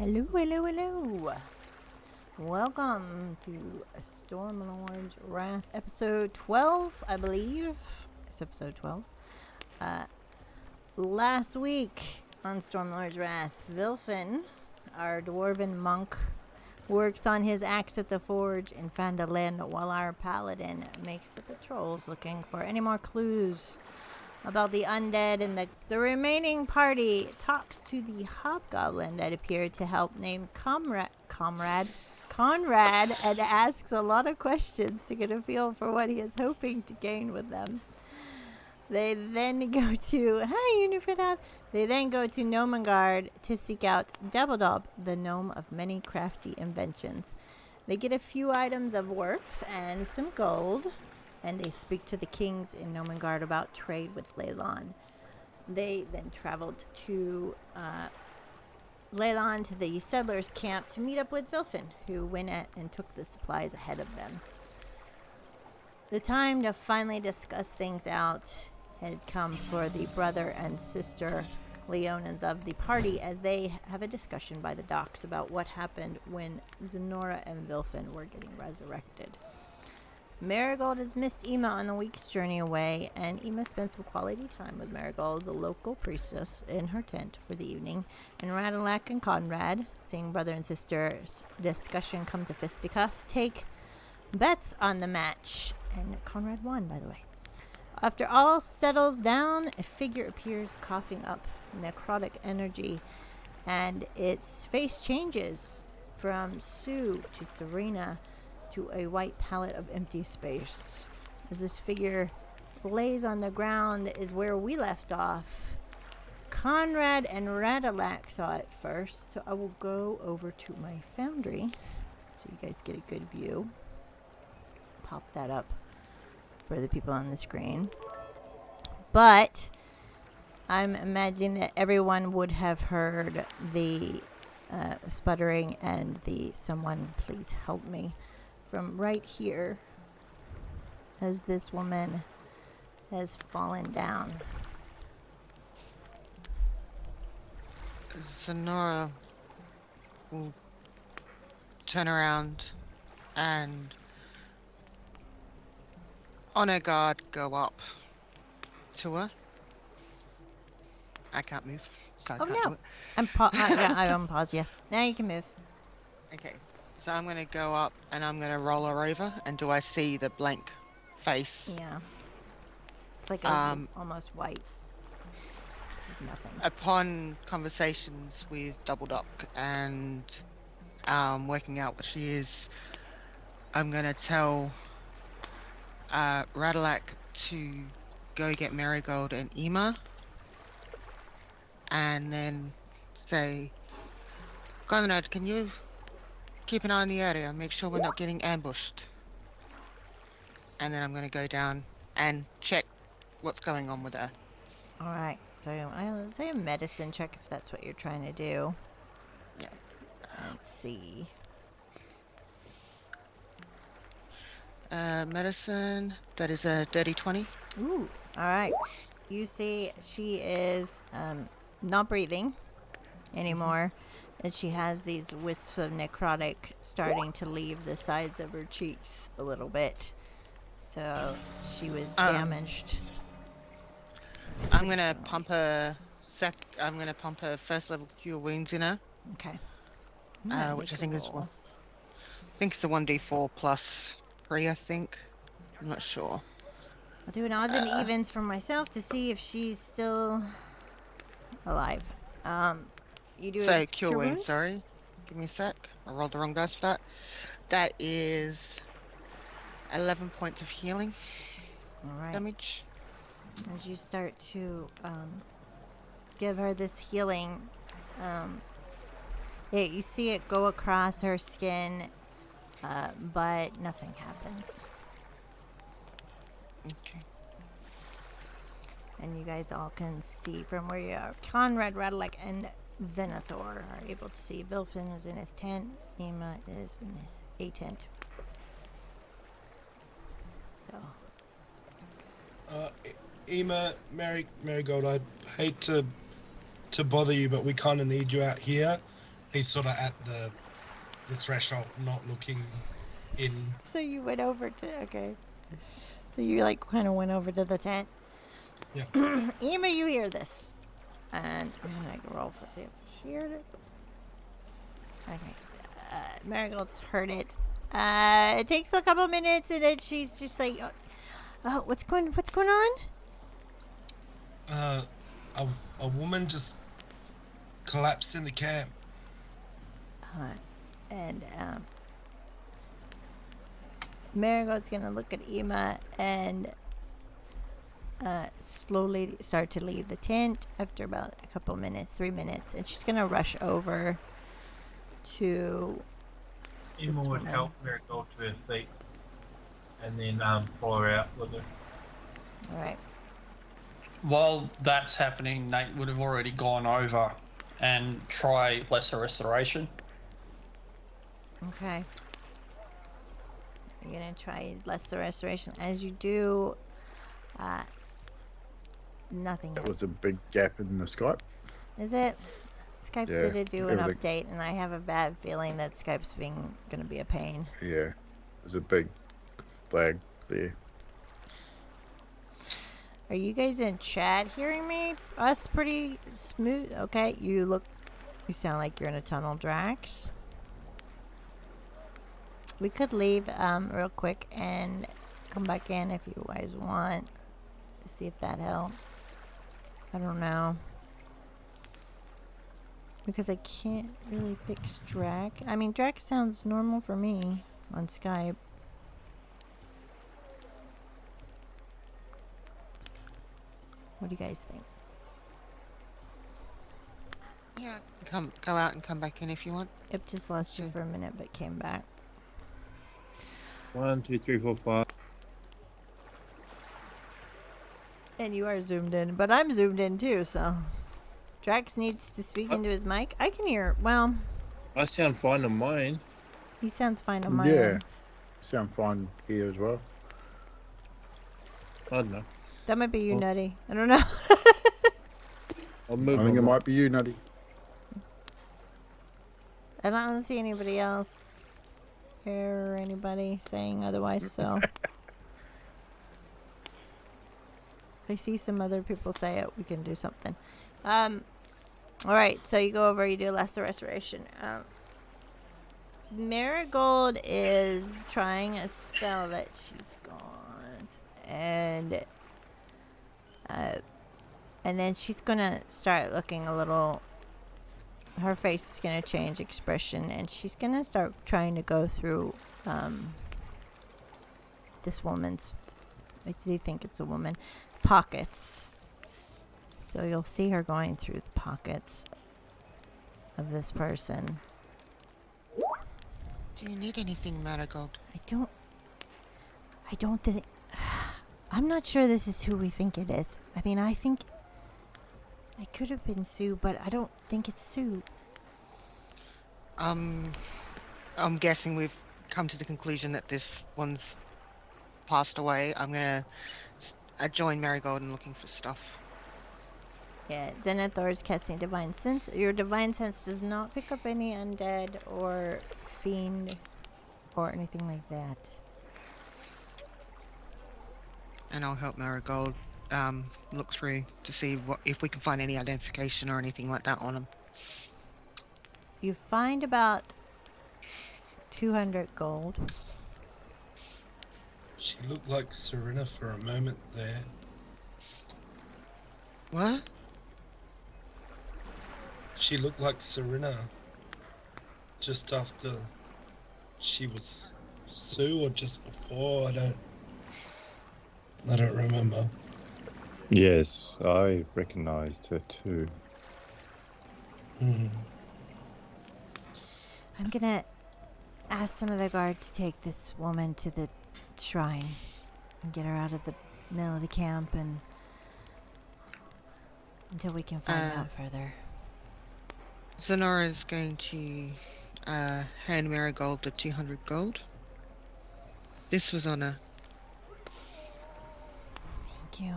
Hello, hello, hello. Welcome to Stormlord's Wrath, episode 12, I believe. It's episode 12. Last week on Stormlord's Wrath, Vilfin, our dwarven monk, works on his axe at the forge in Phandalin while our paladin makes the patrols looking for any more clues about the undead, and the remaining party talks to the hobgoblin that appeared to help named Conrad and asks a lot of questions to get a feel for what he is hoping to gain with them. They then go to They then go to Gnomengard to seek out Dabbledob, the gnome of many crafty inventions. They get a few items of worth and some gold, and they speak to the kings in Gnomengard about trade with Leyland. They then traveled to Leyland, to the settlers' camp, to meet up with Vilfin, who went and took the supplies ahead of them. The time to finally discuss things out had come for the brother and sister Leonans of the party, as they have a discussion by the docks about what happened when Zenora and Vilfin were getting resurrected. Marigold has missed Ema on the week's journey away, and Ema spent some quality time with Marigold, the local priestess, in her tent for the evening. And Radalak and Conrad, seeing brother and sister's discussion come to fisticuffs, take bets on the match. And Conrad won, by the way. After all settles down, a figure appears coughing up necrotic energy, and its face changes from Sue to Serena to a white palette of empty space. As this figure lays on the ground is where we left off. Conrad and Radalak saw it first, so I will go over to my foundry so you guys get a good view. Pop that up for the people on the screen. But I'm imagining that everyone would have heard the sputtering and the "someone please help me" from right here, as this woman has fallen down. Zenora will turn around and, on her guard, go up to her. I can't move, so I can't do it. I'm on pause, yeah. Now you can move. Okay, so I'm going to go up and I'm going to roll her over, and do I see the blank face? Yeah. It's like almost white. Nothing. Upon conversations with Doubledock and working out what she is, I'm going to tell Radalak to go get Marigold and Ema, and then say, Conrad, can you keep an eye on the area, make sure we're not getting ambushed? And then I'm going to go down and check what's going on with her. Alright, so I'll say a medicine check if that's what you're trying to do. Yeah. Let's see. Medicine, that is a dirty 20. Ooh, alright. You see she is not breathing anymore, and she has these wisps of necrotic starting to leave the sides of her cheeks a little bit. So she was damaged. I'm gonna pump her first level cure wounds in her. Okay. Which I think is one. I think it's a 1d4 plus 3. I think. I'm not sure. I'll do an odds and evens for myself to see if she's still alive. You do so cure wounds. Sorry, give me a sec. I rolled the wrong dice for that. That is 11 points of healing. All right. Damage. As you start to give her this healing, you see it go across her skin, but nothing happens. Okay. And you guys all can see from where you are. Conrad, Radalak, and Zenithor are able to see. Vilfin is in his tent. Ema is in a tent. So. Ema, Marigold, I hate to bother you, but we kind of need you out here. He's sort of at the threshold, not looking in. So you went over to, okay. So you like kind of went over to the tent. Yeah. Ema, you hear this. And I'm going to roll for see if she heard it. Okay. Marigold's heard it. It takes a couple minutes and then she's just like, oh, what's going on? A woman just collapsed in the camp. And Marigold's going to look at Ema and slowly start to leave the tent after about a couple minutes, 3 minutes. And she's going to rush over to... Emma would help Marigold to her feet and then follow her out with her. Alright. While that's happening, Nate would have already gone over and try lesser restoration. Okay. You're going to try lesser restoration. As you do, nothing That was happens. a big gap in the Skype. Is it? Skype Yeah, did do an everything. update, and I have a bad feeling that Skype's going to be a pain. Yeah, there's a big flag there. Are you guys in chat hearing me? Us pretty smooth. Okay, you sound like you're in a tunnel, Drax. We could leave real quick and come back in if you guys want to see if that helps. I don't know. Because I can't really fix Drac. I mean, Drac sounds normal for me on Skype. What do you guys think? Yeah, go out and come back in if you want. It just lost you for a minute, but came back. 1, 2, 3, 4, 5. And you are zoomed in, but I'm zoomed in too, so... Drax needs to speak into his mic. I can hear, well... I sound fine on mine. He sounds fine on my Yeah, end. sound fine here as well. I don't know. That might be you, Nutty. I don't know. I'll move I think it on. might be you, Nutty. I don't see anybody else or anybody saying otherwise, so... If I see some other people say it, we can do something. Alright, so you go over, you do lesser restoration. Marigold is trying a spell that she's got, and then she's gonna start looking a little... Her face is gonna change expression, and she's gonna start trying to go through this woman's... I do think it's a woman. Pockets. So you'll see her going through the pockets of this person. Do you need anything, Marigold? I don't think... I'm not sure this is who we think it is. I mean, I think... It could have been Sue, but I don't think it's Sue. I'm guessing we've come to the conclusion that this one's passed away. I'm gonna join Marigold in looking for stuff. Yeah, Zenithor is casting Divine Sense. Your Divine Sense does not pick up any undead or fiend or anything like that. And I'll help Marigold look through to see if we can find any identification or anything like that on him. You find about 200 gold. She looked like Serena for a moment there. What? She looked like Serena just after she was Sue, or just before. I don't remember. Yes, I recognized her too. Hmm. I'm gonna ask some of the guard to take this woman to the shrine and get her out of the middle of the camp and until we can find out further. Zenora is going to hand Marigold the 200 gold. This was on a... Thank you.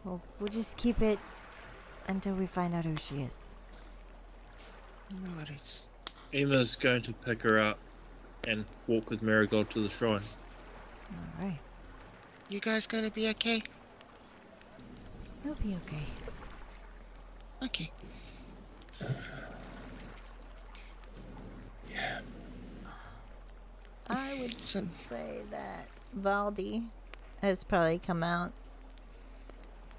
We'll just keep it until we find out who she is. No worries. Emma's going to pick her up and walk with Marigold to the shrine. All right. You guys gonna be okay? We'll be okay. Okay. Yeah. I would say that Valdi has probably come out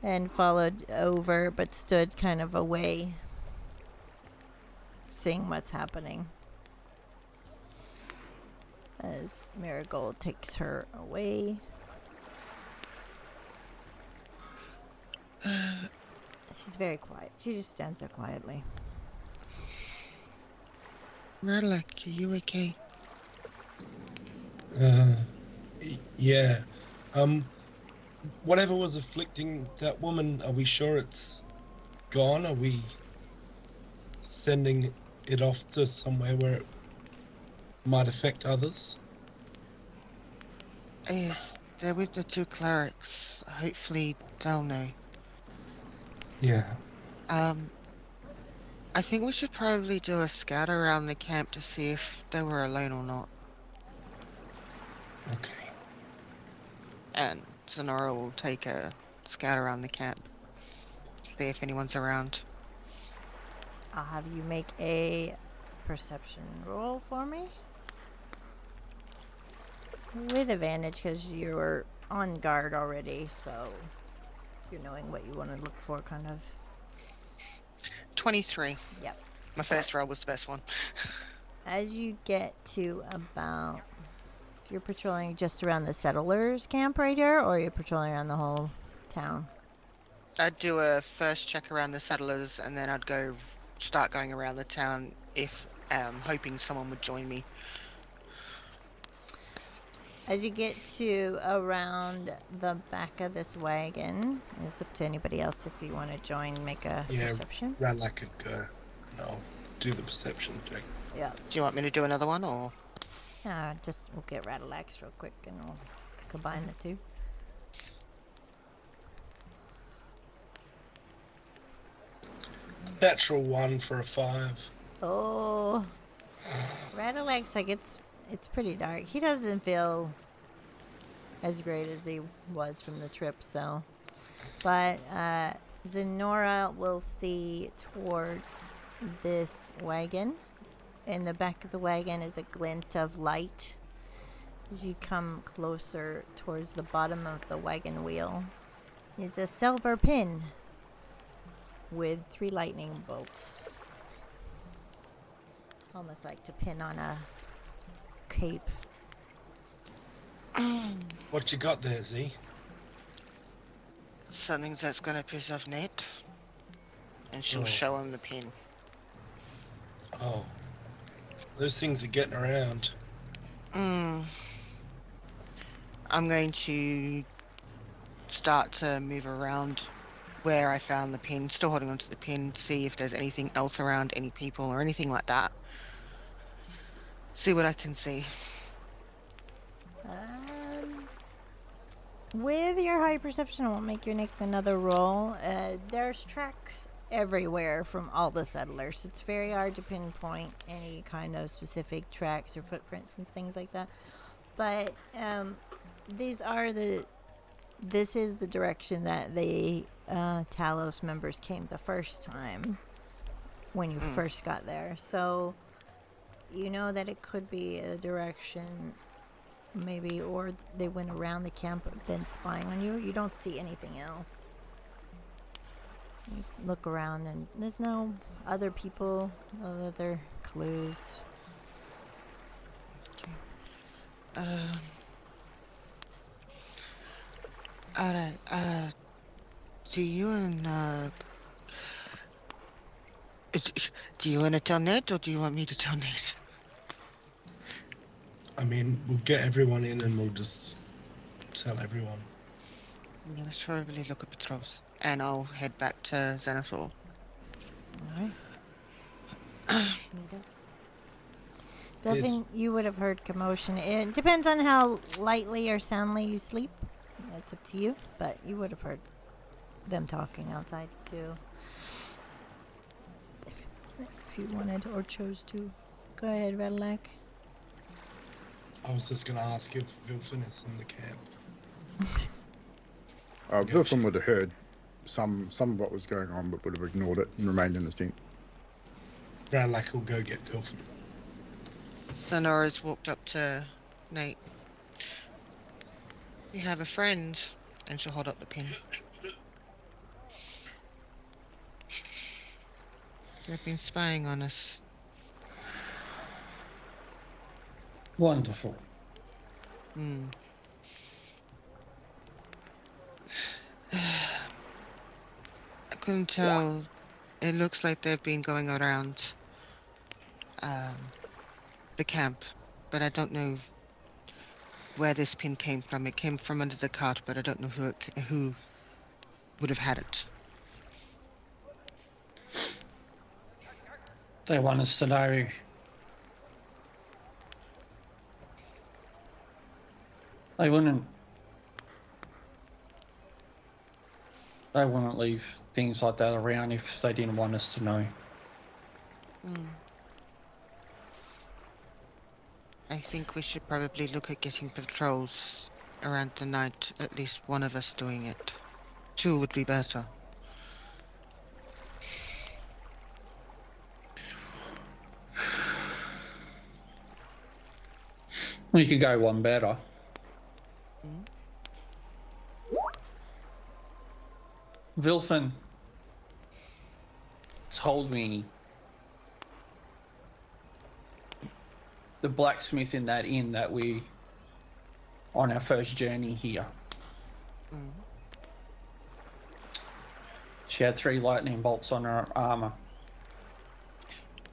and followed over, but stood kind of away, seeing what's happening. As Marigold takes her away. She's very quiet. She just stands there quietly. Radalak, are you okay? Yeah. Whatever was afflicting that woman, are we sure it's gone? Are we sending it off to somewhere where it might affect others? Yes, they're with the two clerics. Hopefully they'll know. Yeah. I think we should probably do a scout around the camp to see if they were alone or not. Okay. And Sonora will take a scout around the camp. See if anyone's around. I'll have you make a perception roll for me. With advantage because you're on guard already, so you're knowing what you want to look for, kind of. 23. Yep. My first roll was the best one. As you get to about... If you're patrolling just around the settlers' camp right here, or you're patrolling around the whole town? I'd do a first check around the settlers, and then I'd start going around the town if hoping someone would join me. As you get to around the back of this wagon, it's up to anybody else if you want to join, make a perception. Radalak could go. No, do the perception check. Yeah. Do you want me to do another one, or? We'll get Radalax real quick and we'll combine the two. Natural 1 for a 5. Oh, Radalax, like it's pretty dark. He doesn't feel as great as he was from the trip, so. But Zenora will see towards this wagon. In the back of the wagon is a glint of light. As you come closer towards the bottom of the wagon wheel is a silver pin with 3 lightning bolts. Almost like to pin on a cape. What you got there, Z? Something that's gonna piss off Nate. And she'll show him the pin. Oh. Those things are getting around. I'm going to start to move around where I found the pin, still holding onto the pin, see if there's anything else around, any people or anything like that. See what I can see. With your high perception, I won't make you make another roll. There's tracks everywhere from all the settlers. It's very hard to pinpoint any kind of specific tracks or footprints and things like that. But this is the direction that the Talos members came the first time when you first got there. So you know that it could be a direction maybe, or they went around the camp and been spying on you. You don't see anything else. You look around and there's no other people, no other clues. Alright, do you want to tell Nate, or do you want me to tell Nate? I mean, we'll get everyone in and we'll just tell everyone. I'm gonna probably look at Petros, and I'll head back to Xanathor. Alright. Delphine, you would have heard commotion. It depends on how lightly or soundly you sleep. That's up to you, but you would have heard them talking outside too. If you wanted or chose to Go ahead, Redlac. I was just going to ask if Vilfin is in the camp. Vilfin would have heard some of what was going on, but would have ignored it and remained in his tent. Radlac will go get Vilfin. So Nora's walked up to Nate. You have a friend, and she'll hold up the pin. They've been spying on us. Wonderful. Hmm. I couldn't tell. It looks like they've been going around the camp, but I don't know where this pin came from. It came from under the cart, but I don't know who would have had it. They want us to know. They wouldn't leave things like that around if they didn't want us to know. I think we should probably look at getting patrols around the night, at least one of us doing it. 2 would be better. We could go one better. Vilfin told me the blacksmith in that inn that we on our first journey here. She had 3 lightning bolts on her armor.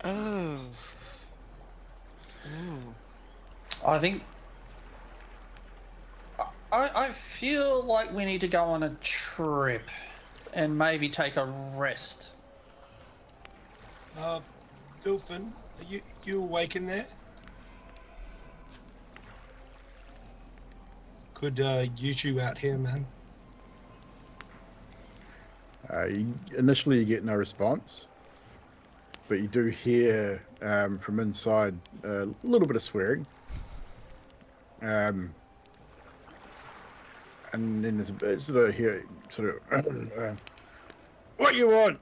Oh. I think I feel like we need to go on a trip and maybe take a rest. Vilfin, are you awake in there? Could you two out here, man? Initially, you get no response, but you do hear from inside a little bit of swearing. And then there's a bit sort of here, what you want?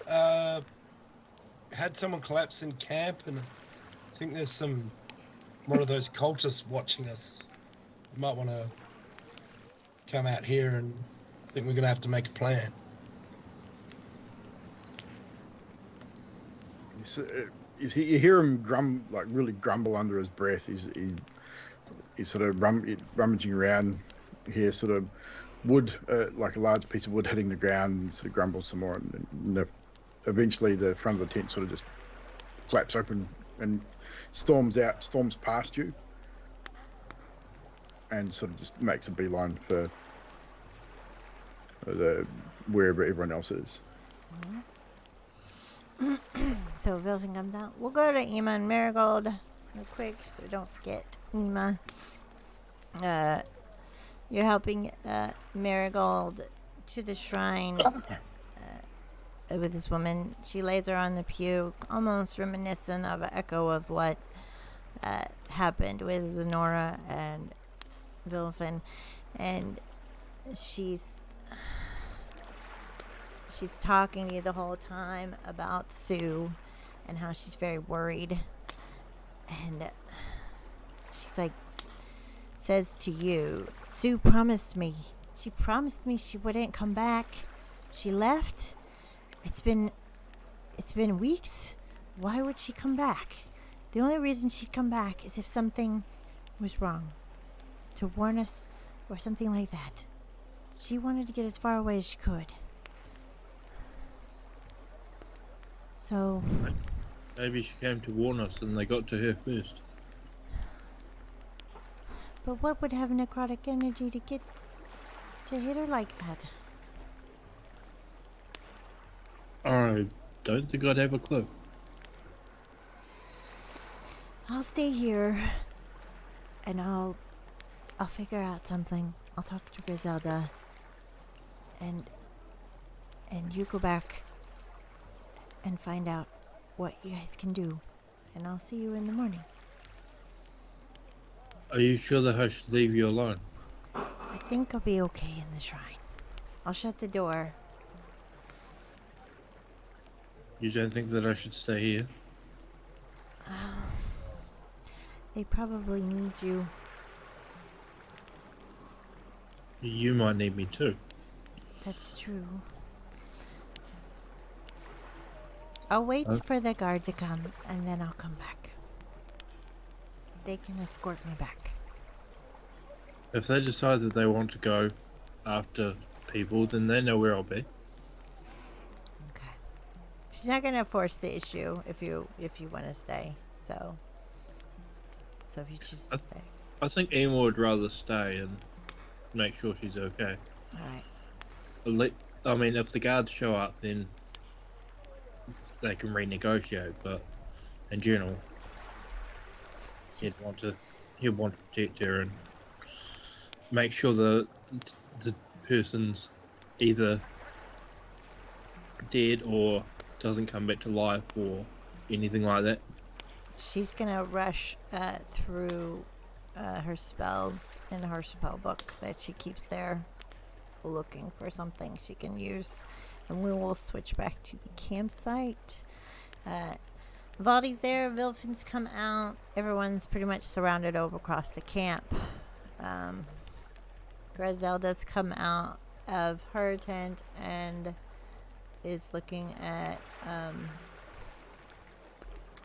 Had someone collapse in camp, and I think there's one of those cultists watching us. You might want to come out here, and I think we're going to have to make a plan. You hear him really grumble under his breath. He's sort of rummaging around here, sort of wood, like a large piece of wood hitting the ground, and sort of grumbles some more. And eventually the front of the tent sort of just flaps open and storms past you, and sort of just makes a beeline for wherever everyone else is. So Vilfin comes out. We'll go to Ema and Marigold real quick, so don't forget Ema. You're helping Marigold to the shrine with this woman. She lays her on the pew, almost reminiscent of an echo of what happened with Zenora and Vilfin, and she's talking to you the whole time about Sue and how she's very worried, and she's like, says to you, Sue promised me she wouldn't come back. She left. It's been weeks. Why would she come back? The only reason she'd come back is if something was wrong, to warn us or something like that. She wanted to get as far away as she could. So Maybe she came to warn us and they got to her first. but what would have necrotic energy to hit her like that? I don't think I'd have a clue. I'll stay here and I'll figure out something. I'll talk to Griselda, and And you go back and find out what you guys can do. And I'll see you in the morning. Are you sure that I should leave you alone? I think I'll be okay in the shrine. I'll shut the door. You don't think that I should stay here? They probably need you. You might need me too. That's true. I'll wait for the guard to come, and then I'll come back. They can escort me back. If they decide that they want to go after people, then they know where I'll be. Okay. She's not gonna force the issue if you want to stay. So if you choose to stay. I think Emma would rather stay and make sure she's okay. All right. I mean, if the guards show up, then they can renegotiate. But in general, he'd want to protect her and make sure the person's either dead or doesn't come back to life or anything like that. She's gonna rush through her spells in her spell book that she keeps there, looking for something she can use, and we will switch back to the campsite. Valdi's there, Vilfin's come out, everyone's pretty much surrounded over across the camp. Griselda's come out of her tent and is looking at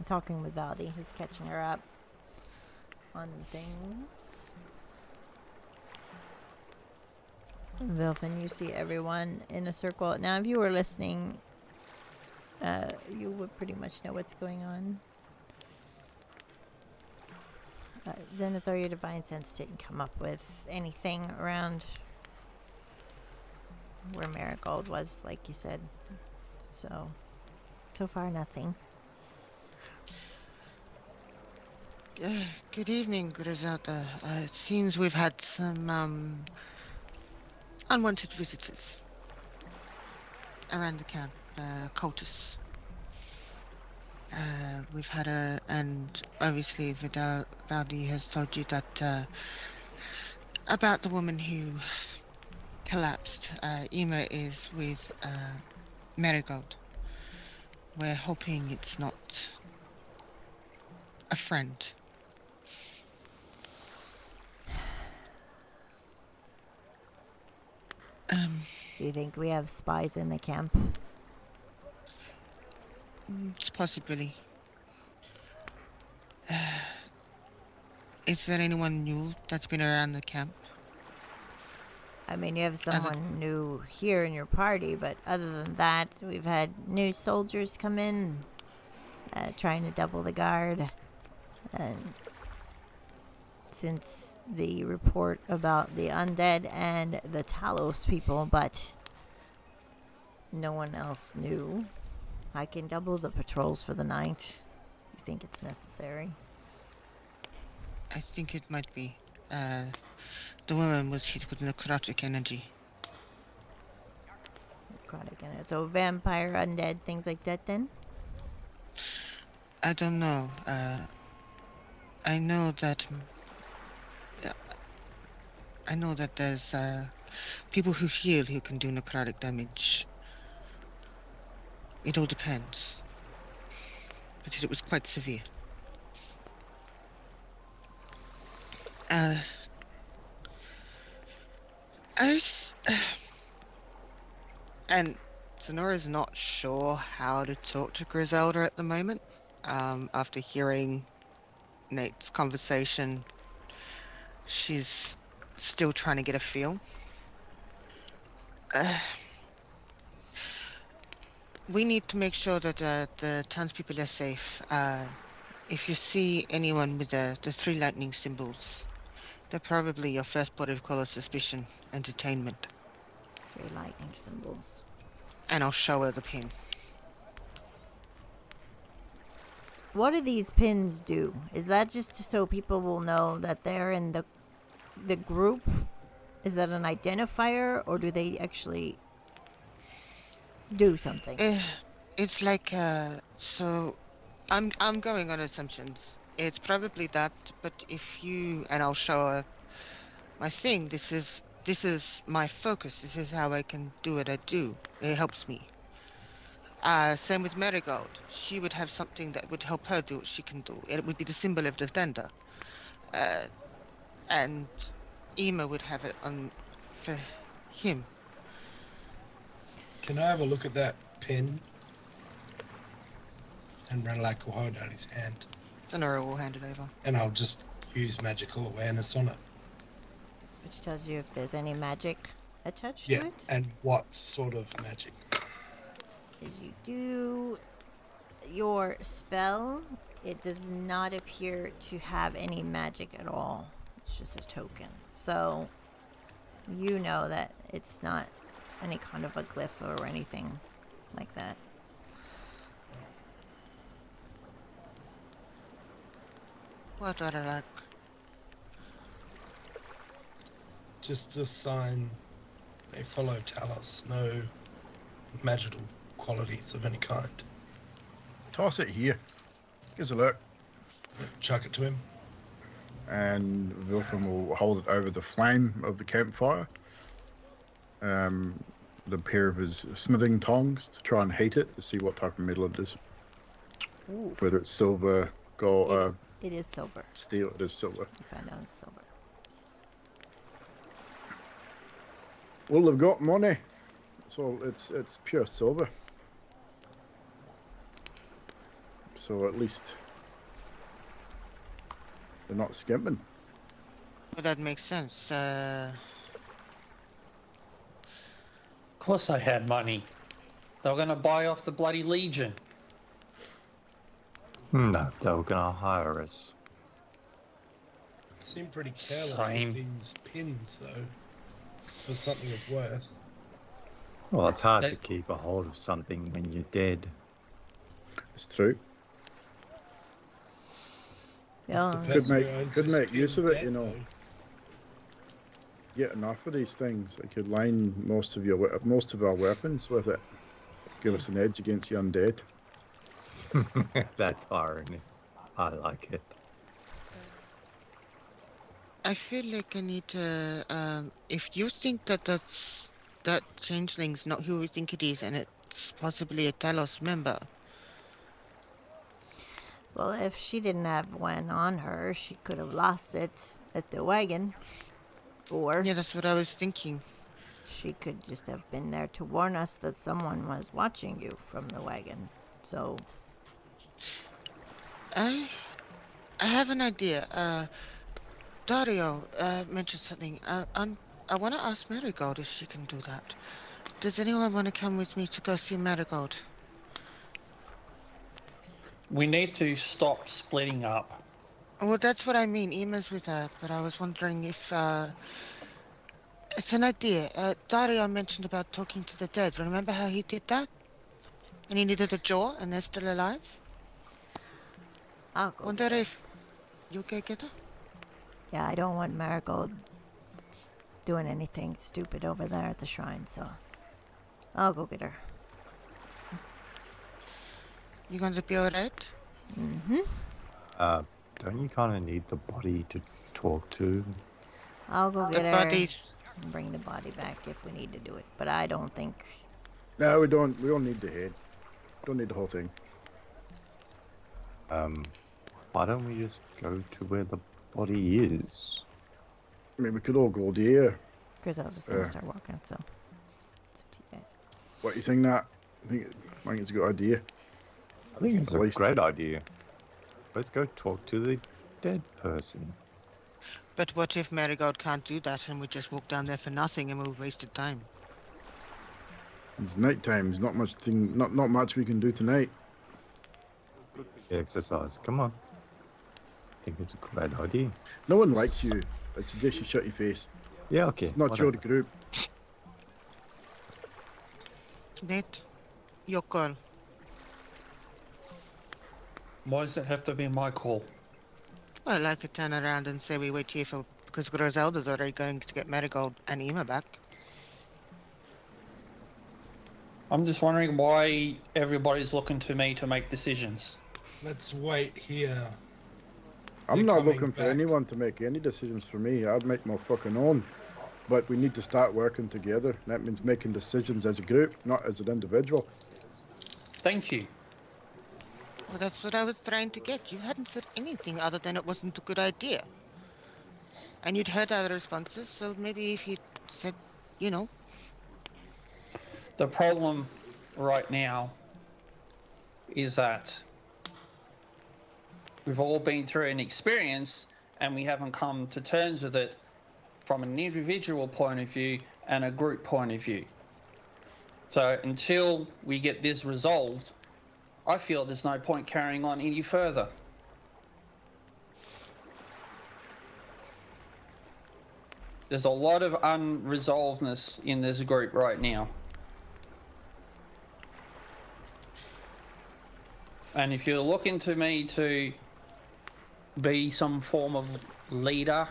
talking with Valdi, who's catching her up on things. Vilfin, you see everyone in a circle. Now, if you were listening, you would pretty much know what's going on. Zenithor, your divine sense didn't come up with anything around where Marigold was, like you said. So far, nothing. Good evening, Griselda. It seems we've had some unwanted visitors around the camp, cultists. We've had and obviously Valdi has told you that about the woman who collapsed. Ema is with Marigold. We're hoping it's not a friend. So you think we have spies in the camp? It's possibly. Is there anyone new that's been around the camp? I mean, you have someone new here in your party, but other than that, we've had new soldiers come in, trying to double the guard. Since the report about the undead and the Talos people, but no one else knew. I can double the patrols for the night. You think it's necessary? I think it might be. The woman was hit with necrotic energy. Necrotic energy. So vampire, undead, things like that then? I don't know. I know that there's people who heal who can do necrotic damage. It all depends. But it was quite severe. And Sonora's not sure how to talk to Griselda at the moment. After hearing Nate's conversation, she's still trying to get a feel. We need to make sure that the townspeople are safe. If you see anyone with the three lightning symbols, they're probably your first port of call of suspicion and detainment. Three lightning symbols. And I'll show her the pin. What do these pins do? Is that just so people will know that they're in the group? Is that an identifier, or do they actually do something. It's like so I'm going on assumptions. It's probably that, but if you and I'll show her my thing, this is my focus. This is how I can do what I do. It helps me. Same with Marigold. She would have something that would help her do what she can do. It would be the symbol of defender. And Ema would have it on for him. Can I have a look at that pin? And Renlac will hold out his hand. Sonora will hand it over. And I'll just use magical awareness on it. Which tells you if there's any magic attached Yeah, to it. and what sort of magic? As you do your spell, it does not appear to have any magic at all. It's just a token. So you know that it's not any kind of a glyph or anything like that. What are I like? Just a sign they follow Talos. No magical qualities of any kind. Toss it here. Gives a look. Chuck it to him. And Wilfram will hold it over the flame of the campfire. The pair of his smithing tongs to try and heat it to see what type of metal it is. Oof. Whether it's silver, gold, It is silver. steel. It is silver. You find out it's silver. Well, they've got money. So it's pure silver. So at least they're not skimping. Well, that makes sense. Of course they had money. They were going to buy off the bloody Legion. No, they were gonna hire us. Seem pretty careless Same. with these pins, though. For something of worth. Well, it's hard They- to keep a hold of something when you're dead. It's true. Yeah. The person make- who owns could this make pin use of it, dead, you know. though. Get enough of these things. It could line most of our weapons with it. Give us an edge against the undead. That's irony. I like it. I feel like I need to. If you think that changeling's not who we think it is, and it's possibly a Talos member. Well, if she didn't have one on her, she could have lost it at the wagon. Or Yeah, that's what I was thinking. she could just have been there to warn us that someone was watching you from the wagon. So, I have an idea. Dario mentioned something. I want to ask Marigold if she can do that. Does anyone want to come with me to go see Marigold? We need to stop splitting up. Well, that's what I mean. Ema's with her, but I was wondering if it's an idea. Dario mentioned about talking to the dead. Remember how he did that? And he needed a jaw, and they're still alive. I'll go. Wonder if you okay, get her? Yeah, I don't want Marigold doing anything stupid over there at the shrine, so I'll go get her. You going to be alright? Mm-hmm. Don't you kind of need the body to talk to? I'll go The get her body's and bring the body back if we need to do it. But I don't think... No, we don't. We don't need the head. Don't need the whole thing. Why don't we just go to where the body is? I mean, we could all go there. Grizel's just going to start walking, so it's up to you guys. What do you think? That I think it's a good idea. I think it's a Waste. great idea. Let's go talk to the dead person. But what if Marigold can't do that and we just walk down there for nothing and we've wasted time? It's night time. There's not much we can do tonight. Exercise. Come on. I think it's a great idea. No one likes you. I suggest you shut your face. Yeah, okay. It's not your whatever. group. Nate, your call. Why does it have to be my call? Well, I could turn around and say we wait here for because Griselda's already going to get Marigold and Ema back. I'm just wondering why everybody's looking to me to make decisions. Let's wait here. I'm They're not coming looking for back. anyone to make any decisions for me. I'd make my fucking own. But we need to start working together. That means making decisions as a group, not as an individual. Thank you. Well, that's what I was trying to get. You hadn't said anything other than it wasn't a good idea. And you'd heard other responses, so maybe if you said, you know. The problem right now is that we've all been through an experience and we haven't come to terms with it from an individual point of view and a group point of view. So until we get this resolved, I feel there's no point carrying on any further. There's a lot of unresolvedness in this group right now. And if you're looking to me to be some form of leader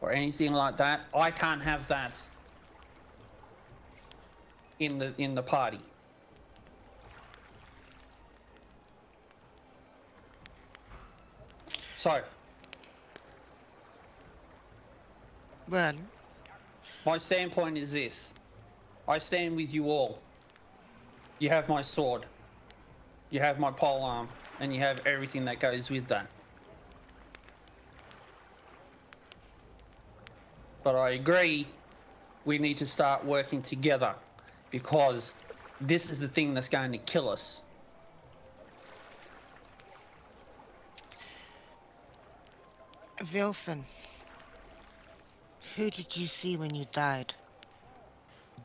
or anything like that, I can't have that in the party. So, Well, my standpoint is this. I stand with you all. You have my sword. You have my polearm. And you have everything that goes with that. But I agree we need to start working together because this is the thing that's going to kill us. Vilfin, who did you see when you died?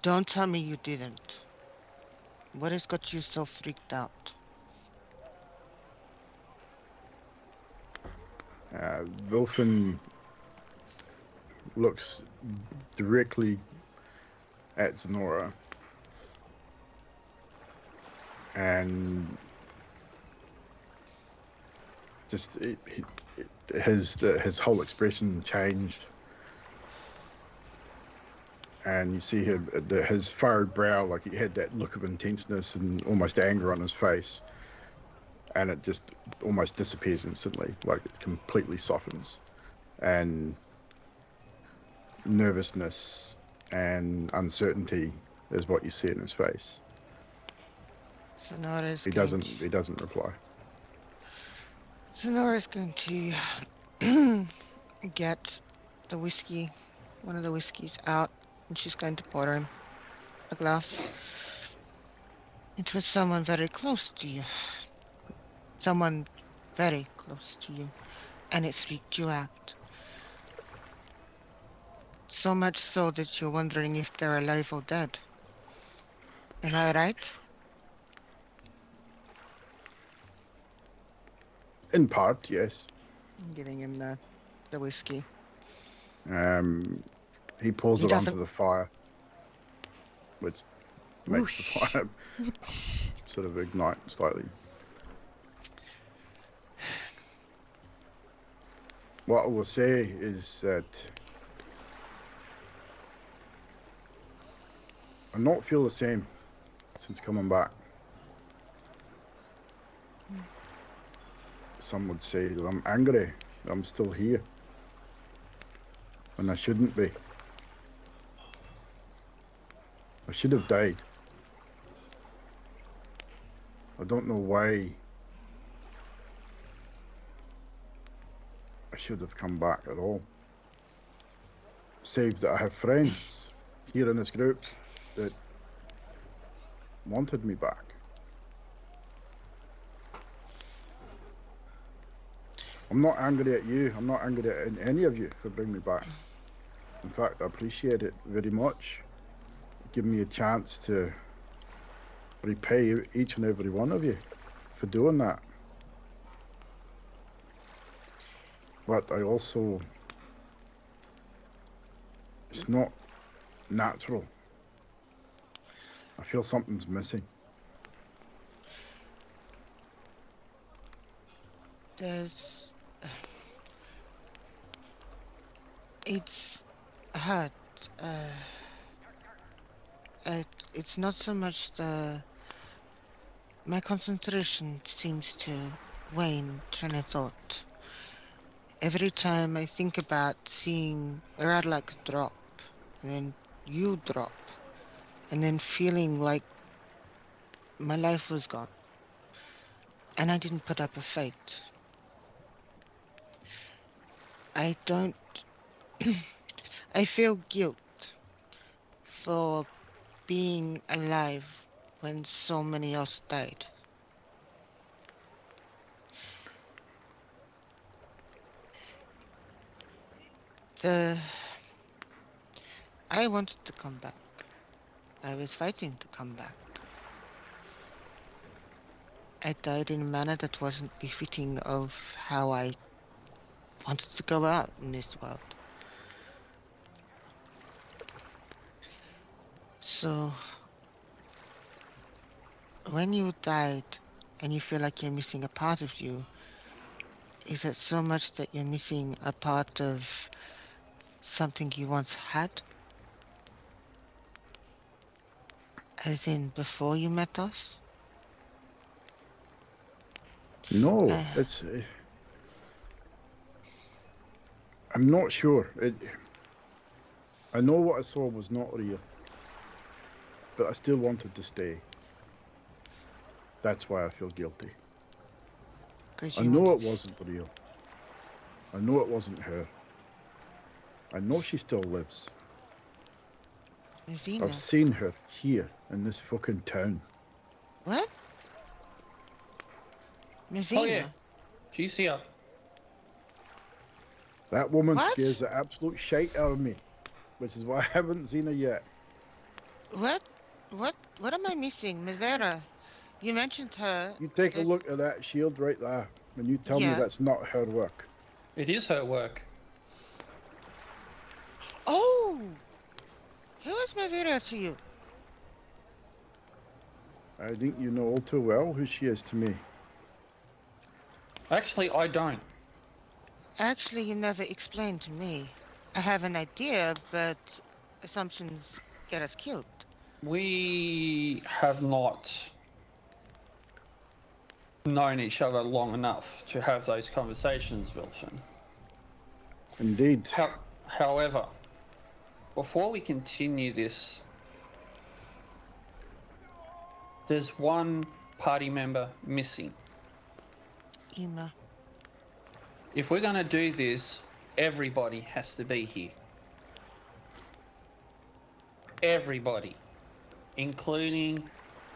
Don't tell me you didn't. What has got you so freaked out? Wilfin looks directly at Zenora and just his whole expression changed, and you see his furrowed brow, like he had that look of intenseness and almost anger on his face, and it just almost disappears instantly, like it completely softens, and nervousness and uncertainty is what you see in his face. Sonora's He doesn't reply. Sonora's going to get the whiskey, one of the whiskeys out, and she's going to pour him a glass. It was someone very close to you. Someone very close to you, and it freaked you out. So much so that you're wondering if they're alive or dead. Am I right? In part, yes. I'm giving him the whiskey. He pours He it onto doesn't- the fire, which makes the fire sort of ignite slightly. What I will say is that I not feel the same since coming back. Some would say that I'm angry that I'm still here when I shouldn't be. I should have died. I don't know why I should have come back at all. Save that I have friends here in this group that wanted me back. I'm not angry at you. I'm not angry at any of you for bringing me back. In fact, I appreciate it very much. Give me a chance to repay each and every one of you for doing that. But I also, it's not natural. I feel something's missing. It's hurt. It's not so much the... My concentration seems to wane, train of thought. Every time I think about seeing Radlac drop, and then you drop, and then feeling like my life was gone, and I didn't put up a fight. I don't... I feel guilt for being alive when so many else died. I wanted to come back. I was fighting to come back. I died in a manner that wasn't befitting of how I wanted to go out in this world. So, when you died and you feel like you're missing a part of you, is it so much that you're missing a part of something you once had? As in, before you met us? No, it's. I'm not sure. I know what I saw was not real, but I still wanted to stay. That's why I feel guilty. I know it wasn't real. I know it wasn't her. I know she still lives. Mavina. I've seen her here in this fucking town. What? Mavina? Oh yeah, she's here. That woman What? scares the absolute shite out of me, which is why I haven't seen her yet. What am I missing? Mavera, you mentioned her. You take a look at that shield right there, and you tell me that's not her work. It is her work. Oh! Who is Mavera to you? I think you know all too well who she is to me. Actually, I don't. Actually, you never explained to me. I have an idea, but assumptions get us killed. We have not known each other long enough to have those conversations, Wilson. Indeed. However, before we continue this, there's one party member missing. Ima. If we're going to do this, everybody has to be here. Everybody, including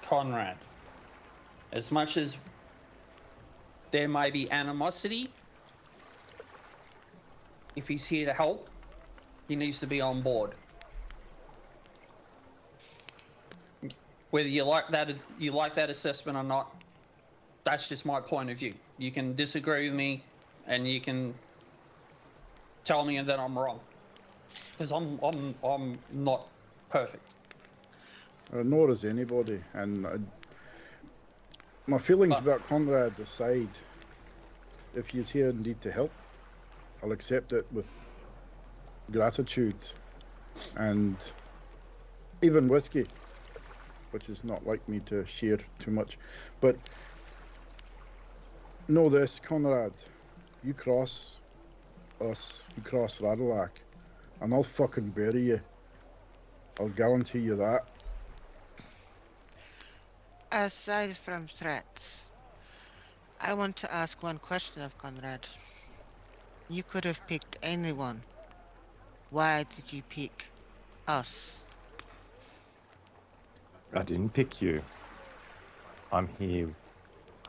Conrad. As much as there may be animosity, if he's here to help, he needs to be on board. Whether you like that assessment or not, that's just my point of view. You can disagree with me, and you can tell me that I'm wrong, because I'm not perfect. Nor is anybody, and my feelings about Conrad aside, if he's here indeed to help, I'll accept it with gratitude and even whiskey, which is not like me to share too much. But know this, Conrad, you cross us, you cross Radalac, and I'll fucking bury you. I'll guarantee you that. Aside from threats, I want to ask one question of Conrad. You could have picked anyone. Why did you pick us? I didn't pick you. I'm here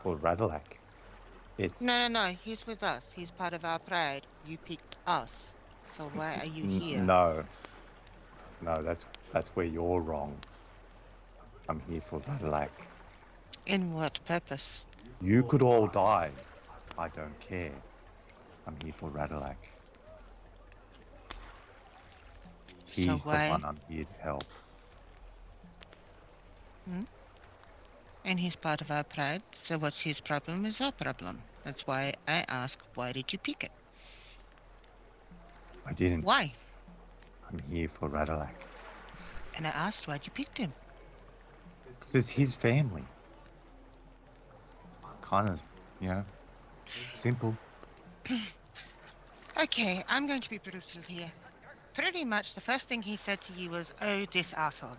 for Radalac. It's No, he's with us. He's part of our pride. You picked us. So why are you here? No, that's where you're wrong. I'm here for Radalac. In what purpose? You could all die. I don't care. I'm here for Radalac. He's the one I'm here to help. And he's part of our pride, so what's his problem is our problem. That's why I ask, why did you pick it? I didn't. Why? I'm here for Radalac. And I asked why'd you pick him. Because it's his family. Kind of, you know, simple. Okay, I'm going to be brutal here. Pretty much the first thing he said to you was, "Oh, this asshole."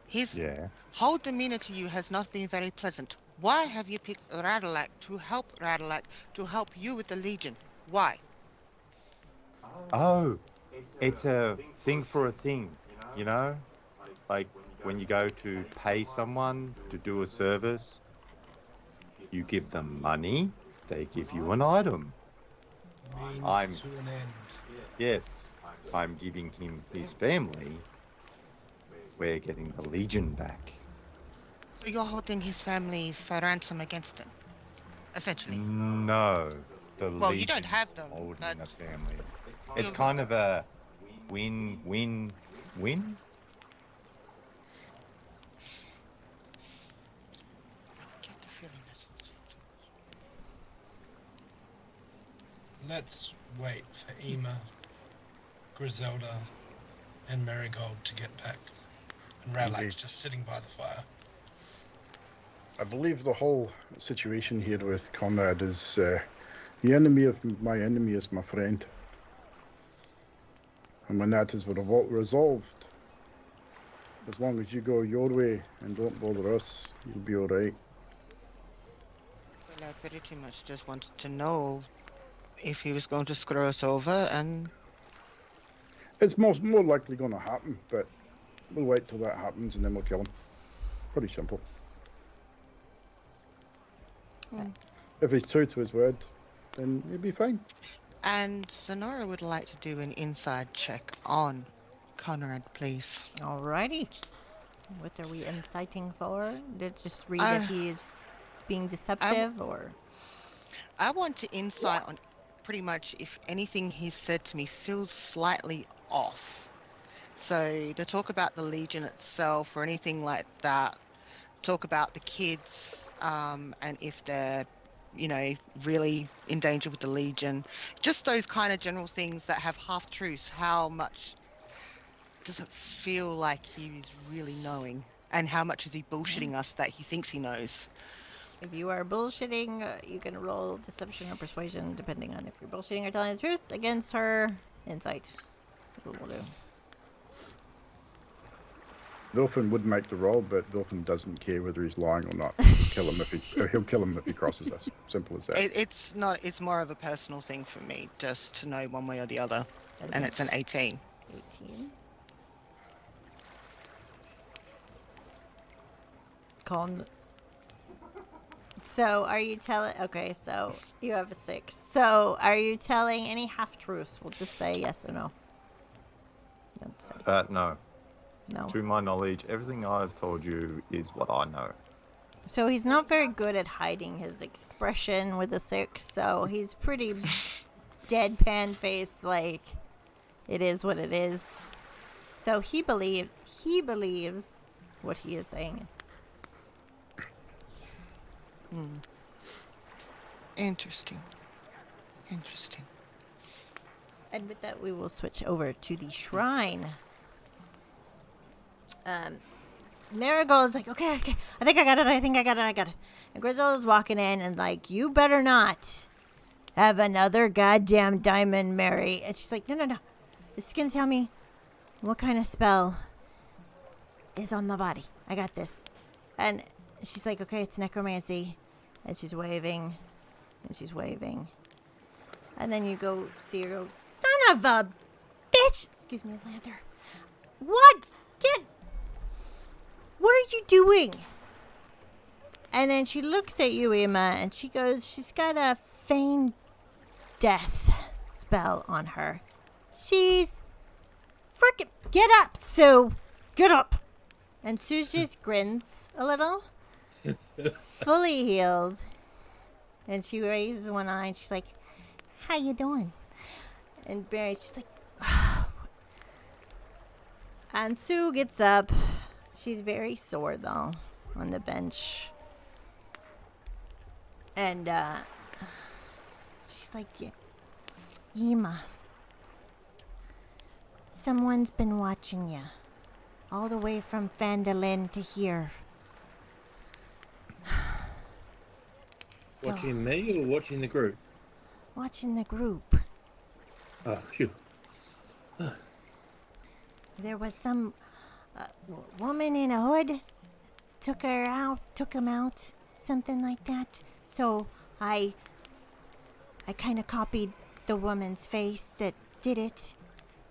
His Yeah. whole demeanor to you has not been very pleasant. Why have you picked Radalak to help you with the Legion? Why? Oh, it's a thing for a thing, you know? Like when you go to pay someone to do a service, you give them money, they give you an item. Means to an end. Yes, I'm giving him his family. We're getting the Legion back. So you're holding his family for ransom against him, essentially. No, the Well, you don't Legion's have them, holding but the family. It's you- kind of a win-win-win. I get the feeling that's Let's wait for Ema, Griselda, and Marigold to get back. And Radlak's Indeed. just sitting by the fire. I believe the whole situation here with Conrad is the enemy of my enemy is my friend. And when that is resolved, as long as you go your way and don't bother us, you'll be alright. Well, I pretty much just wanted to know if he was going to screw us over, and It's more likely going to happen, but we'll wait till that happens and then we'll kill him. Pretty simple. If he's true to his word, then he'll be fine. Sonora would like to do an inside check on Conrad, please. Alrighty. What are we inciting for? Did just read Uh, if he's being deceptive or. I want to insight on pretty much if anything he's said to me feels slightly off. So to talk about the Legion itself or anything like that, talk about the kids, and if they're, you know, really in danger with the Legion, just those kind of general things that have half truths. How much does it feel like he's really knowing, and how much is he bullshitting us that he thinks he knows? If you are bullshitting, you can roll deception or persuasion, depending on if you're bullshitting or telling the truth against her insight. What we'll do. Wilfin would make the roll, but Wilfin doesn't care whether he's lying or not. He'll kill him if he crosses us. Simple as that. It's not. It's more of a personal thing for me, just to know one way or the other. Okay. And it's an 18. 18. Con. So, are you telling... Okay, so you have a 6. So, are you telling any half-truths? We'll just say yes or no. Don't say No. no. To my knowledge, everything I've told you is what I know. So, he's not very good at hiding his expression with a 6, so he's pretty deadpan face, like, it is what it is. So, he believes what he is saying. Interesting. And with that, we will switch over to the shrine. Marigold's like, okay, I think I got it. And Griselda's walking in and like, you better not have another goddamn diamond, Mary. And she's like, no. This is going to tell me what kind of spell is on the body. I got this. And she's like, okay, it's necromancy. And she's waving. And then you go see her go, son of a bitch! Excuse me, Lander. What? What are you doing? And then she looks at you, Emma, and she goes, she's got a feign death spell on her. She's freaking... Get up, Sue! Get up! And Sue just grins a little. Fully healed. And she raises one eye and she's like, how you doing? And Barry's just like, oh. And Sue gets up. She's very sore though on the bench. And she's like, Yema, Someone's been watching you. All the way from Vandalin to here. So, Watching me or watching the group? watching the group. Oh, phew. There was some woman in a hood. Took him out, something like that. So I kind of copied the woman's face that did it.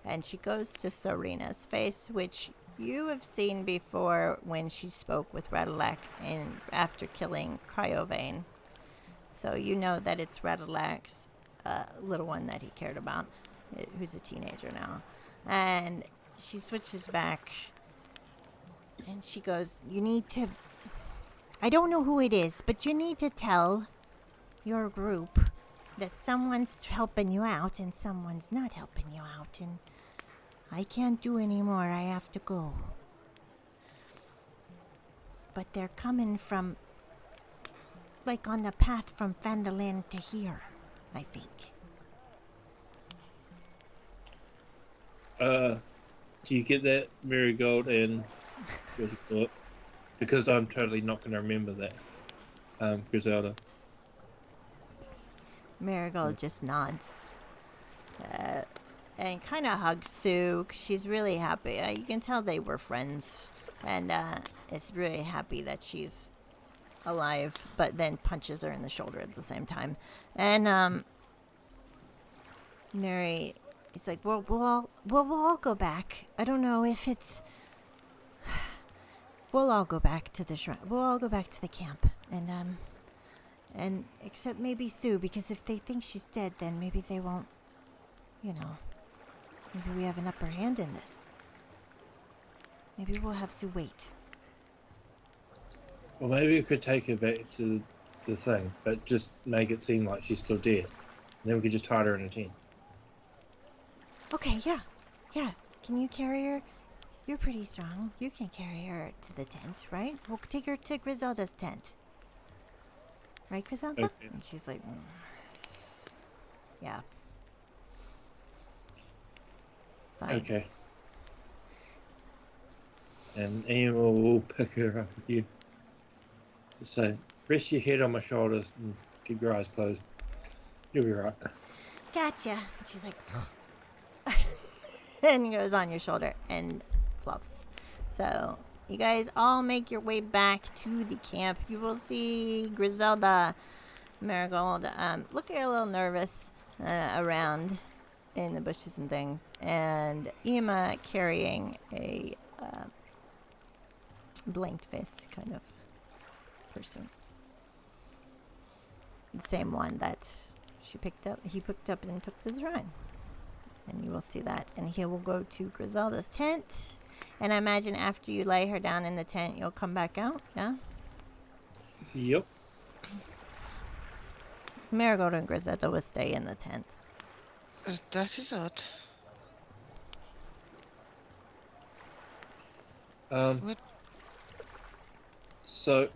And she goes to Serena's face, which you have seen before when she spoke with Radalak after killing Cryovane. So you know that it's Radalak's little one that he cared about, who's a teenager now. And she switches back, and she goes, you need to... I don't know who it is, but you need to tell your group that someone's helping you out and someone's not helping you out, and I can't do any more. I have to go. But they're coming from, like, on the path from Vandalin to here, I think. Do you get that, Marigold and because I'm totally not going to remember that, Griselda. Marigold just nods and kind of hugs Sue, 'cause she's really happy. You can tell they were friends, and is really happy that she's alive, but then punches her in the shoulder at the same time. And Mary is like, we'll all go back. I don't know if it's... We'll all go back to the shrine. We'll all go back to the camp. And except maybe Sue, because if they think she's dead, then maybe they won't, maybe we have an upper hand in this. Maybe we'll have Sue wait. Well, maybe we could take her back to the thing, but just make it seem like she's still dead. And then we could just hide her in a tent. Okay, yeah. Can you carry her? You're pretty strong. You can carry her to the tent, right? We'll take her to Griselda's tent. Right, Griselda? Okay. And she's like, yeah. Fine. Okay. And Emma will pick her up again. Just say, rest your head on my shoulders and keep your eyes closed. You'll be right. Gotcha. And she's like, and goes on your shoulder and flops. So you guys all make your way back to the camp. You will see Griselda, Marigold, looking a little nervous around in the bushes and things, and Emma carrying a blanked face kind of person. The same one that he picked up and took to the shrine. And you will see that. And he will go to Griselda's tent. And I imagine after you lay her down in the tent, you'll come back out, yeah? Yep. Marigold and Griselda will stay in the tent. That is odd. What? So...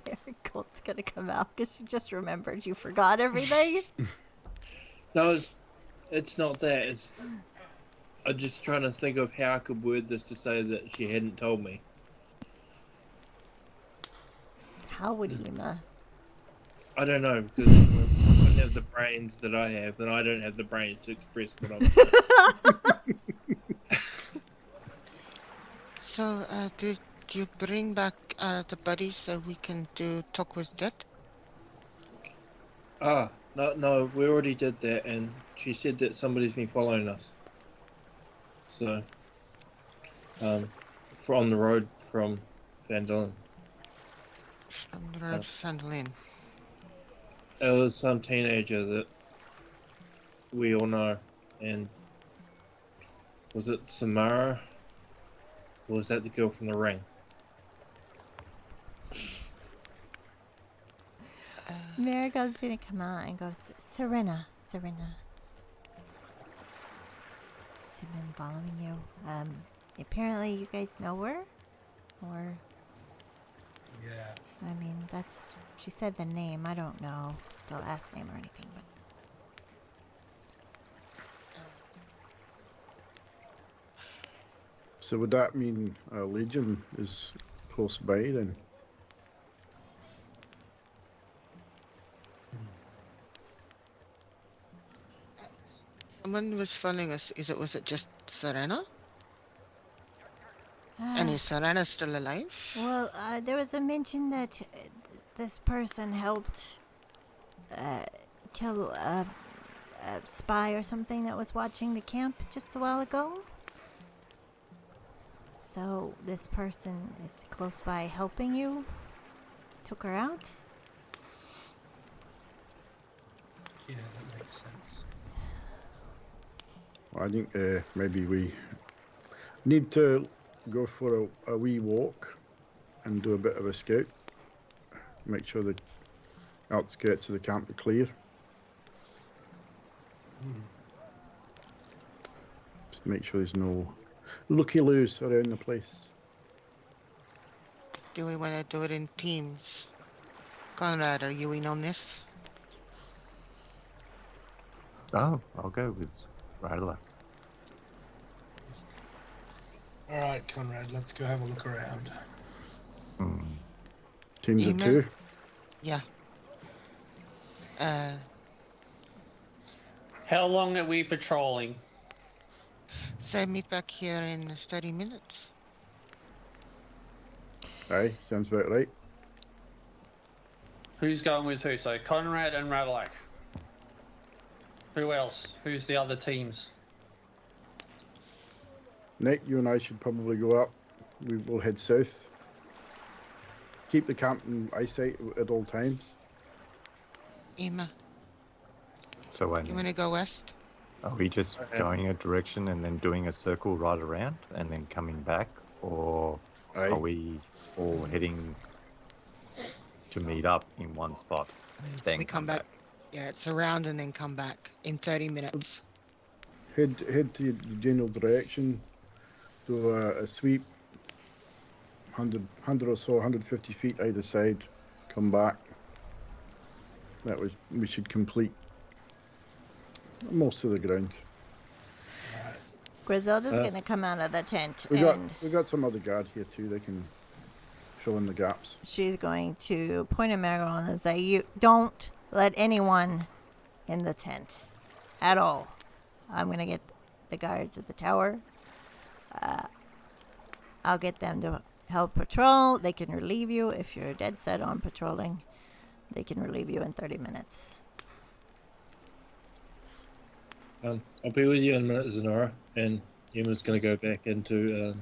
Marigold's gonna come out because she just remembered you forgot everything. No, it's not that. I'm just trying to think of how I could word this to say that she hadn't told me. How would Emma? I don't know, because I don't have the brains that I have, and I don't have the brains to express what I'm saying. So, did you bring back the buddy so we can talk with Dead? No, we already did that, and she said that somebody's been following us. So, from the road from Vandalin. From the road to Vandalin. It was some teenager that we all know, and was it Samara? Or was that the girl from the ring? Marigold's gonna come out and go, Serena. Has he been following you? Apparently you guys know her? Or, Yeah. I mean, she said the name. I don't know the last name or anything, but So would that mean Legion is close by then? Someone was following us. Was it just Serena? And is Serena still alive? Well, there was a mention that this person helped kill a spy or something that was watching the camp just a while ago. So this person is close by helping you. Took her out. Yeah, that makes sense. Well, I think maybe we need to go for a wee walk and do a bit of a scout. Make sure the outskirts of the camp are clear. Just make sure there's no looky-loos around the place. Do we want to do it in teams? Conrad, are you in on this? Oh, I'll go with Radalak. All right, Conrad, let's go have a look around. Teams of Email? 2. Yeah. How long are we patrolling? So meet back here in 30 minutes. Aye, sounds about right. Who's going with who? So Conrad and Radalak. Who else? Who's the other teams? Nick, you and I should probably go up. We will head south. Keep the camp in eyesight at all times. Emma, So when you want to go west? are we just going a direction and then doing a circle right around and then coming back, or Aye. are we all heading to meet up in one spot and then We come back. Yeah, it's around and then come back in 30 minutes. Head to your general direction. Do a sweep. 100 or so, 150 feet either side. Come back. We should complete most of the ground. Griselda's gonna come out of the tent We and got some other guard here too. They can fill in the gaps. she's going to point a Marigold and say, "You don't let anyone in the tent at all. I'm gonna get the guards at the tower. I'll get them to help patrol. They can relieve you if you're dead set on patrolling. They can relieve you in 30 minutes." I'll be with you in a minute, Zenora, and Emma's going to go back into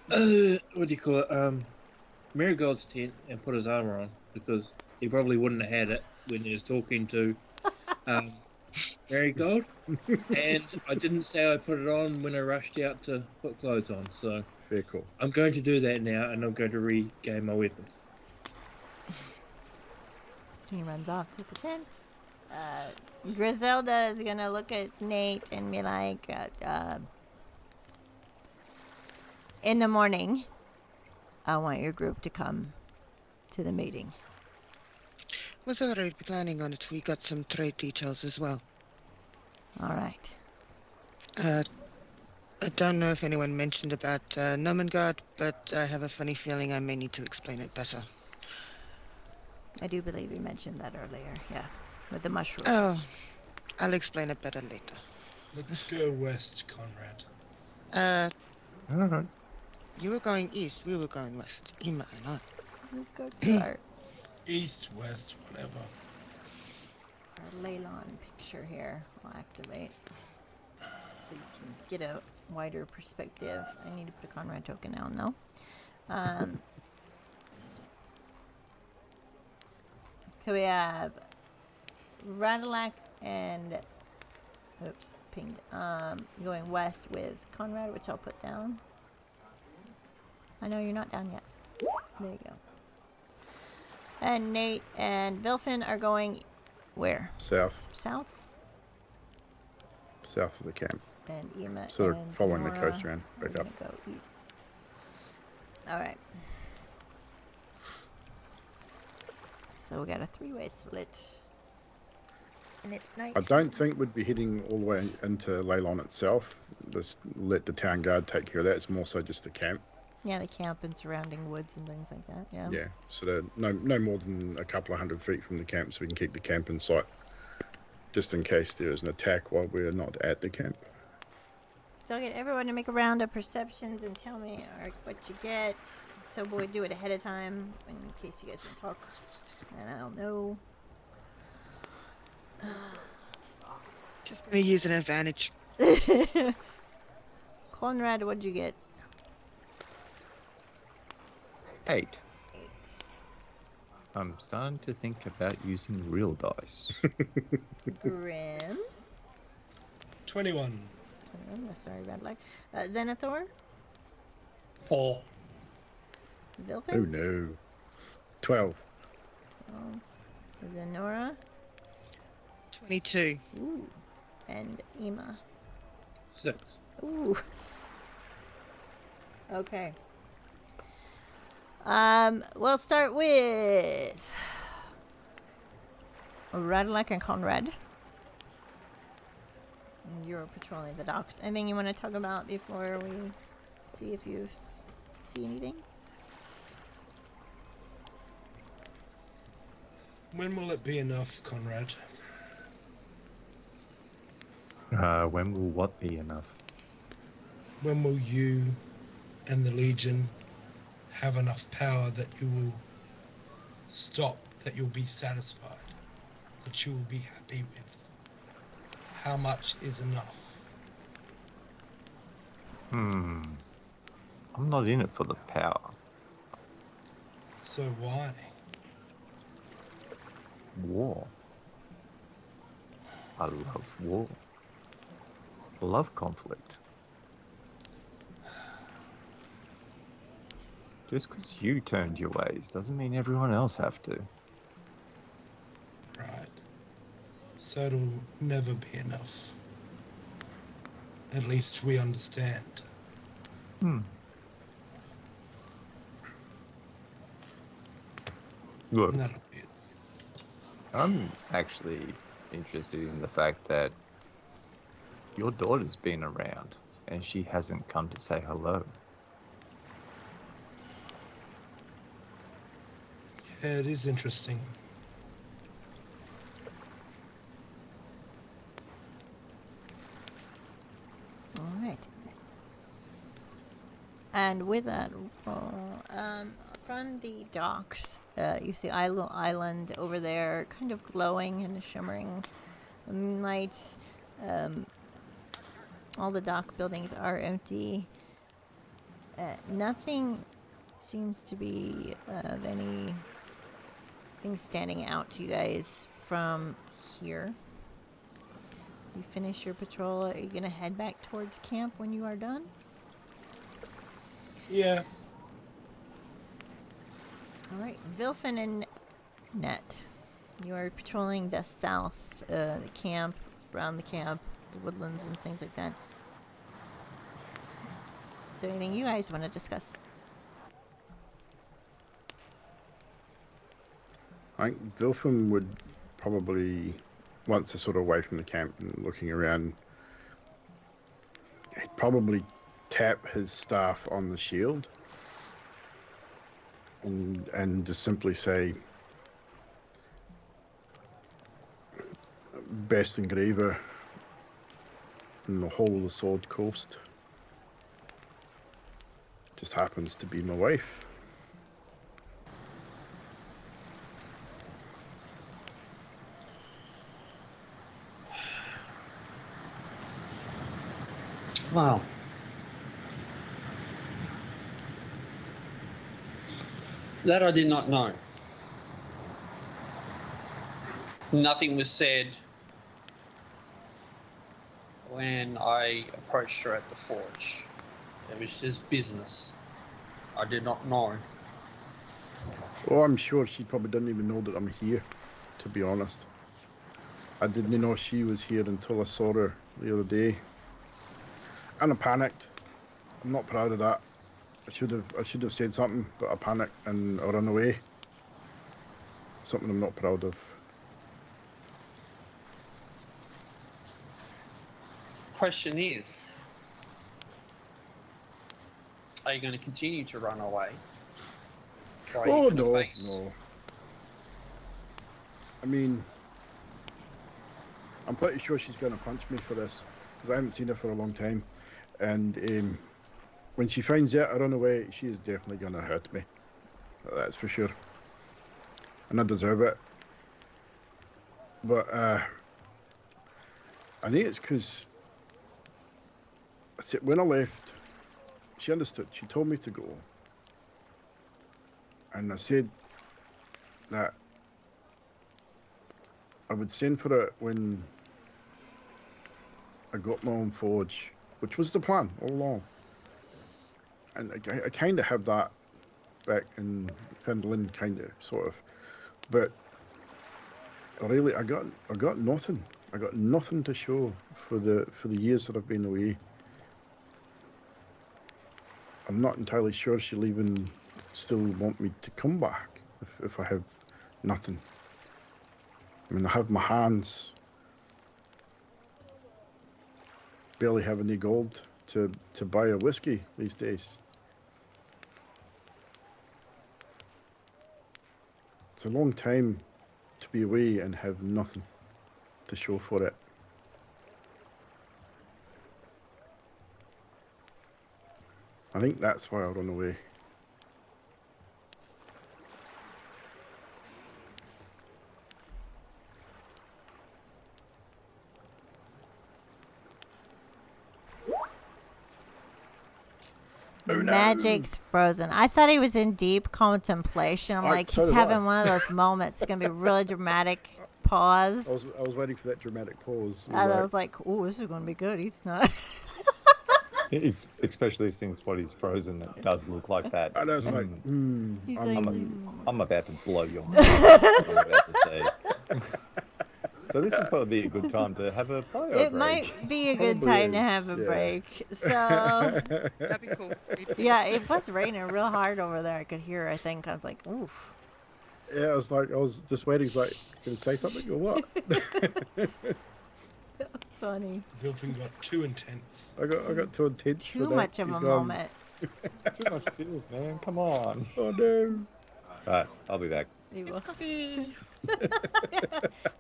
what do you call it? Marigold's tent and put his armor on, because he probably wouldn't have had it when he was talking to Marigold, and I didn't say I put it on when I rushed out to put clothes on, so Very cool. I'm going to do that now, and I'm going to regain my weapons. He runs off to the tent. Griselda is gonna look at Nate and be like, in the morning, I want your group to come to the meeting. Was already planning on it. We got some trade details as well. All right. I don't know if anyone mentioned about Nomengard, but I have a funny feeling I may need to explain it better. I do believe you mentioned that earlier, yeah. With the mushrooms. Oh, I'll explain it better later. Let's go west, Conrad. All right. You were going east, we were going west. Emma and I. We'll go to our East, west, whatever. Leyland picture here. I'll activate. So you can get a wider perspective. I need to put a Conrad token down, though. So we have Radalak and pinged. Going west with Conrad, which I'll put down. I know you're not down yet. There you go. And Nate and Vilfin are going where? South South. of the camp. And Emma So they're and following the Nora coast around, are back up. gonna go east. All right. So we got a 3-way split. And it's night. I don't think we'd be heading all the way into Leylon itself. Just let the town guard take care of that. It's more so just the camp. Yeah, the camp and surrounding woods and things like that. Yeah. Yeah, so they're no more than a couple of 100 feet from the camp, so we can keep the camp in sight, just in case there is an attack while we're not at the camp. So I'll get everyone to make a round of perceptions and tell me what you get. So we'll do it ahead of time in case you guys want to talk. And I don't know. Just gonna use an advantage. Conrad, what'd you get? 8. I'm starting to think about using real dice. Grim. 21. Sorry, red light. Zenithor. 4. Vilfin. Oh no. 12. Oh. Zenora. 22. Ooh. And Ema. 6. Ooh. Okay. We'll start with Radlek and Conrad. You're patrolling the docks. Anything you want to talk about before we see if you see anything? When will it be enough, Conrad? When will what be enough? When will you and the Legion have enough power that you will stop, that you'll be satisfied, that you will be happy with? How much is enough? I'm not in it for the power. So why? War. I love war. I love conflict. Just because you turned your ways doesn't mean everyone else have to. Right. So it'll never be enough. At least we understand. Look, And that'll be it. I'm actually interested in the fact that your daughter's been around and she hasn't come to say hello. Yeah, it is interesting. All right. And with that, from the docks, you see island over there, kind of glowing in the shimmering moonlight. All the dock buildings are empty. Nothing seems to be of anything standing out to you guys from here. You finish your patrol. Are you going to head back towards camp when you are done? Yeah. All right. Vilfin and Net, you are patrolling the south, the camp, around the camp, the woodlands and things like that. Is there anything you guys want to discuss? I think Vilfin would probably, once they're sort of away from the camp and looking around, he'd probably tap his staff on the shield and just simply say, best engraver in the whole of the Sword Coast. Just happens to be my wife. Wow. That I did not know. Nothing was said when I approached her at the forge. It was just business. I did not know. Oh, I'm sure she probably didn't even know that I'm here, to be honest. I didn't know she was here until I saw her the other day. And I panicked. I'm not proud of that. I should have said something, but I panicked and I ran away. Something I'm not proud of. question is, are you going to continue to run away? Or are you Oh, gonna no, face... no. I mean, I'm pretty sure she's going to punch me for this, because I haven't seen her for a long time. And when she finds out I run away, she is definitely going to hurt me. That's for sure. And I deserve it. But I think it's because when I left, she understood. She told me to go. And I said that I would send for it when I got my own forge, which was the plan all along. And I kind of have that back in Finland, kind of, sort of. But really, I got nothing. I got nothing to show for the years that I've been away. I'm not entirely sure she'll even still want me to come back if I have nothing. I mean, I have my hands. Barely have any gold to buy a whiskey these days. It's a long time to be away and have nothing to show for it. I think that's why I run away. Oh, no. Magic's frozen. I thought he was in deep contemplation. I'm like, he's having one of those moments. It's going to be really dramatic pause. I was waiting for that dramatic pause. And I was like, oh, this is going to be good. He's not. It's especially since what he's frozen, it does look like that. And I was like, He's like, I'm about to blow your mind. I'm about to say. So this would probably be a good time to have a bio break. it might be a good time to have a break. So, That'd be cool. yeah, it was raining real hard over there. I could hear, I think. I was like, oof. Yeah, I was just waiting. He's like, can you say something or what? That's funny. Vilfin got too intense. I got too intense. Too for much that. of He's a gone, moment. Too much feels, man. Come on. Oh no. Alright, I'll be back. You will. It's coffee.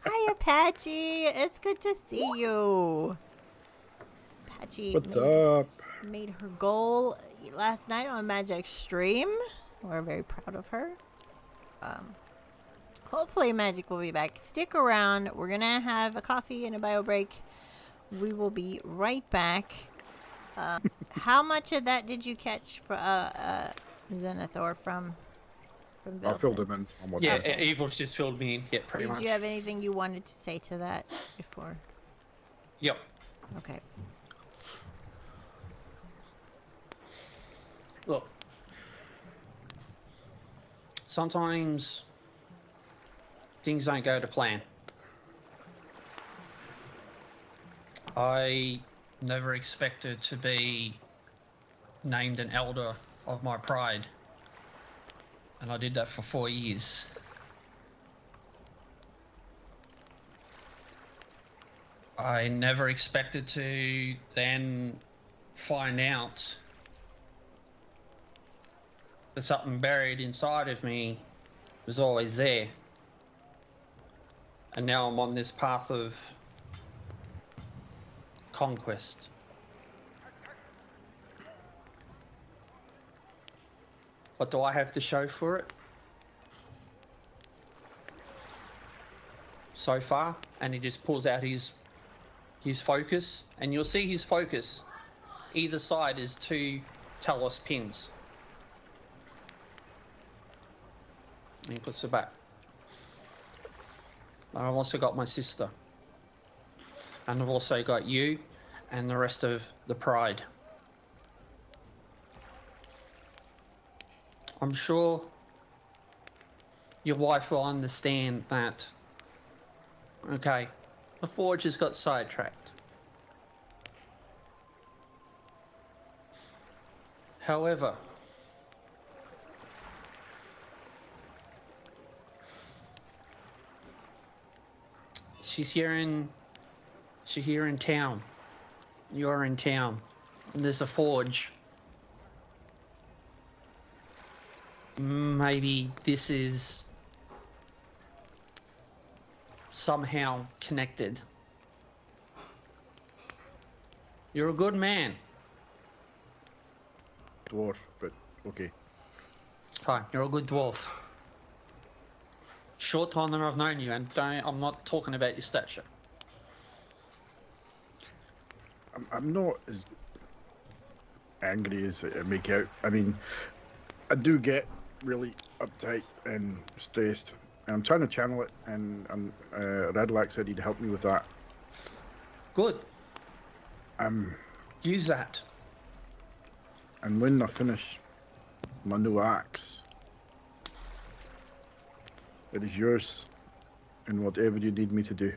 Hi, Apache. It's good to see you. Apache What's up? made her goal last night on Magic Stream. We're very proud of her. Hopefully Magic will be back. Stick around. We're going to have a coffee and a bio break. We will be right back. How much of that did you catch for Zenithor from I filled him in. On what Yeah, happened. Evil's just filled me in. Yeah, pretty much. Did you have anything you wanted to say to that before? Yep. Okay. Look, sometimes things don't go to plan. I never expected to be named an elder of my pride, and I did that for 4 years. I never expected to then find out that something buried inside of me was always there. And now I'm on this path of conquest. What do I have to show for it? So far, and he just pulls out his focus, and you'll see his focus. Either side is 2 Talos pins. And he puts it back. And I've also got my sister. And I've also got you and the rest of the pride. I'm sure your wife will understand that, okay, the forge has got sidetracked. However, she's here in town, You're in town. There's a forge. Maybe this is somehow connected. You're a good man. Dwarf, but okay. Fine, you're a good dwarf. Short time that I've known you, and I'm not talking about your stature. I'm not as angry as I make out. I mean, I do get really uptight and stressed, and I'm trying to channel it. And Radlac said he'd help me with that. Good. Um, Use that. And when I finish my new axe, it is yours, and whatever you need me to do.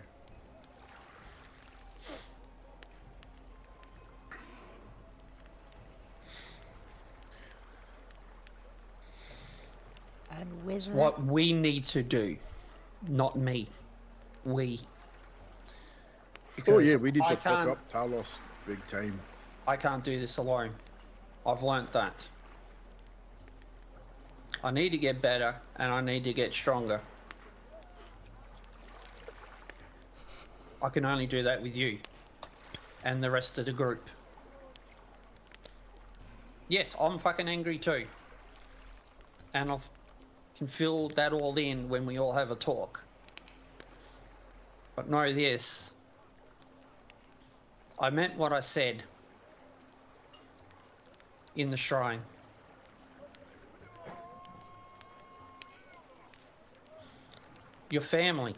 And with It's what we need to do, not me. We. Oh yeah, we need I to fuck can't- up Talos big time. I can't do this alone. I've learnt that. I need to get better, and I need to get stronger. I can only do that with you and the rest of the group. Yes, I'm fucking angry too. And I can fill that all in when we all have a talk. But know this. I meant what I said in the shrine. Your family,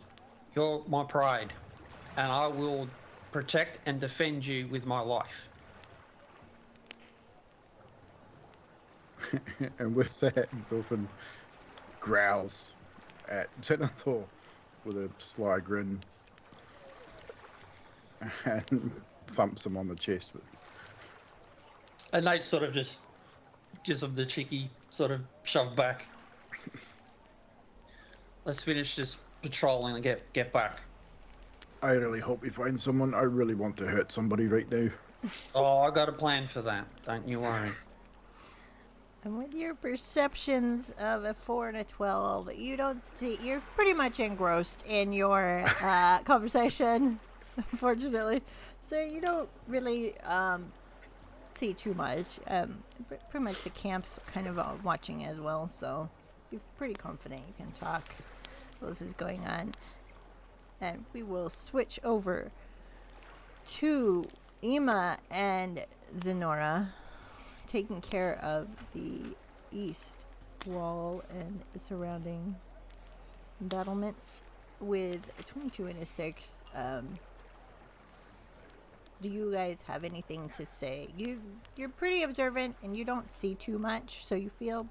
you're my pride, and I will protect and defend you with my life. And with that, Dolphin growls at Zenithor with a sly grin and thumps him on the chest. And Nate sort of just gives him the cheeky sort of shove back. Let's finish this patrol and get back. I really hope we find someone. I really want to hurt somebody right now. Oh, I got a plan for that. Don't you worry. And with your perceptions of a 4 and a 12, you don't see. You're pretty much engrossed in your conversation, unfortunately. So you don't really see too much. Pretty much the camp's kind of watching as well, so you're pretty confident you can talk while this is going on. And we will switch over to Ima and Zenora, taking care of the east wall and the surrounding battlements with a 22 and a 6. Do you guys have anything to say? You're pretty observant and you don't see too much, so you feel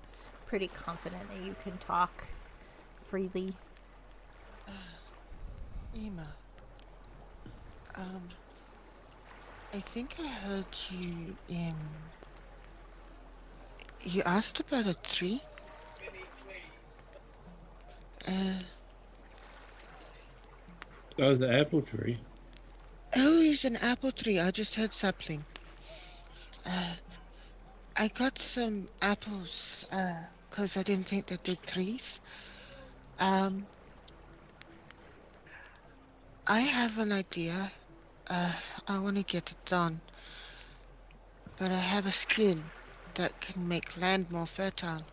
pretty confident that you can talk freely. Emma, I think I heard you you asked about a tree? Oh, the apple tree. Oh, it's an apple tree. I just heard sapling. I got some apples, 'cause I didn't think they're big trees. I have an idea. I want to get it done. But I have a skill that can make land more fertile.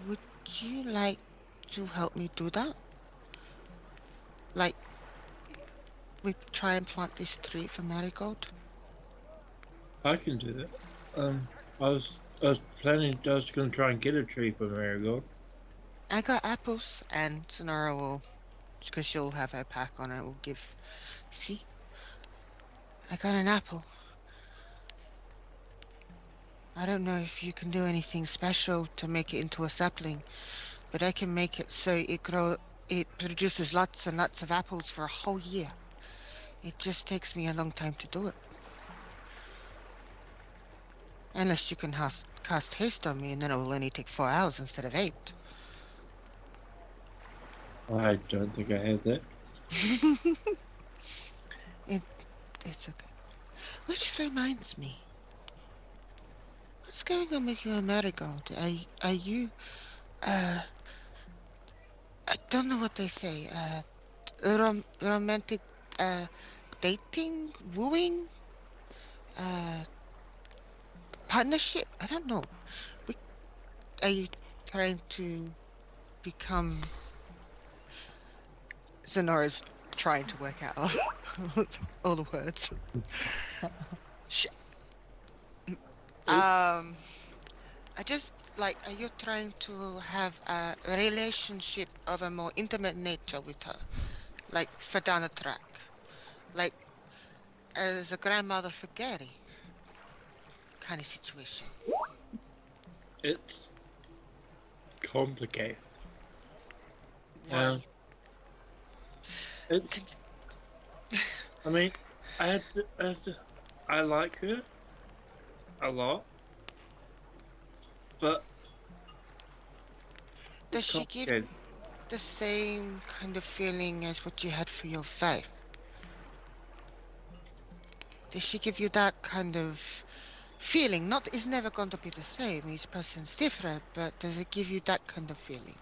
Would you like to help me do that? Like, we try and plant this tree for Marigold? I can do that. I was going to try and get a tree for Marigold. I got apples, and Sonara will, because she'll have her pack on it, will give. See? I got an apple. I don't know if you can do anything special to make it into a sapling, but I can make it so it produces lots and lots of apples for a whole year. It just takes me a long time to do it. Unless you can cast haste on me, and then it will only take 4 hours instead of 8. I don't think I have that. It's okay. Which reminds me, what's going on with you and Marigold? Are you, I don't know what they say, romantic, dating, wooing, uh, partnership? I don't know. Are you trying to become... Zenora's trying to work out all the words. I just like, are you trying to have a relationship of a more intimate nature with her? Like for down the track? Like as a grandmother for Gary kind of situation? It's complicated. Well, It's. I mean, I like her a lot, but does it's she give complicated. the same kind of feeling as what you had for your faith? Does she give you that kind of feeling? Not, it's never going to be the same. Each person's different, but does it give you that kind of feeling?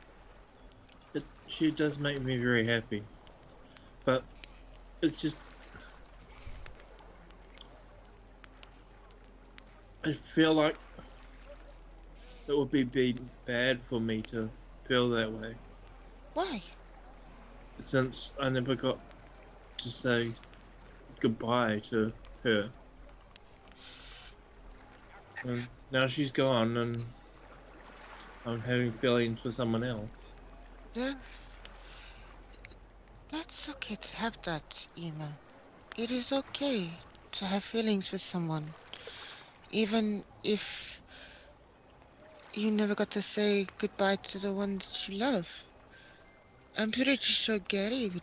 She does make me very happy, but it's just I feel like it would be bad for me to feel that way, Why? since I never got to say goodbye to her. And now she's gone, and I'm having feelings for someone else. Then that's okay to have that, Emma. It is okay to have feelings for someone, even if you never got to say goodbye to the one that you love. I'm pretty sure Gary would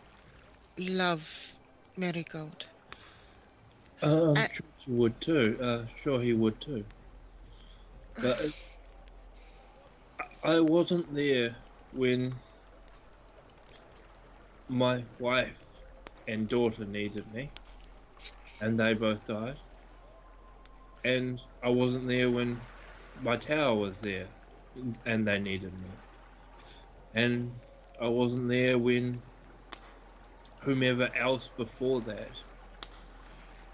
love Marigold. I'm I, sure she would too. Sure he would too. But I wasn't there when my wife and daughter needed me, and they both died. And I wasn't there when my tower was there, and they needed me. And I wasn't there when whomever else before that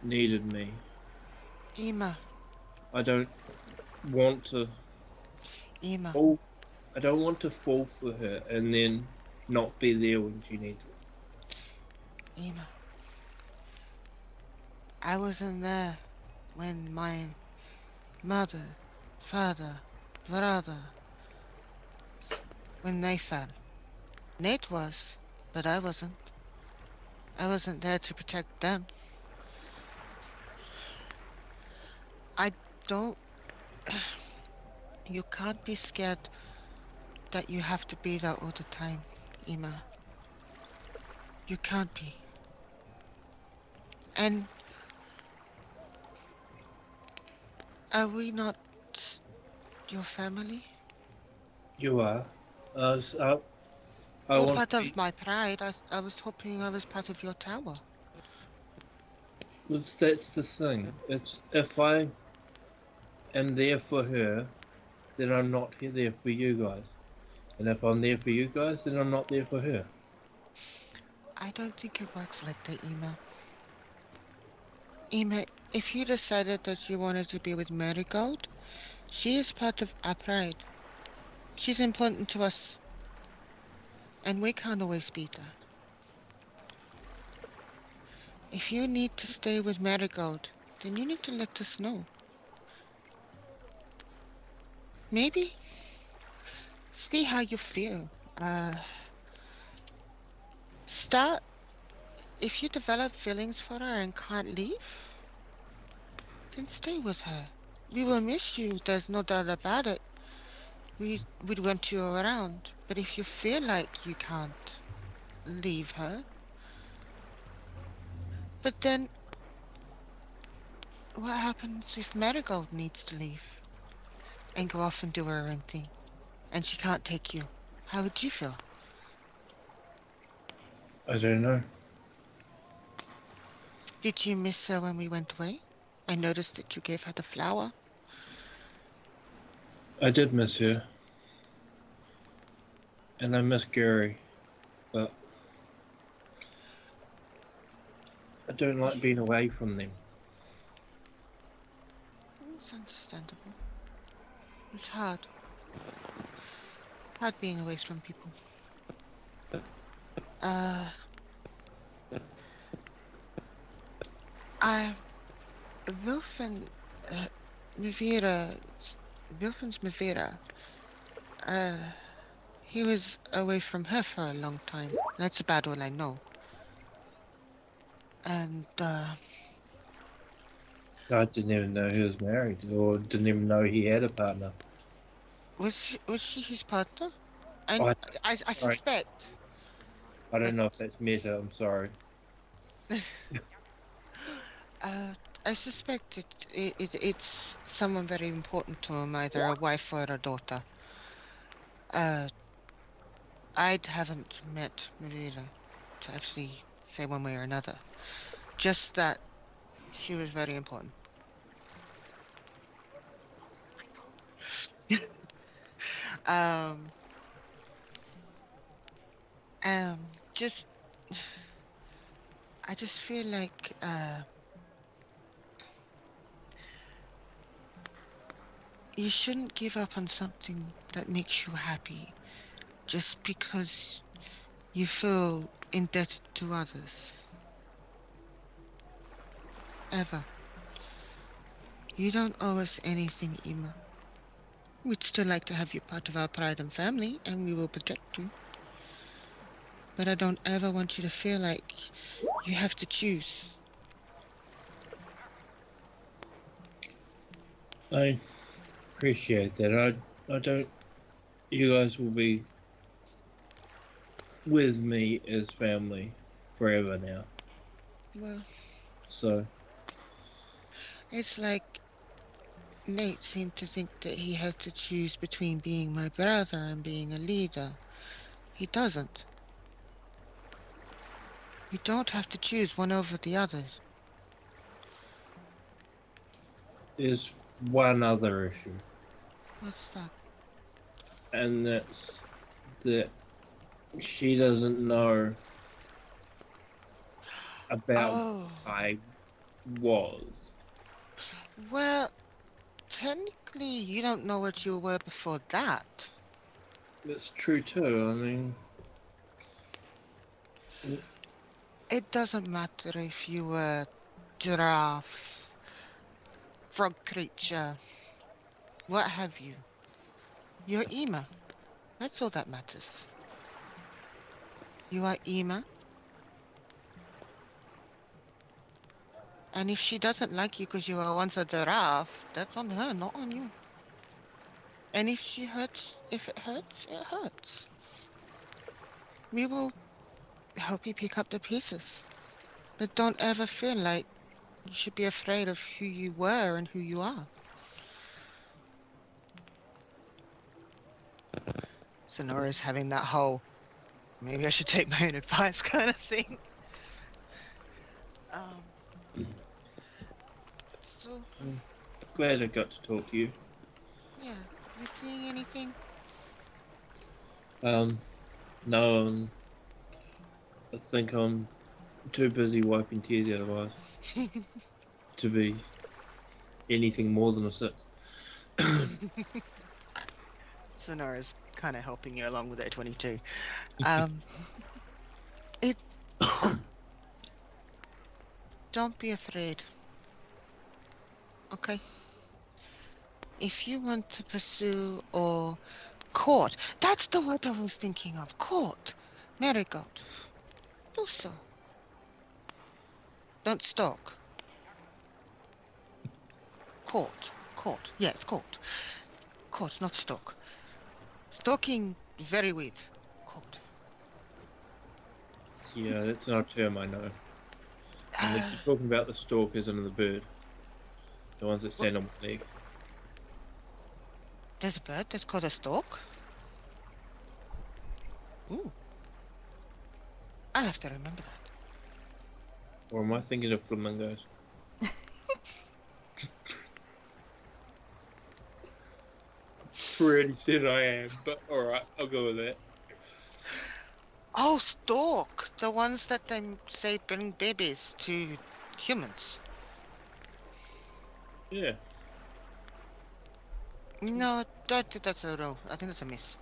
needed me. Emma, I don't want to Emma, fall. I don't want to fall for her and then not be there when she needs it. Emma. I wasn't there when my mother, father, brother, when they fell. Nate was, but I wasn't. I wasn't there to protect them. I don't... You can't be scared that you have to be there all the time, Emma. You can't be. And are we not your family? You are. I You're want part to be. of my pride. I was hoping I was part of your tower. That's the thing. It's if I am there for her, then I'm not there for you guys. And if I'm there for you guys, then I'm not there for her. I don't think it works like that, Emma. Emma, if you decided that you wanted to be with Marigold, she is part of our pride. She's important to us. And we can't always be there. If you need to stay with Marigold, then you need to let us know. Maybe see how you feel. Start... If you develop feelings for her and can't leave, then stay with her. We will miss you, there's no doubt about it. We'd want you around. But if you feel like you can't leave her, but then what happens if Marigold needs to leave and go off and do her own thing, and she can't take you? How would you feel? I don't know. Did you miss her when we went away? I noticed that you gave her the flower. I did miss her. And I miss Gary. But I don't like being away from them. It's understandable. It's hard. Hard being away from people. Wilfin, Mivira, Wilfin's Mivira, he was away from her for a long time. That's about all I know. And, I didn't even know he was married, or didn't even know he had a partner. was she his partner? And Oh, I sorry. suspect. I don't know if that's meta, I'm sorry. I suspect it's someone very important to him, either a wife or a daughter. I haven't met Mivira to actually say one way or another. Just that she was very important. um, just I just feel like you shouldn't give up on something that makes you happy just because you feel indebted to others. Ever. You don't owe us anything, Ima. We'd still like to have you part of our pride and family, and we will protect you. But I don't ever want you to feel like you have to choose. I appreciate that. I don't. You guys will be with me as family forever now. Well, So, it's like Nate seemed to think that he had to choose between being my brother and being a leader. He doesn't. You don't have to choose one over the other. there's one other issue, What's that? and that's that she doesn't know about Oh, I was. well, technically you don't know what you were before that. That's true too. I mean, It doesn't matter if you were giraffe, frog creature, what have you. You're Ema. That's all that matters. You are Ema. And if she doesn't like you because you were once a giraffe, that's on her, not on you. And if it hurts, it hurts. We will help you pick up the pieces. But don't ever feel like you should be afraid of who you were and who you are. Sonora's having that whole, maybe I should take my own advice kind of thing. So, I'm glad I got to talk to you. yeah, you seeing anything? No, I think I'm too busy wiping tears out of eyes to be anything more than a 6. Sonora's kind of helping you along with that 22. It. Don't be afraid. Okay. If you want to pursue or court, that's the word I was thinking of. Court. Marigold. Do so. Don't stalk. Court. Court. Yes, court. Court, not stalk. Stalking, very weird. Court. Yeah, that's not a term I know. And you're talking about the stalkers and the bird. The ones that stand on one leg. There's a bird that's called a stork? Ooh. I'll have to remember that. Or am I thinking of flamingos? really thin I am, but alright, I'll go with it. Oh, stork! The ones that they say bring babies to humans. Yeah. No, that's a no. I think that's a myth.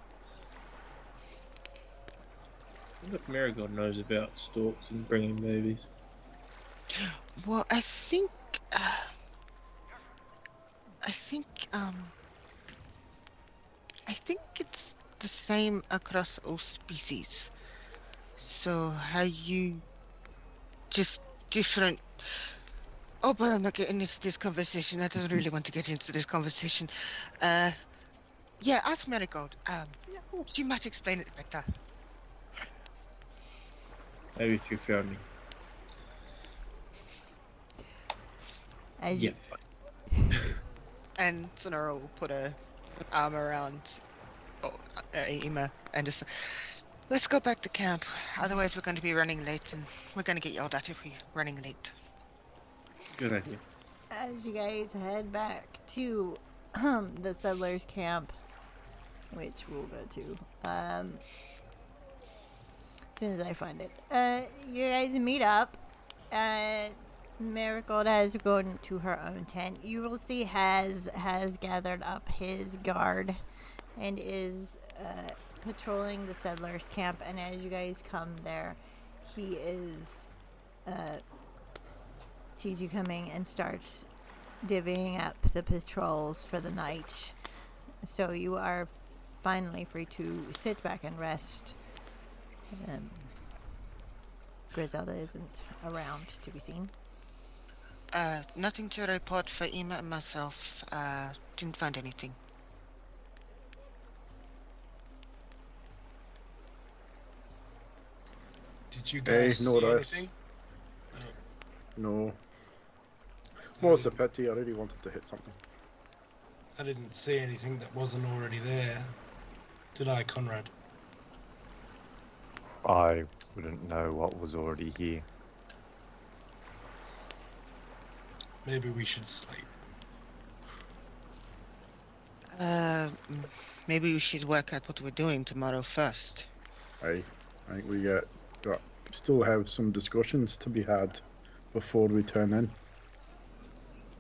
I wonder if Marigold knows about storks and bringing babies. Well, I think I think it's the same across all species. So how you just different. Oh, but I'm not getting into this conversation. I don't really want to get into this conversation. Yeah, ask Marigold. No. She might explain it better. Maybe she found me. As Yeah. And Sonora will put her arm around Ima and just, let's go back to camp. Otherwise, we're going to be running late, and we're going to get yelled at if we're running late. Good idea. as you guys head back to the settlers' camp, which we'll go to as soon as I find it. You guys meet up. Marigold has gone to her own tent. You will see has gathered up his guard and is patrolling the settlers' camp. And as you guys come there, he is sees you coming and starts divvying up the patrols for the night. So you are finally free to sit back and rest. Griselda isn't around to be seen. Nothing to report for Ima and myself. Didn't find anything. Did you guys see notice. anything? No. Well, it's a pity. I really wanted to hit something. I didn't see anything that wasn't already there. Did I, Conrad? I wouldn't know what was already here. Maybe we should sleep. Maybe we should work out what we're doing tomorrow first. I think we still have some discussions to be had before we turn in.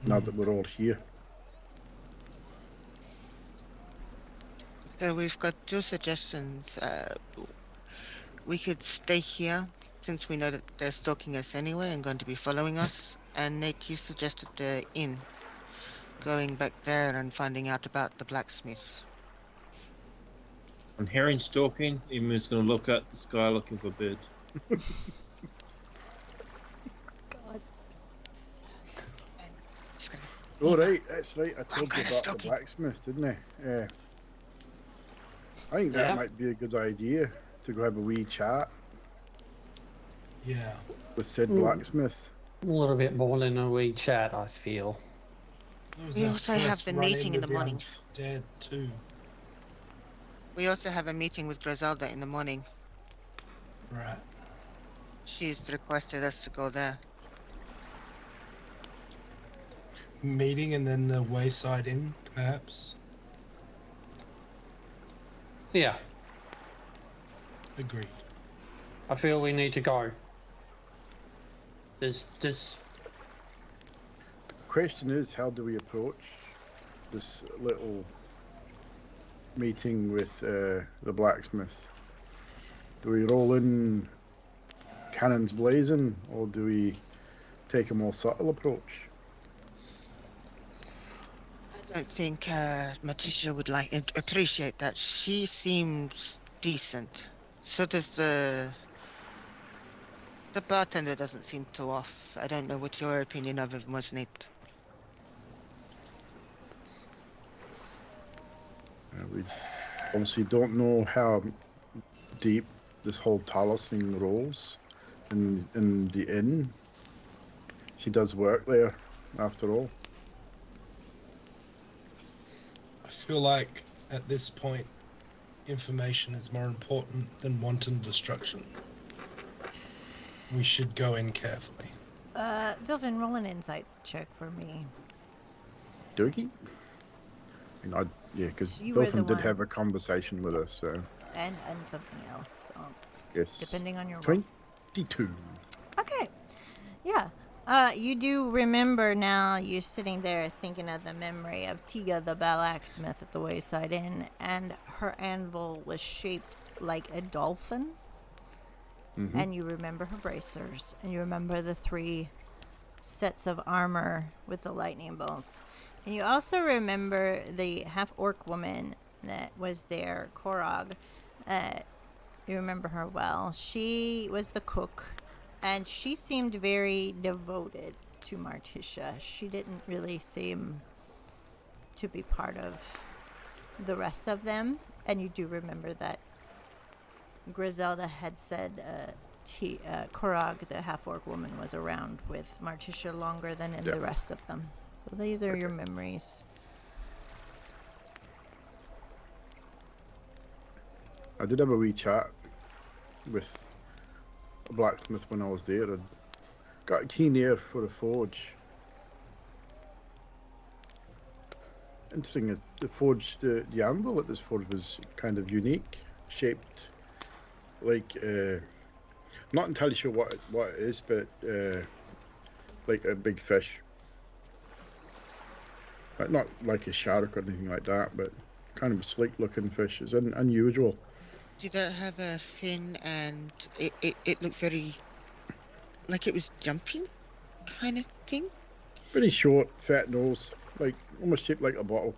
Now that we're all here. So we've got two suggestions. We could stay here, since we know that they're stalking us anyway and going to be following us. And Nate, you suggested the inn. Going back there and finding out about the blacksmith. On hearing stalking, Imu's going to look at the sky looking for birds. God. Oh, right, that's right. I told you kinda about stuck the it. blacksmith, didn't I? Yeah. I think that Yeah. might be a good idea to go have a wee chat Yeah. with said Mm. blacksmith. A little bit more than a wee chat, I feel. There was We that also have first the run-in meeting in with the morning. Undead too. We also have a meeting with Griselda in the morning. Right. She's requested us to go there. Meeting and then the wayside inn, perhaps. Yeah, Agreed. I feel we need to go. There's Question is, how do we approach this little meeting with the blacksmith? Do we roll in cannons blazing, or do we take a more subtle approach? I don't think Matisha would appreciate that. She seems decent. So does the bartender. Doesn't seem too off. I don't know what your opinion of him was, Nate. We obviously don't know how deep this whole Talos thing rolls in the inn. She does work there, after all. I feel like at this point, information is more important than wanton destruction. We should go in carefully. Vilvin, roll an insight check for me. Dookie? And because You were the Dolphin did one. have a conversation with us, so And something else. yes. Depending on your role. 22. Okay. Yeah. You do remember now, you're sitting there thinking of the memory of Tiga the blacksmith at the Wayside Inn, and her anvil was shaped like a dolphin. Mm-hmm. And you remember her bracers, and you remember the 3 sets of armor with the lightning bolts. And you also remember the half-orc woman that was there, Korog. You remember her well. She was the cook, and she seemed very devoted to Martisha. She didn't really seem to be part of the rest of them. And you do remember that Griselda had said Korog, the half-orc woman, was around with Martisha longer than in the rest of them. So these are your memories. I did have a wee chat with a blacksmith when I was there. I'd got a keen ear for a forge. Interesting, the forge, the anvil at this forge was kind of unique, shaped like, not entirely sure what it is, but like a big fish. Not like a shark or anything like that, but kind of a sleek-looking fish. It's unusual. Did it have a fin and it looked very like it was jumping kind of thing? Very short, fat nose, like almost shaped like a bottle.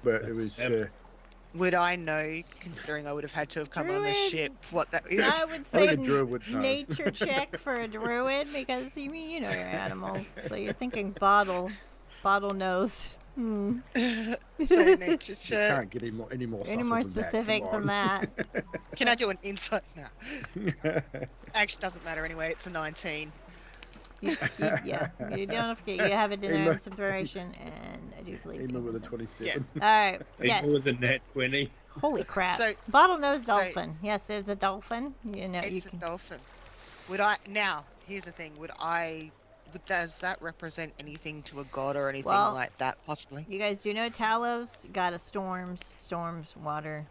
But it was. Would I know, considering I would have had to have come on the ship, what that is? I would say a druid would know. nature check for a druid, because you know your animals. So you're thinking bottle nose. So nature You check. can't get any more Any more specific than that? Can I do an insight now? Actually, doesn't matter anyway. It's a 19. Yeah, you don't forget. You have a dinner inspiration, and I do believe. Even with a 27. All right. Yes. Even with a net 20. Holy crap! So- Bottlenose dolphin. Yes, it's a dolphin. You know, you It's a can. dolphin. Now, here's the thing. Does that represent anything to a god or anything Well, like that, possibly? You guys do know Talos got a storms, water.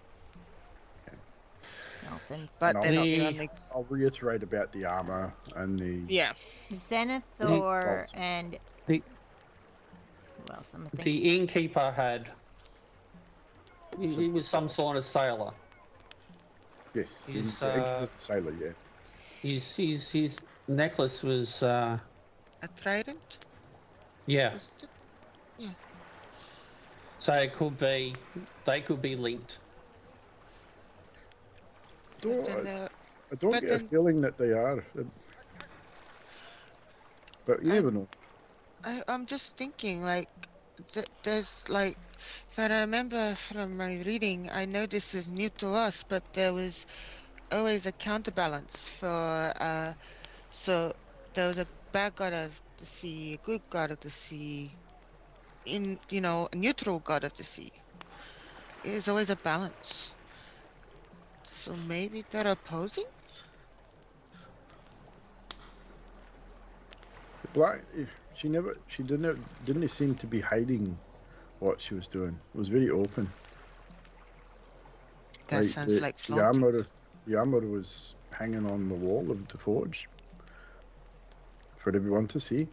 Dolphins. But No. they're not the The- only... I'll reiterate about the armor and the. Yeah. Zenithor and The who else? I'm thinking. the innkeeper had. He was some sort of sailor. Yes, he He's, was a sailor, yeah. His necklace was A trident? yeah. Was it? Yeah. So they could be linked. But Don't, then, I don't but get a then- feeling that they are. But you never know. I'm just thinking, like, there's, like, if I remember from my reading, I know this is new to us, but there was always a counterbalance for, so there was a bad god of the sea, a good god of the sea, a neutral god of the sea. There's always a balance. So maybe they're opposing? Black, she didn't seem to be hiding what she was doing. It was very open. That sounds like the flaunting. armor was hanging on the wall of the forge for everyone to see.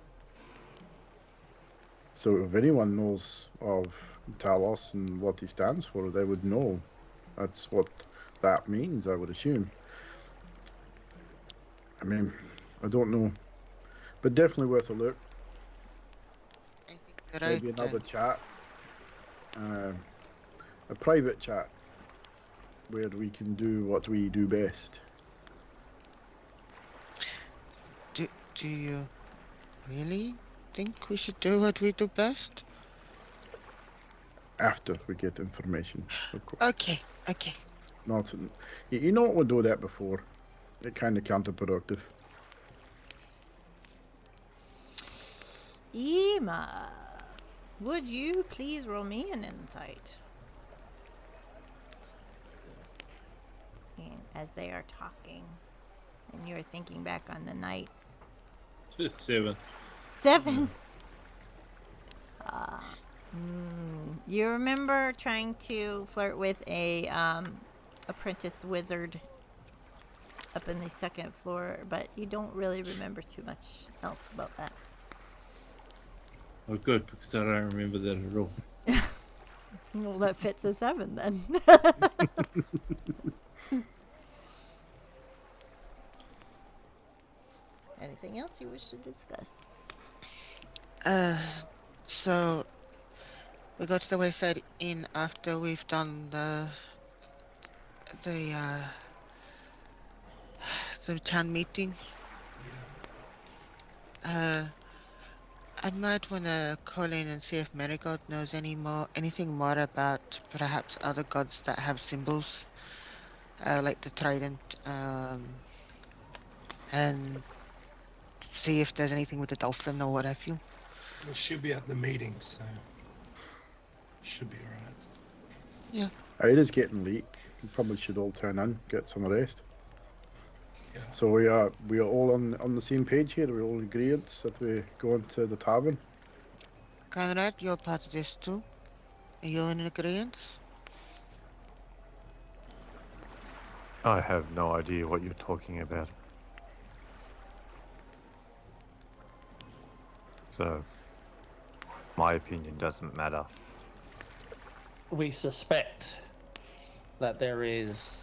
So if anyone knows of Talos and what he stands for, they would know. That's what that means, I would assume. I mean, I don't know, but definitely worth a look. I think you're Maybe right, another chat, a private chat, where we can do what we do best. Do you really think we should do what we do best? After we get information, of course. Okay. Not, you know what, we'll do that before. It kind of counterproductive. Ema, would you please roll me an insight? And as they are talking, and you're thinking back on the night. 7. 7. You remember trying to flirt with a apprentice wizard up in the second floor, but you don't really remember too much else about that. Oh, good, because I don't remember that at all. Well, that fits a 7 then. Anything else you wish to discuss? So we go to the wayside inn after we've done the town meeting. Yeah. I might want to call in and see if Marigold knows anything more about perhaps other gods that have symbols, like the trident, and see if there's anything with the dolphin or what have you. We should be at the meeting, so should be alright. Yeah. It is getting late. We probably should all turn in, get some rest. Yeah. So we are all on the same page here. We're all agreed that we go into the tavern. Conrad, you're part of this too. Are you in agreement? I have no idea what you're talking about. So, my opinion doesn't matter. We suspect that there is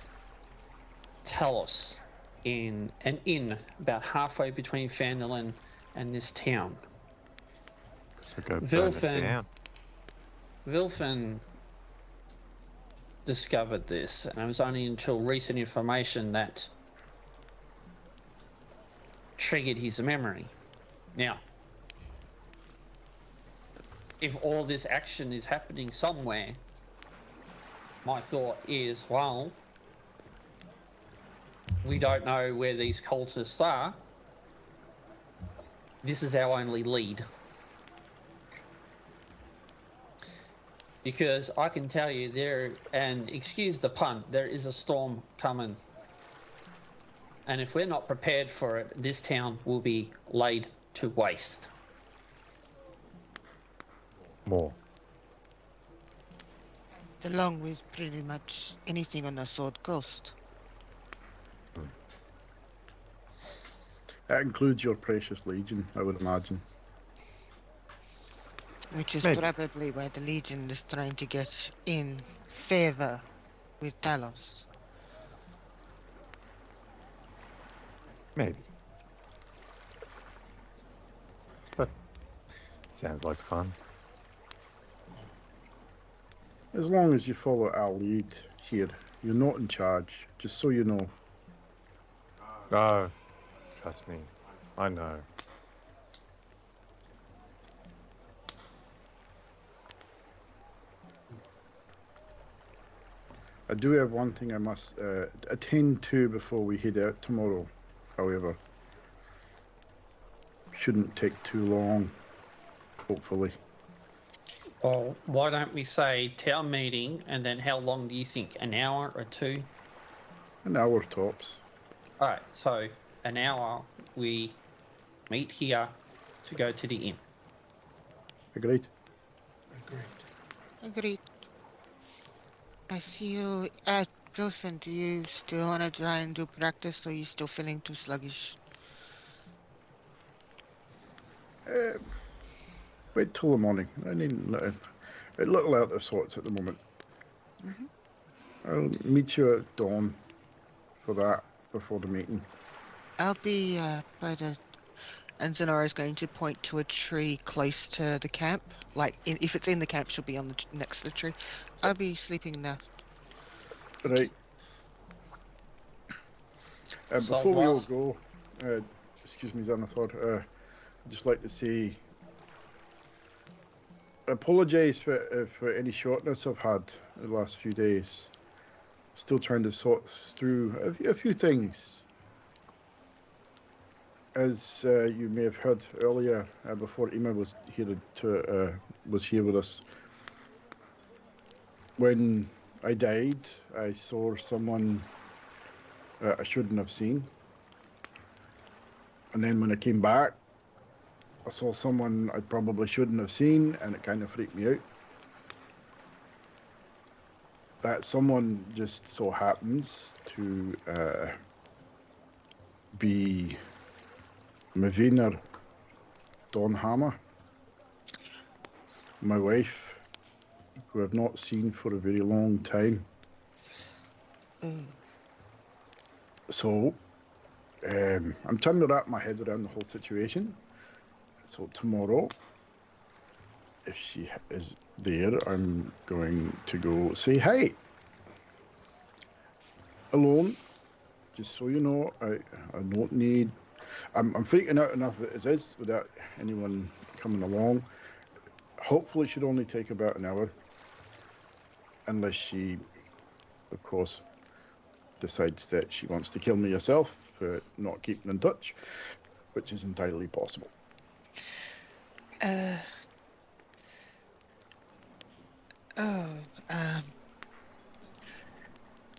Talos in an inn about halfway between Fandolin and this town. So go burn it down. Vilfin discovered this, and it was only until recent information that triggered his memory. Now, if all this action is happening somewhere, my thought is, well, we don't know where these cultists are. This is our only lead. Because I can tell you and excuse the pun, there is a storm coming. And if we're not prepared for it, this town will be laid to waste. More. Along with pretty much anything on the Sword Coast. That includes your precious legion, I would imagine. Which is Maybe. probably why the Legion is trying to get in favor with Talos. Maybe. But sounds like fun. As long as you follow our lead here, you're not in charge, just so you know. Oh, trust me, I know. I do have one thing I must attend to before we head out tomorrow, however. Shouldn't take too long, hopefully. Well, why don't we say town meeting, and then how long do you think? An hour or 2? An hour tops. Alright, so an hour we meet here to go to the inn. Agreed? Agreed. I see you. Wilson, do you still want to try and do practice, or are you still feeling too sluggish? Wait till the morning. I need a little out of sorts at the moment. I'll meet you at dawn for that, before the meeting. I'll be by the... And Zenora's going to point to a tree close to the camp. Like, if it's in the camp, she'll be on the next to the tree. I'll be sleeping there. Right. Before we all go, excuse me, Xanathar, I'd just like to say, apologise for any shortness I've had the last few days. Still trying to sort through a few things. As you may have heard earlier, before Ima was here with us, when I died, I saw someone I shouldn't have seen, and then when I came back, I saw someone I probably shouldn't have seen, and it kind of freaked me out. that someone just so happens to be Mavina Donhammer, my wife, who I've not seen for a very long time. So I'm trying to wrap my head around the whole situation. So tomorrow, if she is there, I'm going to go say hi. Alone, just so you know. I don't need. I'm freaking out enough as is without anyone coming along. Hopefully, it should only take about an hour, unless she, of course, decides that she wants to kill me herself for not keeping in touch, which is entirely possible.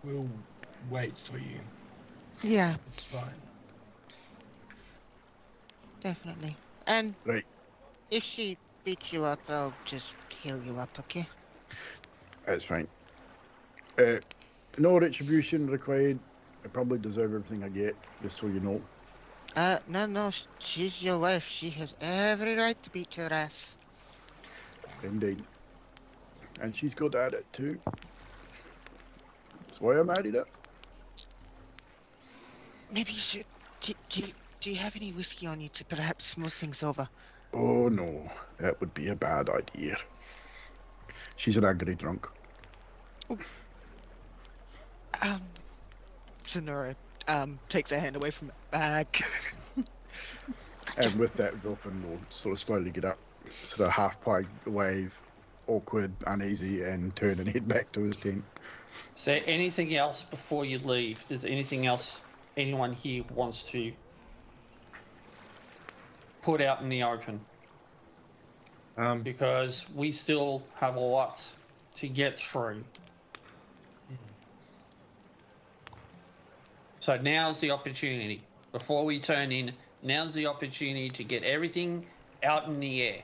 We'll wait for you. Yeah, It's fine. definitely. And Right. if she beats you up, I'll just heal you up, okay? That's fine. No retribution required. I probably deserve everything I get, just so you know. No, she's your wife. She has every right to beat your ass. Indeed. And she's good at it too. That's why I married her. Maybe you should. Do you have any whiskey on you to perhaps smooth things over? Oh no, that would be a bad idea. She's an angry drunk. Sonora, takes her hand away from the bag. And with that, Vilfin will sort of slowly get up, sort of half pike wave, awkward, uneasy, and turn and head back to his tent. Is there anything else before you leave? Is there anything else anyone here wants to put out in the open? Because we still have a lot to get through. So now's the opportunity. Before we turn in, now's the opportunity to get everything out in the air.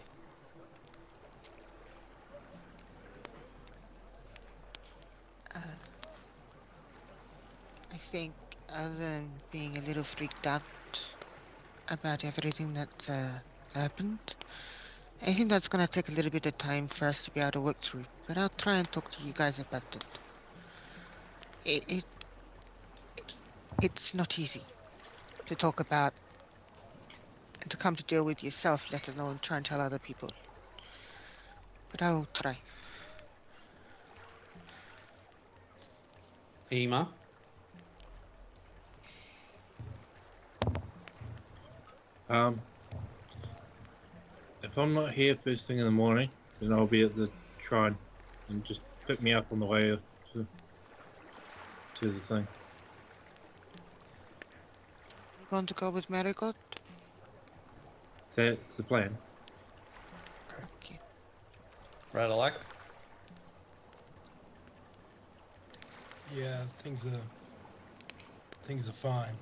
I think, other than being a little freaked out about everything that's happened, I think that's gonna take a little bit of time for us to be able to work through. But I'll try and talk to you guys about it. It's not easy to talk about and to come to deal with yourself, let alone try and tell other people. But I will try. Ema? If I'm not here first thing in the morning, then I'll be at the shrine and just pick me up on the way to the thing. You going to go with Marigold? That's the plan. Okay. Radalak? Yeah, things are fine.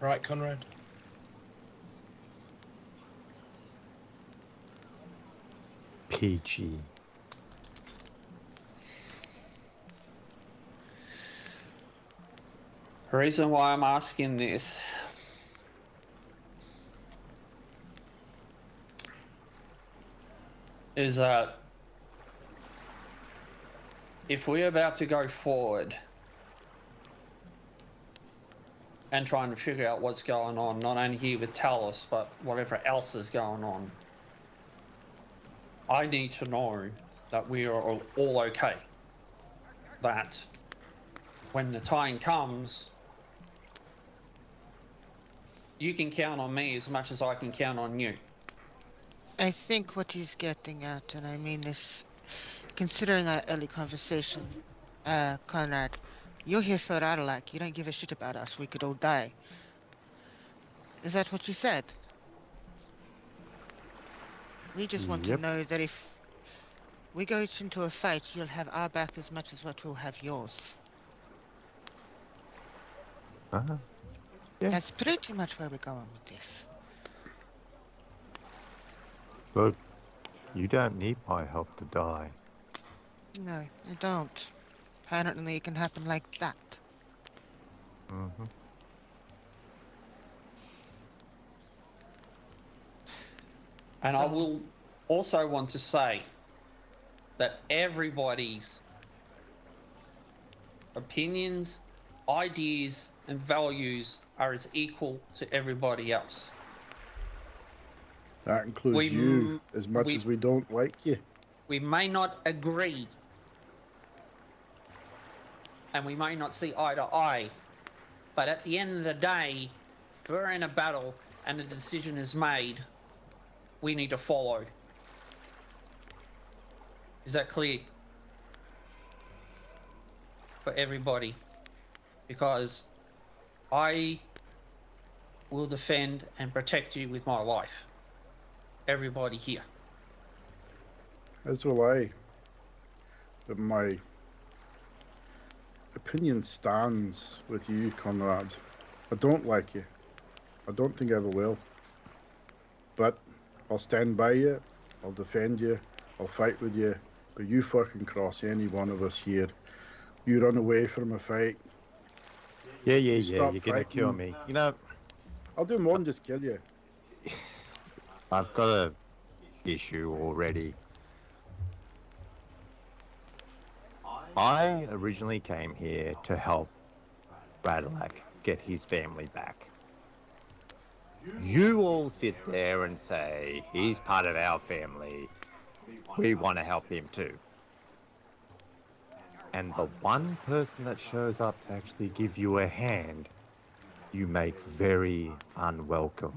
Right, Conrad? PG. The reason why I'm asking this is that if we're about to go forward and trying to figure out what's going on, not only here with Talos, but whatever else is going on, I need to know that we are all okay. That when the time comes, you can count on me as much as I can count on you. I think what he's getting at, and I mean this, considering our early conversation, Conrad, you're here for Radalak. You don't give a shit about us. We could all die. Is that what you said? We just want to Yep. know that if we go into a fight, you'll have our back as much as what we'll have yours. Uh-huh. Yeah. That's pretty much where we're going with this. Look, you don't need my help to die. No, I don't. Apparently it can happen like that. Mm-hmm. And I So- will also want to say that everybody's opinions, ideas, and values are as equal to everybody else. That includes you, as much as we don't like you. We may not agree, and we may not see eye to eye, but at the end of the day, if we're in a battle and a decision is made, we need to follow. Is that clear for everybody? Because I will defend and protect you with my life. Everybody here. As will I. But my opinion stands with you, Conrad. I don't like you. I don't think I ever will. But I'll stand by you. I'll defend you. I'll fight with you. But you fucking cross any one of us here. You run away from a fight. Yeah. stop You're gonna kill fighting. me. You know, I'll do more than just kill you. I've got a issue already. I originally came here to help Radalak get his family back. You all sit there and say, he's part of our family. We want to help him too. And the one person that shows up to actually give you a hand, you make very unwelcome.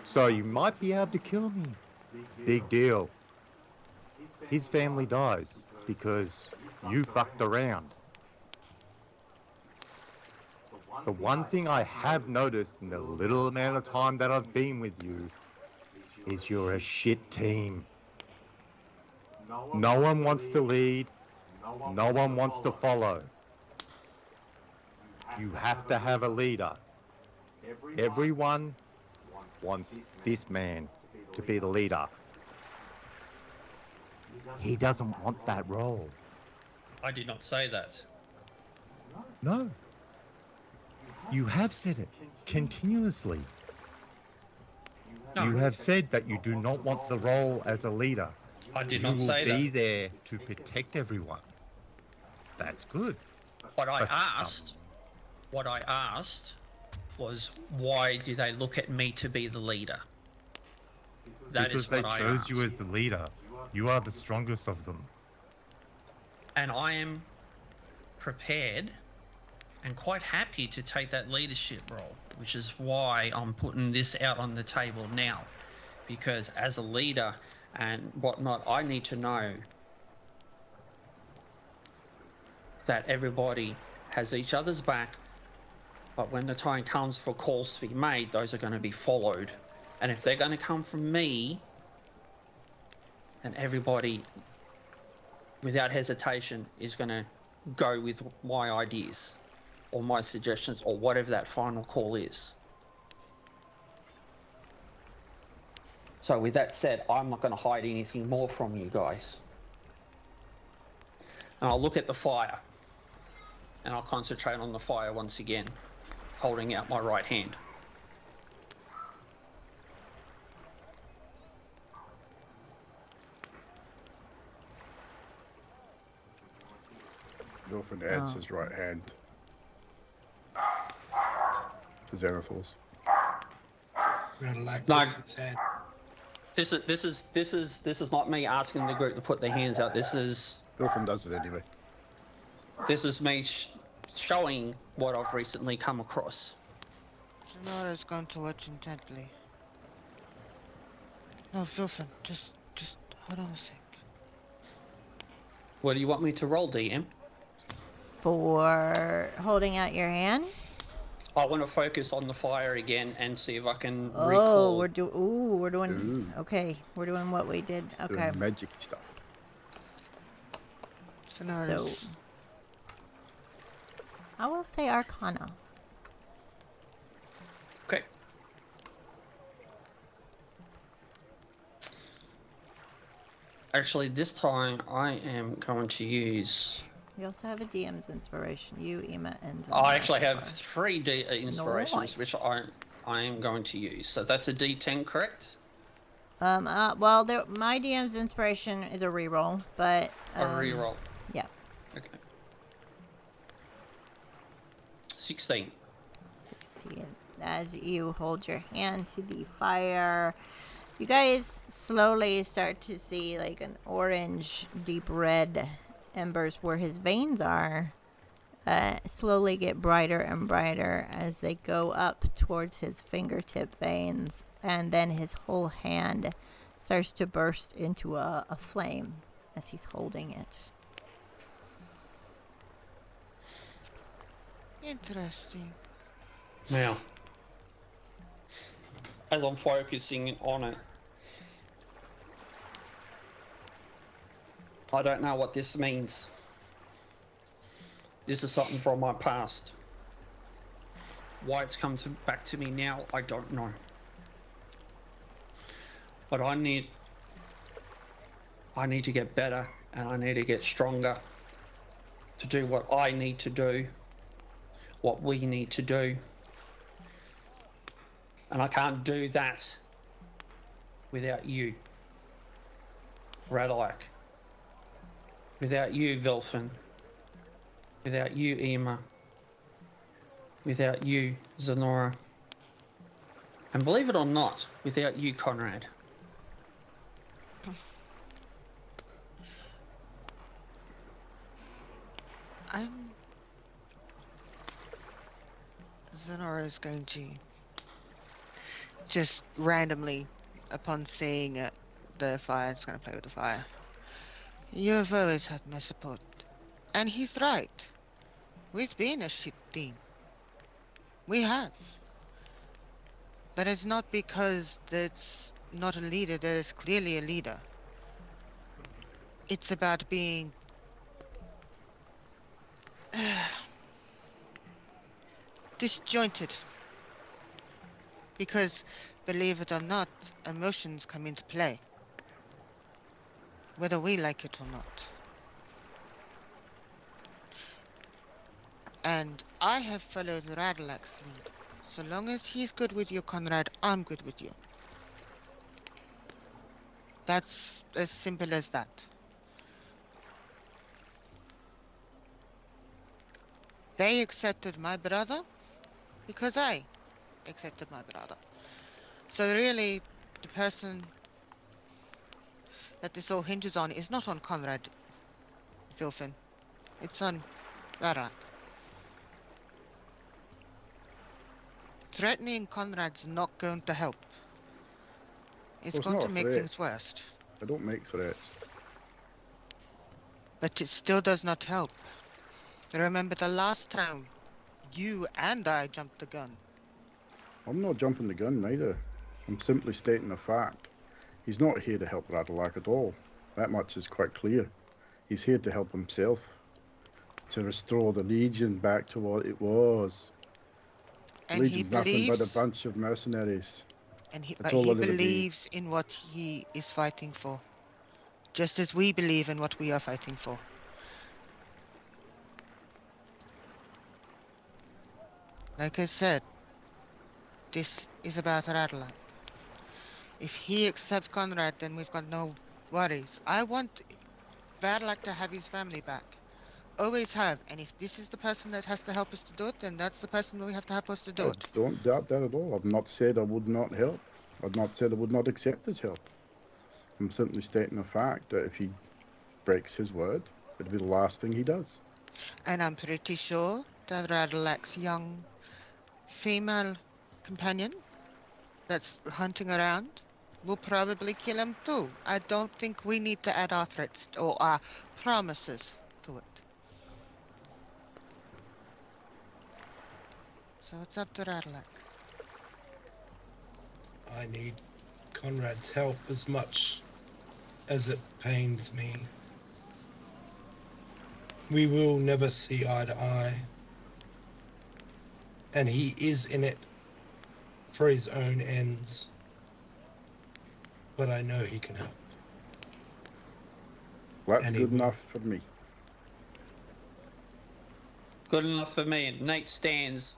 So you might be able to kill me. Big deal. His family dies because you fucked around. The one thing I have noticed in the little amount of time that I've been with you is you're a shit team. No one wants to lead. No one wants to follow. You have to have a leader. Everyone wants this man to be the leader. He doesn't want that role. I did not say that. No. You have said it continuously. No. You have said that you do not want the role as a leader. I did You not will say be that. there to protect everyone. That's good. What I But asked was, why do they look at me to be the leader? That because is what they I chose asked. you as the leader. You are the strongest of them. And I am prepared and quite happy to take that leadership role, which is why I'm putting this out on the table now. Because as a leader and whatnot, I need to know that everybody has each other's back, but when the time comes for calls to be made, those are going to be followed. And if they're going to come from me, then everybody, without hesitation, is going to go with my ideas or my suggestions or whatever that final call is. So with that said, I'm not going to hide anything more from you guys. And I'll look at the fire. And I'll concentrate on the fire once again, holding out my right hand. Dolphin adds Oh. his right hand to Xanathar's. Radalak No. puts its hand. This is not me asking the group to put their hands out. This is Dolphin does it anyway. me showing what I've recently come across. Sonora's going to watch intently. No, Filfin, just hold on a sec. What do you want me to roll, DM? For holding out your hand? I want to focus on the fire again and see if I can Oh, recall. we're doing. Ooh. Okay, we're doing what we did. Okay, Doing magic stuff. so Sonora's. I will say Arcana. Okay. Actually, this time I am going to use... We also have a DM's inspiration. You, Ema, and I actually so have far. 3 inspirations, which Nice. I am going to use. So that's a D10, correct? Well, my DM's inspiration is a reroll, but A reroll. Yeah. Okay. 16. 16. As you hold your hand to the fire, you guys slowly start to see like an orange, deep red embers where his veins are slowly get brighter and brighter as they go up towards his fingertip veins, and then his whole hand starts to burst into a flame as he's holding it. Interesting. Now, as I'm focusing on it, I don't know what this means. This is something from my past. Why it's come back to me now, I don't know. But I need to get better, and I need to get stronger to do what I need to do, what we need to do. And I can't do that without you, Radalak. Without you, Vilfin. Without you, Ema. Without you, Zenora. And believe it or not, without you, Conrad. Zenora is going to just randomly, upon seeing it, the fire, it's going to play with the fire. You have always had my support. And he's right. We've been a shit team. We have. But it's not because there's not a leader, there is clearly a leader. It's about being disjointed. Because, believe it or not, emotions come into play. Whether we like it or not. And I have followed Radalak's lead. So long as he's good with you, Conrad, I'm good with you. That's as simple as that. They accepted my brother because I accepted my brother. So really, the person that this all hinges on is not on Conrad Vilfin. It's on Radalak. Threatening Conrad's not going to help. It's going to make things worse. I don't make threats. But it still does not help. Remember the last time you and I jumped the gun. I'm not jumping the gun neither. I'm simply stating a fact. He's not here to help Radalak at all. That much is quite clear. He's here to help himself. To restore the Legion back to what it was. And Legion's he nothing believes, but a bunch of mercenaries. and he That's all it'll be. believes in what he is fighting for. Just as we believe in what we are fighting for. Like I said, this is about Radalak. If he accepts Conrad, then we've got no worries. I want Radalak to have his family back. Always have. And if this is the person that has to help us to do it, then that's the person we have to help us to do it. I don't doubt that at all. I've not said I would not help. I've not said I would not accept his help. I'm simply stating a fact that if he breaks his word, it'll be the last thing he does. And I'm pretty sure that Radalak's young female companion that's hunting around will probably kill him too. I don't think we need to add our threats or our promises to it. So it's up to Radalak. I need Conrad's help as much as it pains me. We will never see eye to eye. And he is in it for his own ends. But I know he can help. That's And he good will. enough for me. Good enough for me. And Nate stands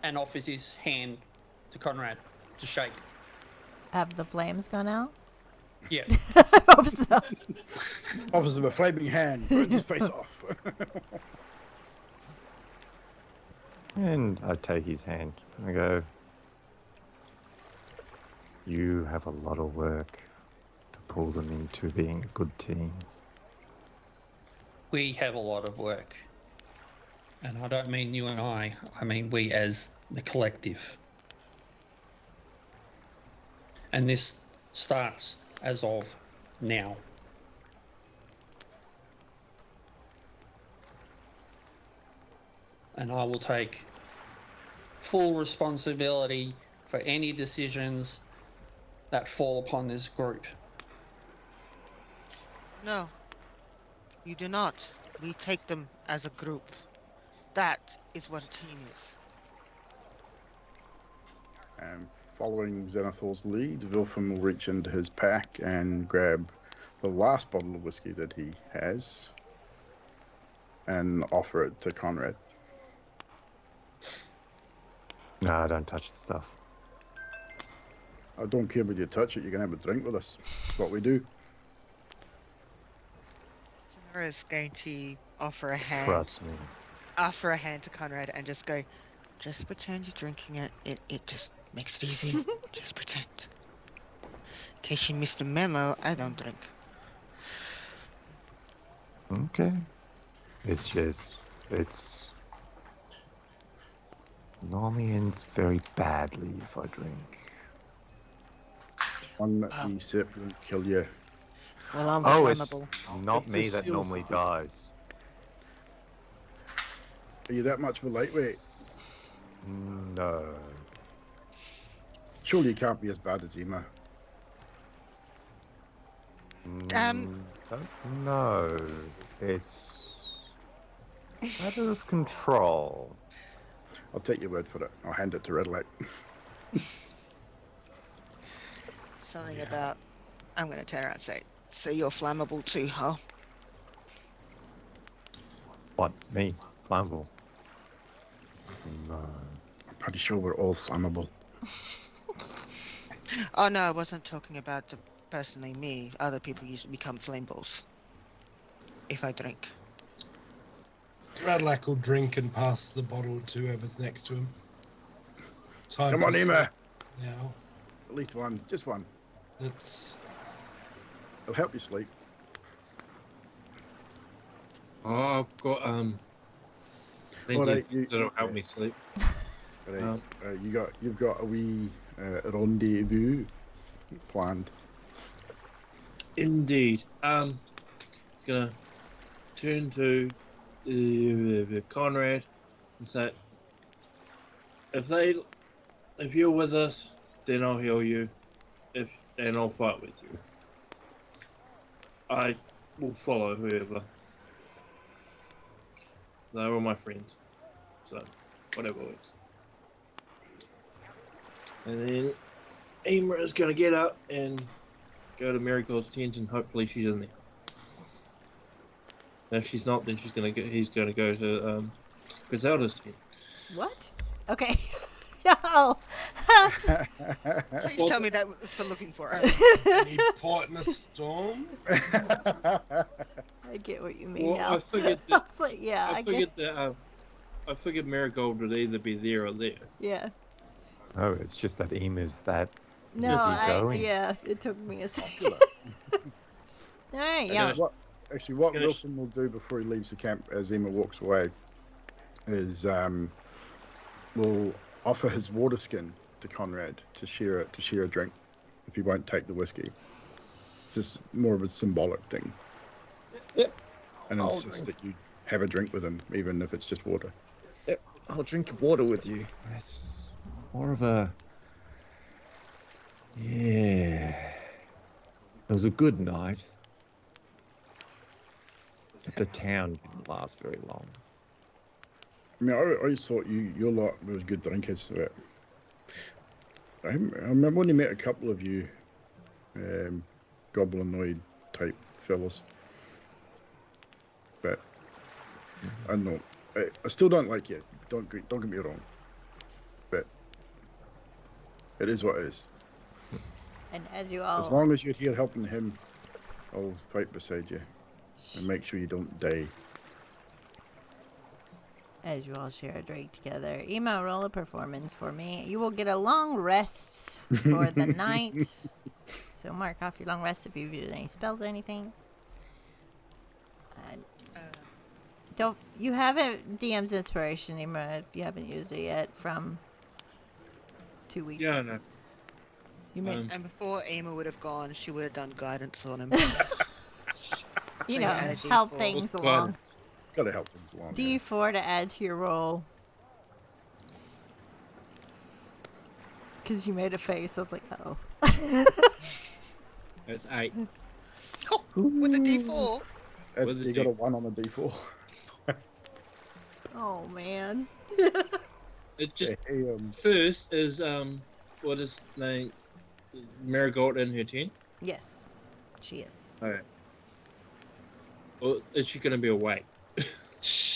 and offers his hand to Conrad to shake. Have the flames gone out? Yeah. I hope so. Offers him a flaming hand, burns his face off. And I take his hand and I go, you have a lot of work to pull them into being a good team. We have a lot of work. And I don't mean you and I mean we as the collective. And this starts as of now. And I will take full responsibility for any decisions that fall upon this group. No, you do not. We take them as a group. That is what a team is. And following Xenothal's lead, Vilfin will reach into his pack and grab the last bottle of whiskey that he has and offer it to Conrad. No, don't touch the stuff. I don't care whether you touch it, you can have a drink with us. That's what we do. Sonora is going to offer a hand. Trust me. Offer a hand to Conrad and just go, just pretend you're drinking it. It just makes it easy. Just pretend. In case you missed the memo, I don't drink. Okay. It's normally ends very badly if I drink. One that he sip won't kill you. Well, I'm Oh, it's flammable. not It's me just that seals. normally dies. Are you that much of a lightweight? No. Surely you can't be as bad as Ema. No. It's a matter of control. I'll take your word for it. I'll hand it to Red Light. Something about, I'm going to turn around and say, so you're flammable too, huh? What? Me? Flammable? No. I'm pretty sure we're all flammable. Oh no, I wasn't talking about personally me. Other people used to become flame balls. If I drink. Radlac will drink and pass the bottle to whoever's next to him. Time Come for on, sleep Ema. now. At least one. Just one. Let's. It'll help you sleep. Oh, I've got plenty Alright, of things that'll help me sleep. Right. You've got a wee rendezvous planned. Indeed. It's gonna turn to Conrad and say, if you're with us, then I'll heal you. And I'll fight with you. I will follow whoever. They're all my friends. So, whatever works. And then Ema is going to get up and go to Marigold's tent, and hopefully she's in there. If she's not, then he's going to go to Griselda's tent. What? Okay. No. Please tell me that was for looking for her. Any port in a storm? I get what you mean Well, now. I figured I that, was like, yeah, I figured Marigold would either be there or there. Yeah. Oh, it's just that Ema's that No, busy going. yeah, it took me a second. All right, yeah. Okay. What Gonna- Wilson will do before he leaves the camp as Ema walks away is will offer his water skin to Conrad to share a drink if he won't take the whiskey. It's just more of a symbolic thing. Yep. And I'll insist that you have a drink with him, even if it's just water. Yep, I'll drink water with you. It's more of a... Yeah. It was a good night. But the town didn't last very long. I mean, I always thought your lot was good drinkers. But I remember when you met a couple of you goblinoid type fellas. But I don't know. I still don't like you. Don't get me wrong. But it is what it is. And as you all, As long as you're here helping him, I'll fight beside you and make sure you don't die. as you all share a drink together, Emo, roll a performance for me. You will get a long rest for the night. So mark off your long rest if you've used any spells or anything. Don't you have a DM's inspiration, Emo, if you haven't used it yet from 2 weeks Yeah, ago. no. You may, And before Emma would have gone, she would have done guidance on him. you so know, add a help D4. things What's along. Gotta help things along. D4 to add to your roll. Because you made a face. I was like, oh. That's 8. Oh, with a D4. Was it You got a 1 on the D4. Oh, man. It just Hey, first is what is name? Marigold in her tent. Yes, she is. Okay. Well, is she gonna be awake?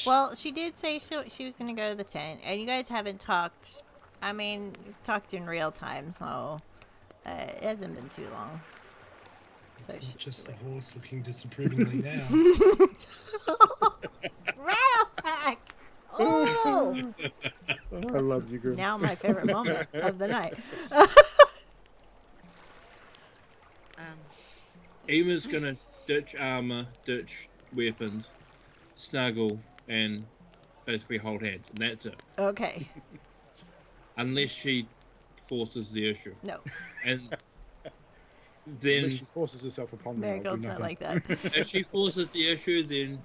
Well, she did say she was going to go to the tent, and you guys haven't talked. I mean, you've talked in real time, so it hasn't been too long. So It's not just the horse looking disapprovingly now. Rattlepack! Oh! I love you, girl. Now my favorite moment of the night. Emma's gonna ditch armor, ditch weapons, snuggle, and basically hold hands, and that's it. Okay. Unless she forces the issue, No, and When then she forces herself upon me, I'll do Marigold's not nothing. like that. if she forces the issue, then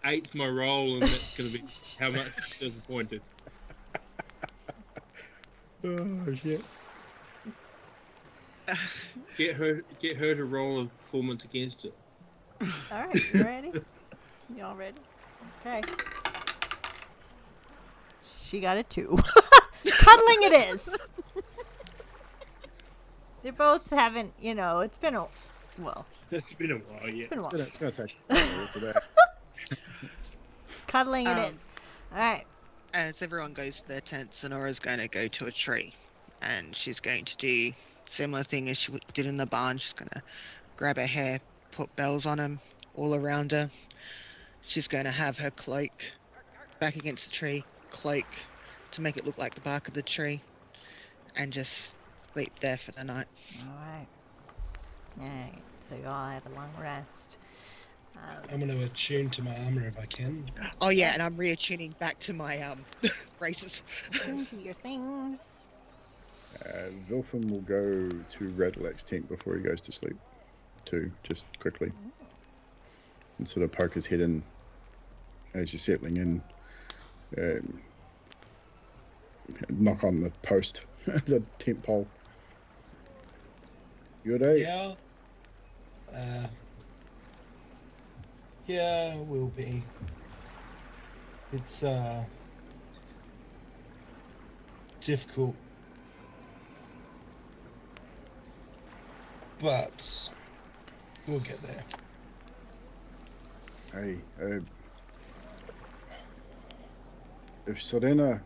8's my roll, and that's gonna be how much disappointed. Oh shit. Get her to roll a performance against it. All right, you ready? Y'all ready? Okay. She got a 2. Cuddling it is. They both haven't, it's been a, well, It's been a while, yeah. it's been a while. It's gonna take a while to that. Cuddling it is. All right. As everyone goes to their tent, Sonora's going to go to a tree. And she's going to do similar thing as she did in the barn. She's going to grab her hair, put bells on them all around her. She's going to have her cloak back against the tree, cloak to make it look like the bark of the tree, and just sleep there for the night. All right. All right. So you all have a long rest. I'm going to attune to my armor if I can. Oh yeah, Yes. and I'm reattuning back to my braces. Attune to your things. Vilfin will go to Radleck's tent before he goes to sleep, too, just quickly. And sort of poke his head in as you're settling in. Knock on the post, the tent pole. You alright? Yeah. Yeah, will be. It's difficult, but we'll get there. Hey, if Serena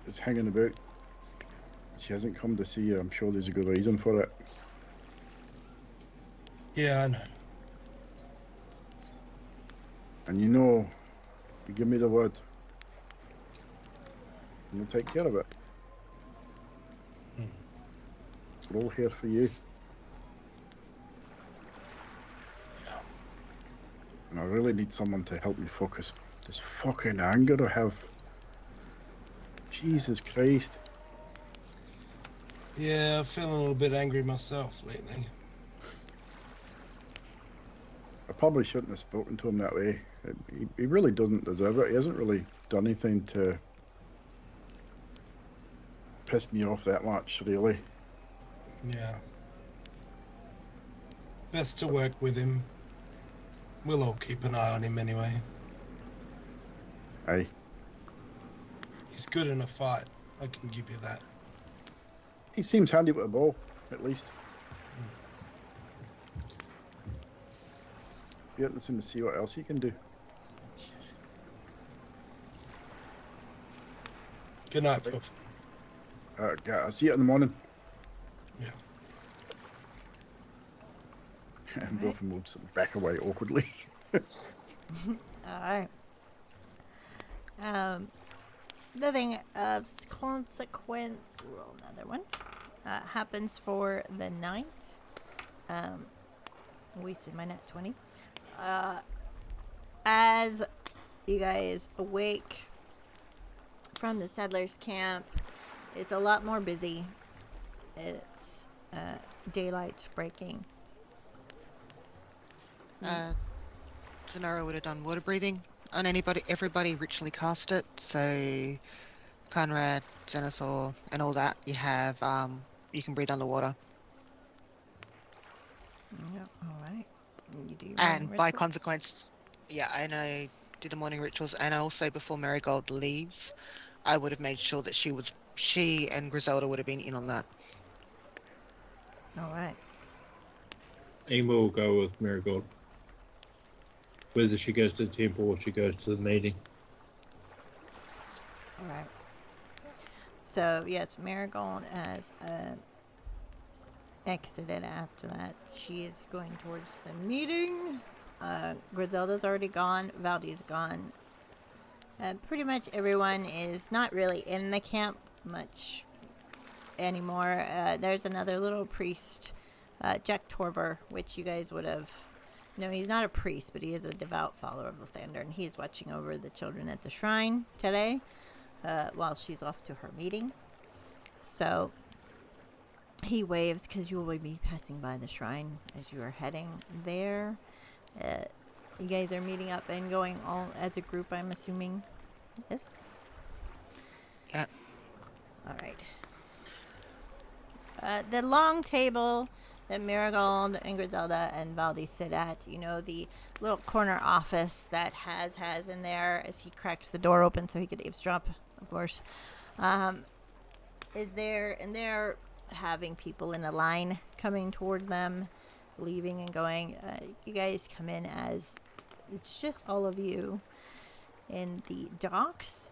is hanging about, she hasn't come to see you, I'm sure there's a good reason for it. Yeah, I know. And you give me the word. I'm gonna take care of it. We're all here for you. Yeah. And I really need someone to help me focus this fucking anger I have. Jesus Christ. Yeah, I'm feeling a little bit angry myself lately. I probably shouldn't have spoken to him that way. He really doesn't deserve it. He hasn't really done anything to piss me off that much, really. Yeah. Best to work with him. We'll all keep an eye on him anyway. Aye. He's good in a fight, I can give you that. He seems handy with a bow, at least. Yeah, listen to see what else you can do. Good night, Filthy. Yeah, I'll see you in the morning. Yeah. And Wilfin will sort of back away awkwardly. All right. The thing of consequence, roll another one, happens for the night. Wasted my net 20. As you guys awake from the settlers' camp, it's a lot more busy. It's daylight breaking. Zanara would have done water breathing on everybody ritually cast it, so Conrad, Xanathor, and all that, you have, you can breathe underwater. Yep, alright. You do your And morning by rituals. consequence, yeah, and I do the morning rituals, and also before Marigold leaves, I would have made sure that she and Griselda would have been in on that. Alright. Ema will go with Marigold. Whether she goes to the temple or she goes to the meeting. Alright. So, yes, Marigold has exited after that. She is going towards the meeting. Griselda's already gone. Valdi's gone. Pretty much everyone is not really in the camp much anymore. There's another little priest, Jack Torver, which you guys would have known. He's not a priest, but he is a devout follower of Lathander, and he's watching over the children at the shrine today while she's off to her meeting. So he waves because you will be passing by the shrine as you are heading there. You guys are meeting up and going all as a group, I'm assuming. Yes? Yeah. All right. The long table that Marigold and Griselda and Valdi sit at, you know, the little corner office that has in there as he cracks the door open so he could eavesdrop, of course, is there, and they're having people in a line coming toward them, leaving and going. You guys come in as it's just all of you in the docks,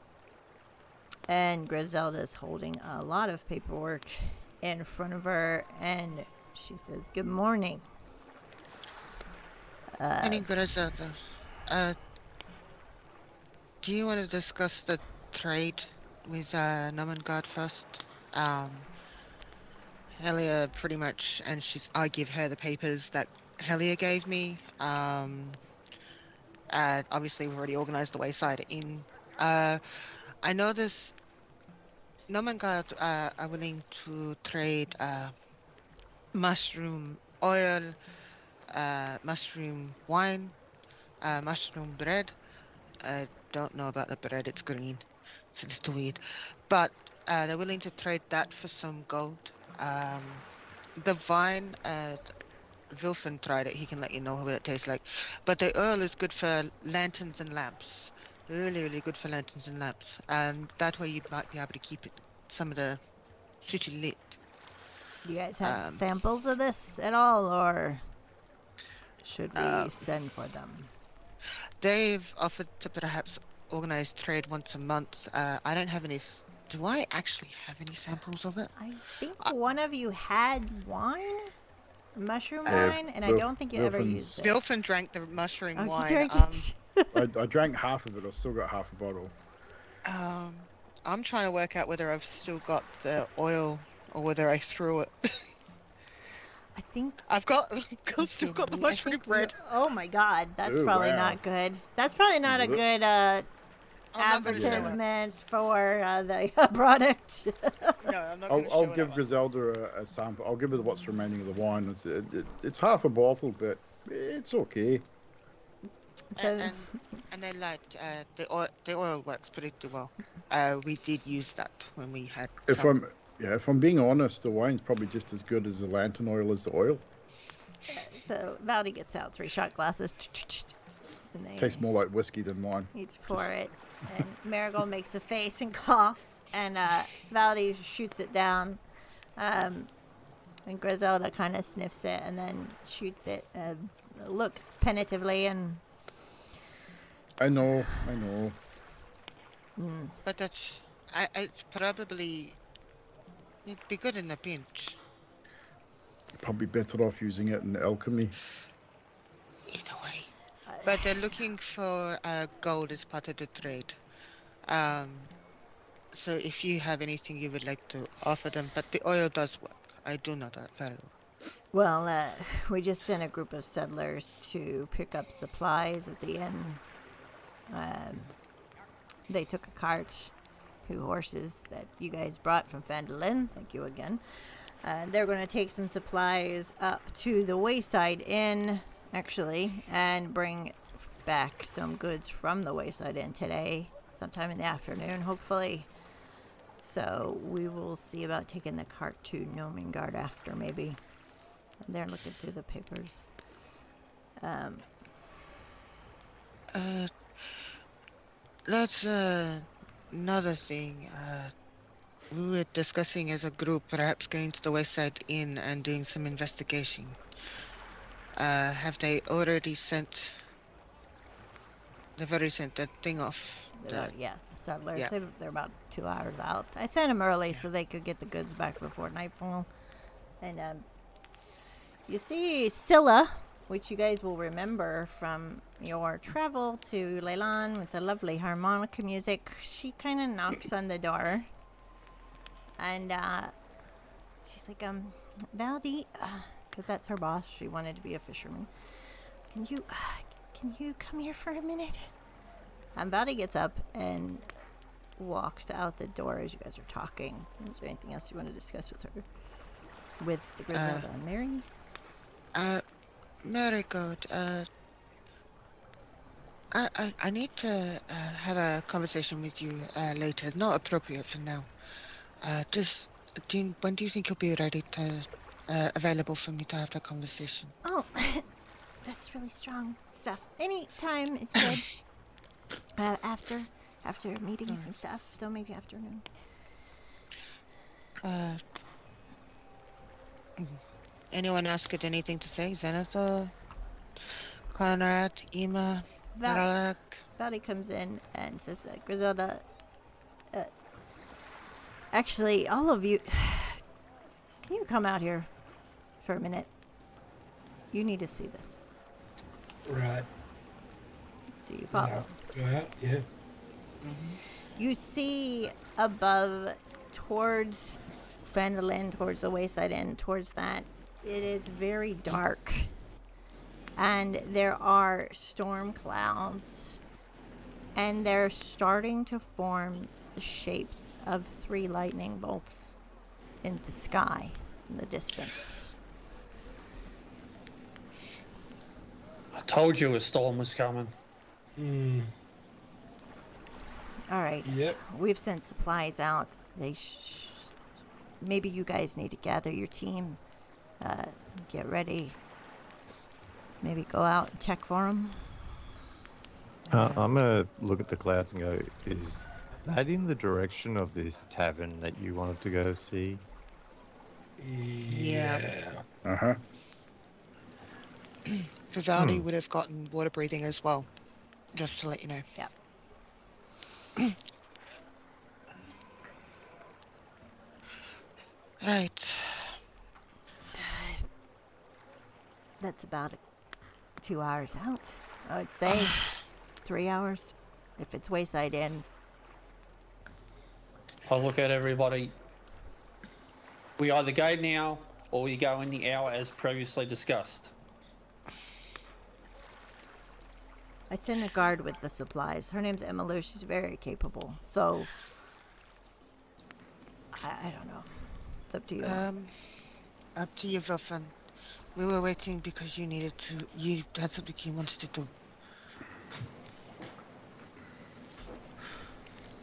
and Griselda's holding a lot of paperwork in front of her, and she says, "Good morning." Morning, Griselda. Do you want to discuss the trade with Nomengard first? Helia pretty much, and I give her the papers that Helia gave me. Obviously we've already organized the wayside in. I know this Nomengard are willing to trade mushroom oil, mushroom wine, mushroom bread. I don't know about the bread, it's green. It's a little weird. But they're willing to trade that for some gold. The vine, Vilfin tried it, he can let you know what it tastes like. But the oil is good for lanterns and lamps. Really, really good for lanterns and lamps. And that way you might be able to keep some of the city lit. Do you guys have samples of this at all, or should we send for them? They've offered to perhaps organize trade once a month. I don't have any. Do I actually have any samples of it? I think one of you had wine, mushroom wine, and I don't think you ever used it. Vilfin drank the mushroom Oh, wine. you drank it? I drank half of it. I've still got half a bottle. I'm trying to work out whether I've still got the oil or whether I threw it. I think I've still got the mushroom bread. Oh my god, that's Ooh, probably wow. not good. That's probably not a good advertisement for the product. No, I'm not going to I'll give Griselda a sample. I'll give her what's remaining of the wine. It's half a bottle, but it's okay. So, and they liked the oil works pretty well. We did use that when we had. If I'm being honest, the wine's probably just as good as the lantern oil as the oil. so Valdi gets out 3 shot glasses. And they Tastes more like whiskey than wine. each pour it. And Marigold makes a face and coughs. And Valdi shoots it down. And Griselda kind of sniffs it and then shoots it. looks penitively and... I know. But that's... it's probably... It'd be good in a pinch. Probably better off using it in alchemy. Either way. But they're looking for gold as part of the trade. So if you have anything you would like to offer them, but the oil does work. I do know that very well. Well, we just sent a group of settlers to pick up supplies at the inn. They took a cart, 2 horses that you guys brought from Fandolin. Thank you again. They're going to take some supplies up to the Wayside Inn, actually, and bring back some goods from the Wayside Inn today, sometime in the afternoon, hopefully. So we will see about taking the cart to Nomengard after, maybe. They're looking through the papers. That's another thing. We were discussing as a group, perhaps going to the Wayside Inn and doing some investigation. Have they already sent... They've already sent that thing off. The settlers. Yeah. They're about 2 hours out. I sent them early so they could get the goods back before nightfall. And you see Scylla, which you guys will remember from your travel to Leyland with the lovely harmonica music. She kind of knocks on the door. And she's like, Valdi, because that's her boss. She wanted to be a fisherman. Can you come here for a minute? And Valdi gets up and walks out the door as you guys are talking. Is there anything else you want to discuss with her? With Griselda and Mary? Marigold, I need to have a conversation with you later. Not appropriate for now. When do you think you'll be ready to available for me to have that conversation? Oh, that's really strong stuff. Any time is good. After meetings and stuff, so maybe afternoon. Anyone else got anything to say? Zenithal, Conrad, Ema, Naralak? Valdi comes in and says, Griselda, actually, all of you, can you come out here for a minute? You need to see this. Right. Do you follow? Go out, yeah. You see above towards Fandolin, towards the Wayside Inn, towards that, it is very dark. And there are storm clouds. And they're starting to form the shapes of 3 lightning bolts in the sky, in the distance. I told you a storm was coming. All right. Yep. We've sent supplies out. Maybe you guys need to gather your team, get ready. Maybe go out and check for them. I'm going to look at the clouds and go, is that in the direction of this tavern that you wanted to go see? Yeah. Uh-huh. Vivaldi would have gotten water breathing as well, just to let you know. Yep. Right. That's about 2 hours out. I'd say 3 hours if it's Wayside Inn. I'll look at everybody. We either go now or we go in the hour as previously discussed. I sent a guard with the supplies. Her name's Emmylou. She's very capable. So, I don't know. It's up to you. Up to you, Vilfan. We were waiting because you had something you wanted to do.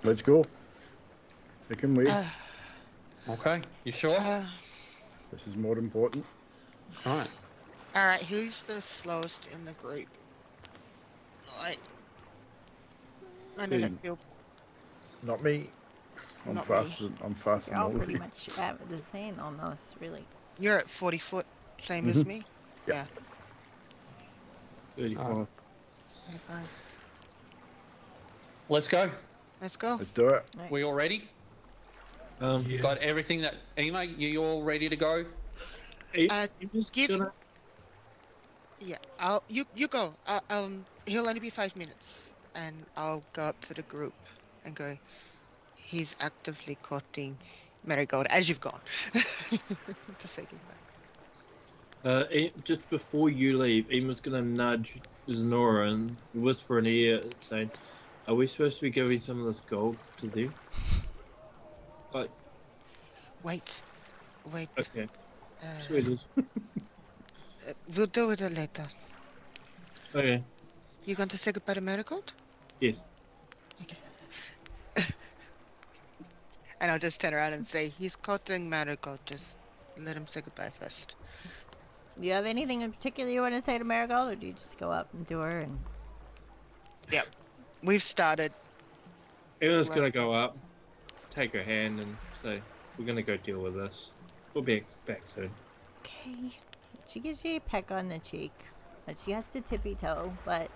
Let's go. They can wait. Okay, you sure? This is more important. Alright. Alright, who's the slowest in the group? Alright. I know that feel. Not me. I'm Not faster. me. I'm faster. You're all than pretty you. much the same, almost, really. You're at 40 foot, same as me? Yep. 35. 25. Let's go. Let's go. Let's do it. We all ready? Yeah. Got everything that Ema, you all ready to go? You just give- gonna... Yeah, you go. He'll only be 5 minutes, and I'll go up to the group and go. He's actively courting Marigold as you've gone to say goodbye. Just before you leave, Ema's gonna nudge Zenora and whisper in her ear, saying, "Are we supposed to be giving some of this gold to them?" Like, Wait. okay, Uh, sweet as. we'll deal with it later. Okay, You going to say goodbye to Marigold? yes. And I'll just turn around and say, he's courting Marigold. Just let him say goodbye first. Do you have anything in particular you want to say to Marigold, or do you just go up and do her and... Yep. We've started. Ema's gonna go up, take her hand, and say, "We're gonna go deal with this. We'll be back soon." Okay. She gives you a peck on the cheek. She has to tippy toe, but,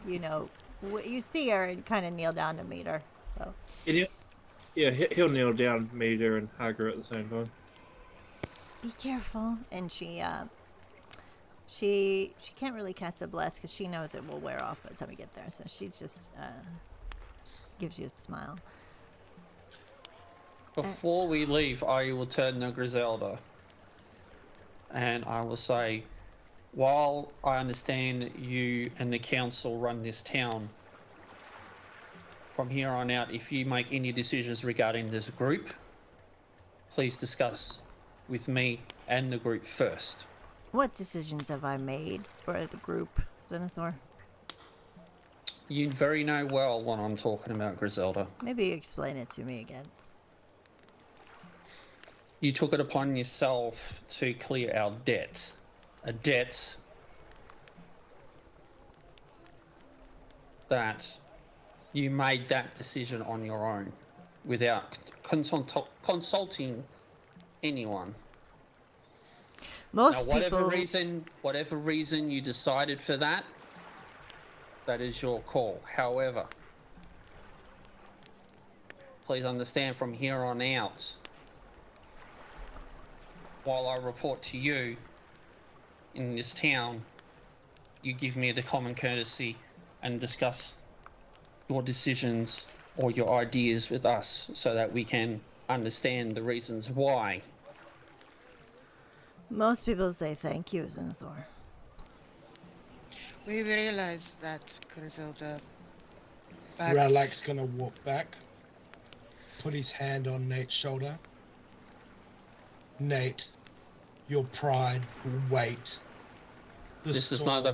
you know, you see her and kind of kneel down to meet her, so... Yeah, he'll kneel down, meet her, and hug her at the same time. Be careful. And she can't really cast a bless because she knows it will wear off by the time we get there. So she just gives you a smile. Before we leave, I will turn to Griselda. And I will say, while I understand you and the council run this town, from here on out, if you make any decisions regarding this group, please discuss with me and the group first. What decisions have I made for the group, Zenithor? You very know well what I'm talking about, Griselda. Maybe explain it to me again. You took it upon yourself to clear our debt. A debt that you made that decision on your own without consulting anyone. Most Now, people... whatever reason you decided for that, that is your call. However, please understand from here on out, while I report to you in this town, you give me the common courtesy and discuss your decisions or your ideas with us so that we can understand the reasons why. Most people say thank you, Zenithor. We realize that, Griselda. But Radlak's gonna walk back, put his hand on Nate's shoulder. Nate, your pride will wait. This is not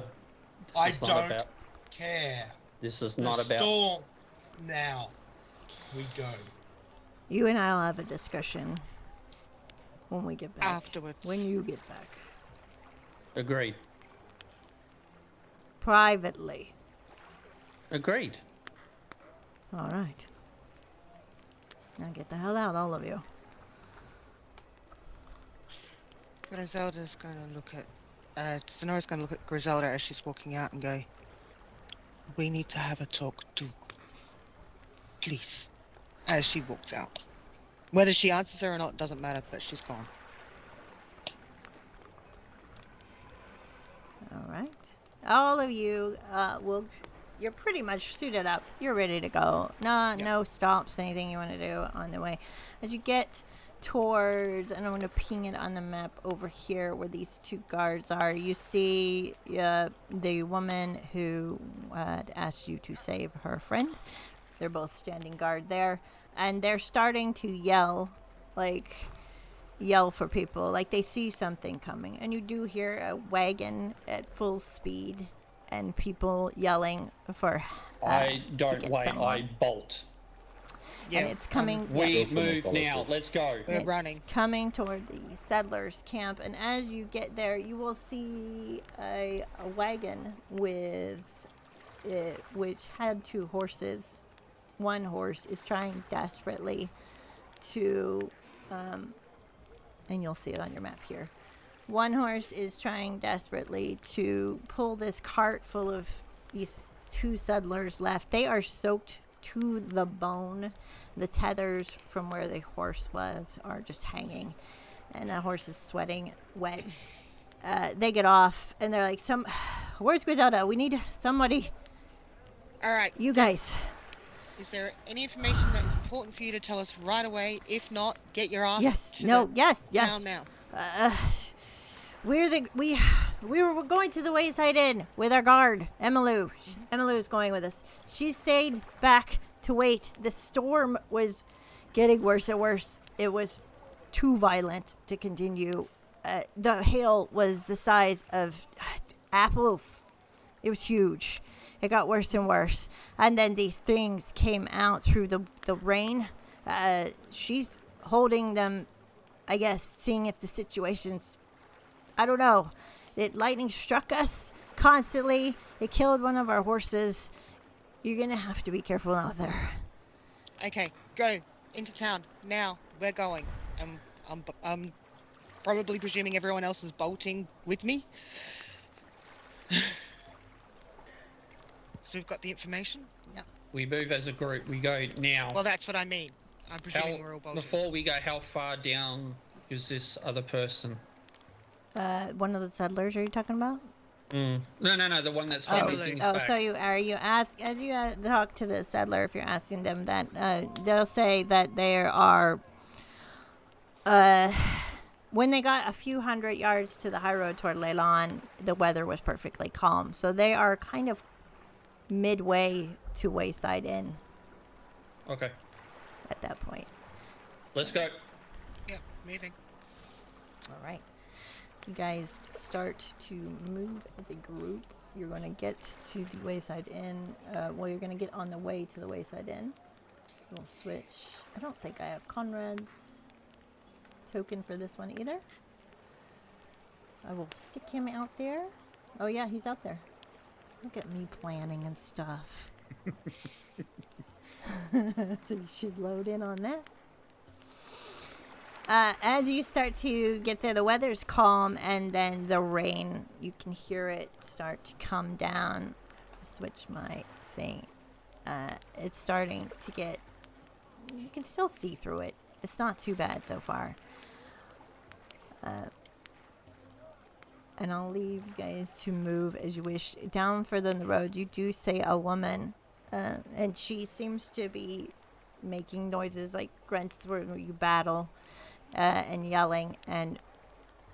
I don't care. This is The not about. storm. Now we go. You and I'll have a discussion when we get back. afterwards. When you get back. Agreed. Privately. Agreed. All right. Now get the hell out, all of you. Griselda's gonna look at Sonora's gonna look at Griselda as she's walking out and go, we need to have a talk too. Please. As she walks out. Whether she answers her or not doesn't matter, but she's gone. All right. All of you you're pretty much suited up. You're ready to go. No stops, anything you want to do on the way. As you get towards, and I'm going to ping it on the map over here where these two guards are, you see the woman who had asked you to save her friend. They're both standing guard there, and they're starting to yell for people, like they see something coming. And you do hear a wagon at full speed and people yelling for I don't to get wait, someone. I bolt. And it's coming. We Go for move the now, policy. let's go. We're It's running. coming toward the settlers' camp, and as you get there, you will see a wagon with which had two horses. One horse is trying desperately to, and you'll see it on your map here, One horse is trying desperately to pull this cart full of these 2 settlers left. They are soaked to the bone. The tethers from where the horse was are just hanging, and the horse is sweating wet. They get off, and they're like, where's Griselda? We need somebody. All right. You guys. Is there any information that is important for you to tell us right away? If not, get your ass to the town now. We were going to the Wayside Inn with our guard, Emmylou. Emmylou going with us. She stayed back to wait. The storm was getting worse and worse. It was too violent to continue. The hail was the size of apples. It was huge. It got worse and worse. And then these things came out through the rain. She's holding them, I guess, seeing if the situation's... I don't know. Lightning struck us constantly. It killed one of our horses. You're going to have to be careful out there. Okay, go. Into town. Now. We're going. I'm probably presuming everyone else is bolting with me. So we've got the information? Yep. We move as a group. We go now. Well, that's what I mean. I'm presuming we're all bolting. Before we go, how far down is this other person? One of the settlers, are you talking about? No, the one that's holding things back. So as you talk to the settler, if you're asking them that, they'll say that there are, when they got a few hundred yards to the high road toward Leilon, the weather was perfectly calm. So they are kind of midway to Wayside Inn. Okay. At that point. Let's go. Yeah, moving. All right. You guys start to move as a group. You're going to get to the Wayside Inn. You're going to get on the way to the Wayside Inn. We'll switch. I don't think I have Conrad's token for this one either. I will stick him out there. Oh, yeah, he's out there. Look at me planning and stuff. So you should load in on that. As you start to get there, the weather's calm, and then the rain, you can hear it start to come down. Switch my thing. It's starting to get... You can still see through it. It's not too bad so far. And I'll leave you guys to move as you wish. Down further in the road, you do see a woman, and she seems to be making noises like grunts where you battle. And yelling and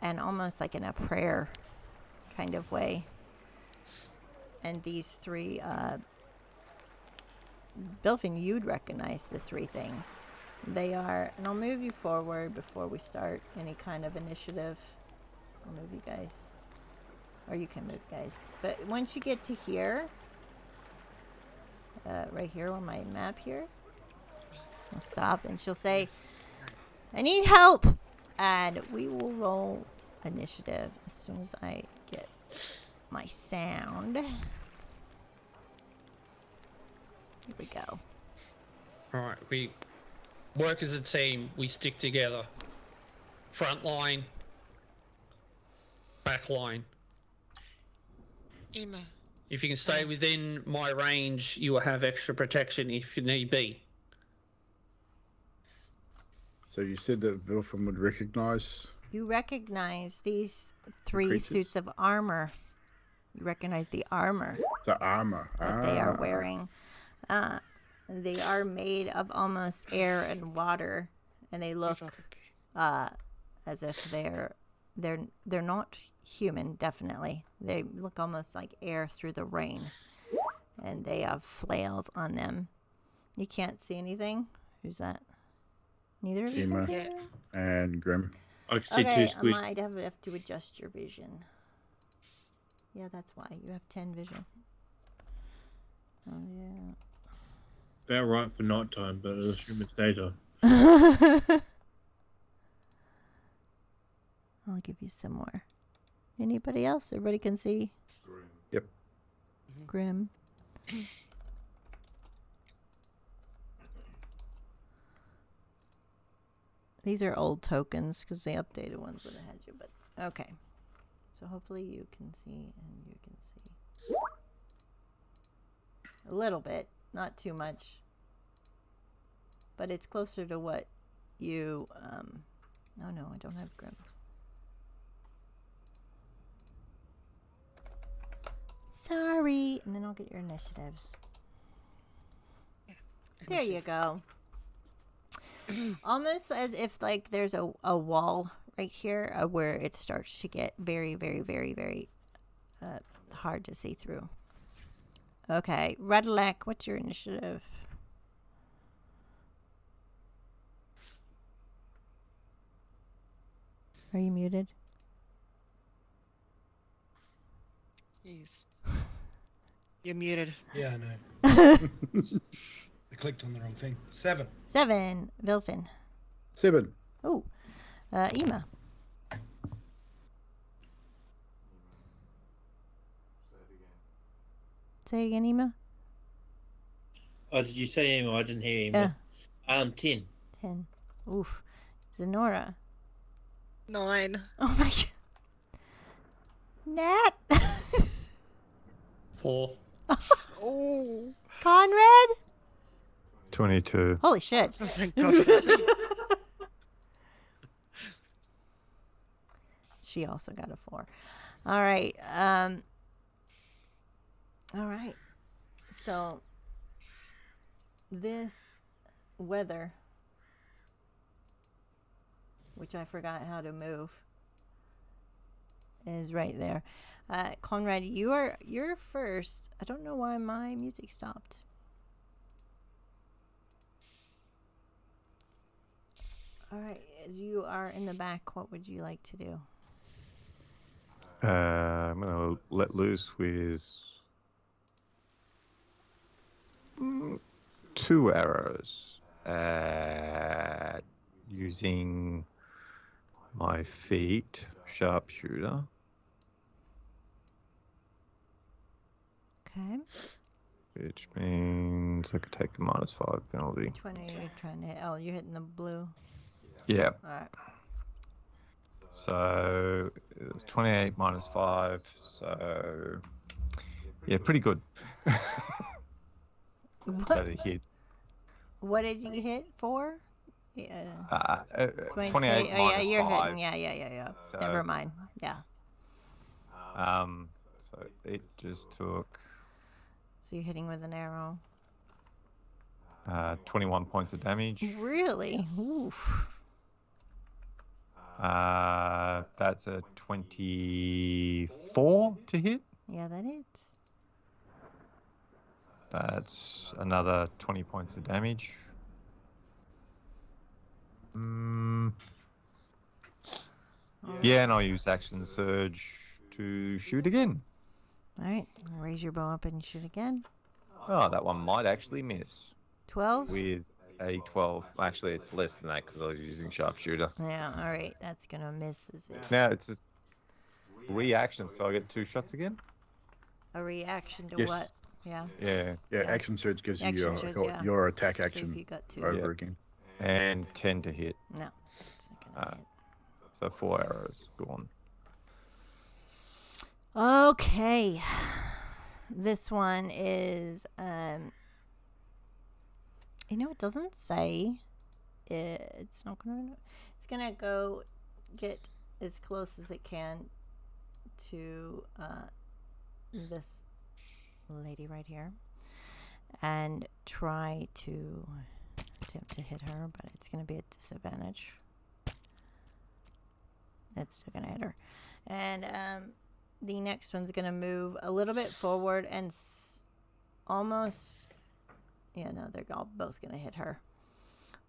almost like in a prayer kind of way. And these 3, Bilfin, you'd recognize the 3 things. They are, and I'll move you forward before we start any kind of initiative. I'll move you guys, or you can move guys. But once you get to here, right here on my map here, I'll stop and she'll say, I need help, and we will roll initiative as soon as I get my sound. Here we go. All right, we work as a team. We stick together. Front line, back line. Emma. If you can stay within my range, you will have extra protection if you need be. So you said that Vilfin would recognize... You recognize these 3 creatures? suits of armor. You recognize the armor. The armor. That they are wearing. They are made of almost air and water, and they look as if they're not human. Definitely, they look almost like air through the rain, and they have flails on them. You can't see anything. Who's that? Neither of you can see anything? And Grim. I can see Okay, 2 squid. I might have to adjust your vision. Yeah, that's why. You have 10 vision. Oh, yeah. About right for night time, but I assume it's daytime. I'll give you some more. Anybody else? Everybody can see? Yep. Grim. These are old tokens because the updated ones would have had you, but okay. So hopefully you can see and you can see. A little bit, not too much. But it's closer to what you, oh no, I don't have grims. Sorry. And then I'll get your initiatives. There you go. Almost as if like there's a wall right here where it starts to get very, very, very, very hard to see through. Okay, Redlac, what's your initiative? Are you muted? Yes. You're muted. Yeah, I know. I clicked on the wrong thing. 7. 7, Vilfin. 7. Oh, Ema. Say it again, Ema. Oh, did you say Ema? I didn't hear Ema. Yeah. 10. 10. Oof. Zenora. 9. Oh my god. Nat. 4. Oh. Conrad. 22. Holy shit. Oh, thank God. She also got a 4. All right. All right. So this weather, which I forgot how to move, is right there. Conrad, you're first. I don't know why my music stopped. All right, as you are in the back, what would you like to do? I'm gonna let loose with 2 arrows. Using my feet, sharpshooter. Okay. Which means I could take a -5 penalty. Which one are you trying to hit? Oh, you're hitting the blue. Yeah. All right. So it was 28 -5. So yeah, pretty good. So to hit. What did you hit for? Yeah. 28 Oh, yeah, you're -5. hitting. Yeah. So, Never mind. Yeah. So it just took So you're hitting with an arrow. 21 points of damage. Really? Oof. That's a 24 to hit. Yeah, that hits. That's another 20 points of damage. Yeah, and I'll use action surge to shoot again. All right. Raise your bow up and shoot again. Oh, that one might actually miss. 12? With a 12. Actually, it's less than that because I was using sharpshooter. Yeah, all right. That's going to miss, is it? Now it's a reaction, so I get 2 shots again? A reaction to Yes. what? Yeah. Yeah. Yeah, action surge gives Action you surge, your attack So action if you got 2. over again. And 10 to hit. No, it's not going to hit. So 4 arrows gone. Okay. This one is, it doesn't say. It's not going to, it's going to go get as close as it can to this lady right here and try to attempt to hit her, but it's going to be a disadvantage. It's still going to hit her. And the next one's going to move a little bit forward and almost, they're all both going to hit her.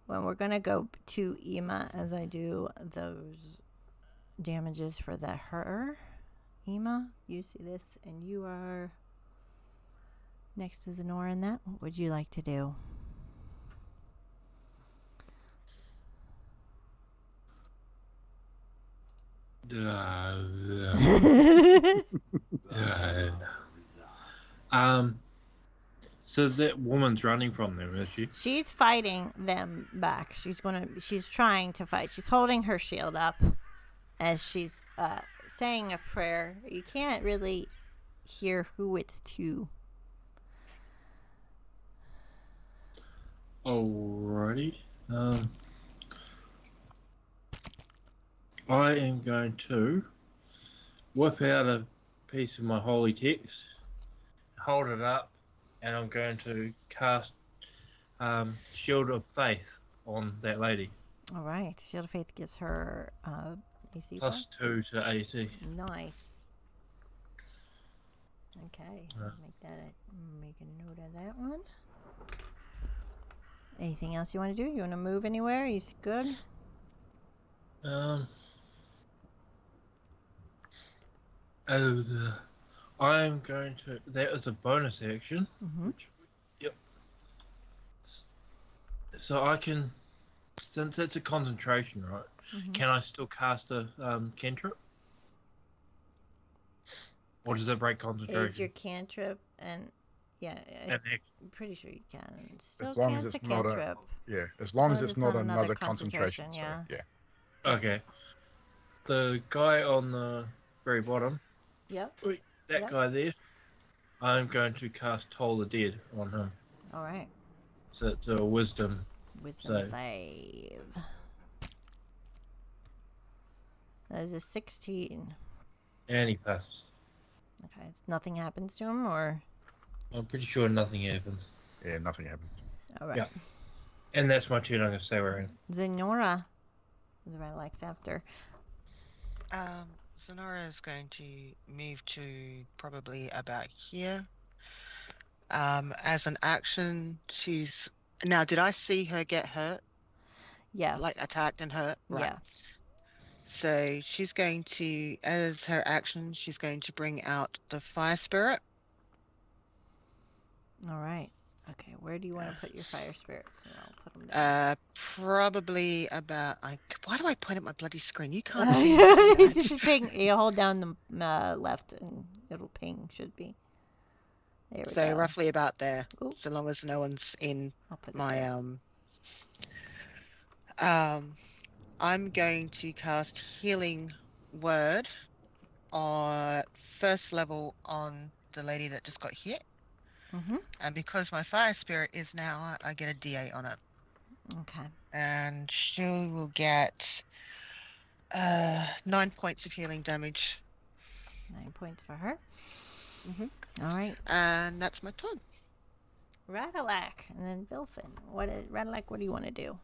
Well, we're going to go to Ema as I do those damages for her. Ema, you see this, and you are next to Zenora in that. What would you like to do? So that woman's running from them, is she? She's fighting them back. She's trying to fight. She's holding her shield up as she's saying a prayer. You can't really hear who it's to. Alrighty. I am going to whip out a piece of my holy text, hold it up, and I'm going to cast Shield of Faith on that lady. All right. Shield of Faith gives her AC Plus 2 to AC. Nice. Okay. Make a note of that one. Anything else you want to do? You want to move anywhere? You good? I'm going to. That is a bonus action. Mm-hmm. Yep. So I can, since it's a concentration, right? Mm-hmm. Can I still cast a cantrip? Or does that break concentration? Is your cantrip and yeah, An I'm pretty sure you can. Still As long can't as a it's not cantrip. as long as it's not another concentration. Yeah. So, yeah. Okay. The guy on the very bottom. Yep. That guy there. I'm going to cast Toll the Dead on him. All right. So it's a wisdom. Wisdom save. That is a 16. And he passes. Okay. Nothing happens to him, or? I'm pretty sure nothing happens. Yeah, nothing happens. All right. Yeah. And that's my turn. I'm going to stay where I am. Zenora. The Relax after. Sonora is going to move to probably about here. As an action, she's... Now, did I see her get hurt? Yeah. Like, attacked and hurt? Right. Yeah. So, she's going to, as her action, she's going to bring out the fire spirit. All right. Okay, where do you want to put your fire spirits? And I'll put them down. Probably about... why do I point at my bloody screen? You can't see it just ping. You hold down the left and it'll ping, should be. There we go. roughly about there. Ooh. So long as no one's in I'll put it my... there. I'm going to cast Healing Word on first level on the lady that just got hit. Mm-hmm. And because my fire spirit is now, I get a D8 on it. Okay. And she will get 9 points of healing damage. 9 points for her. Mm-hmm. All right. And that's my turn. Radalac and then Bilfin. Radalac, what do you want to do?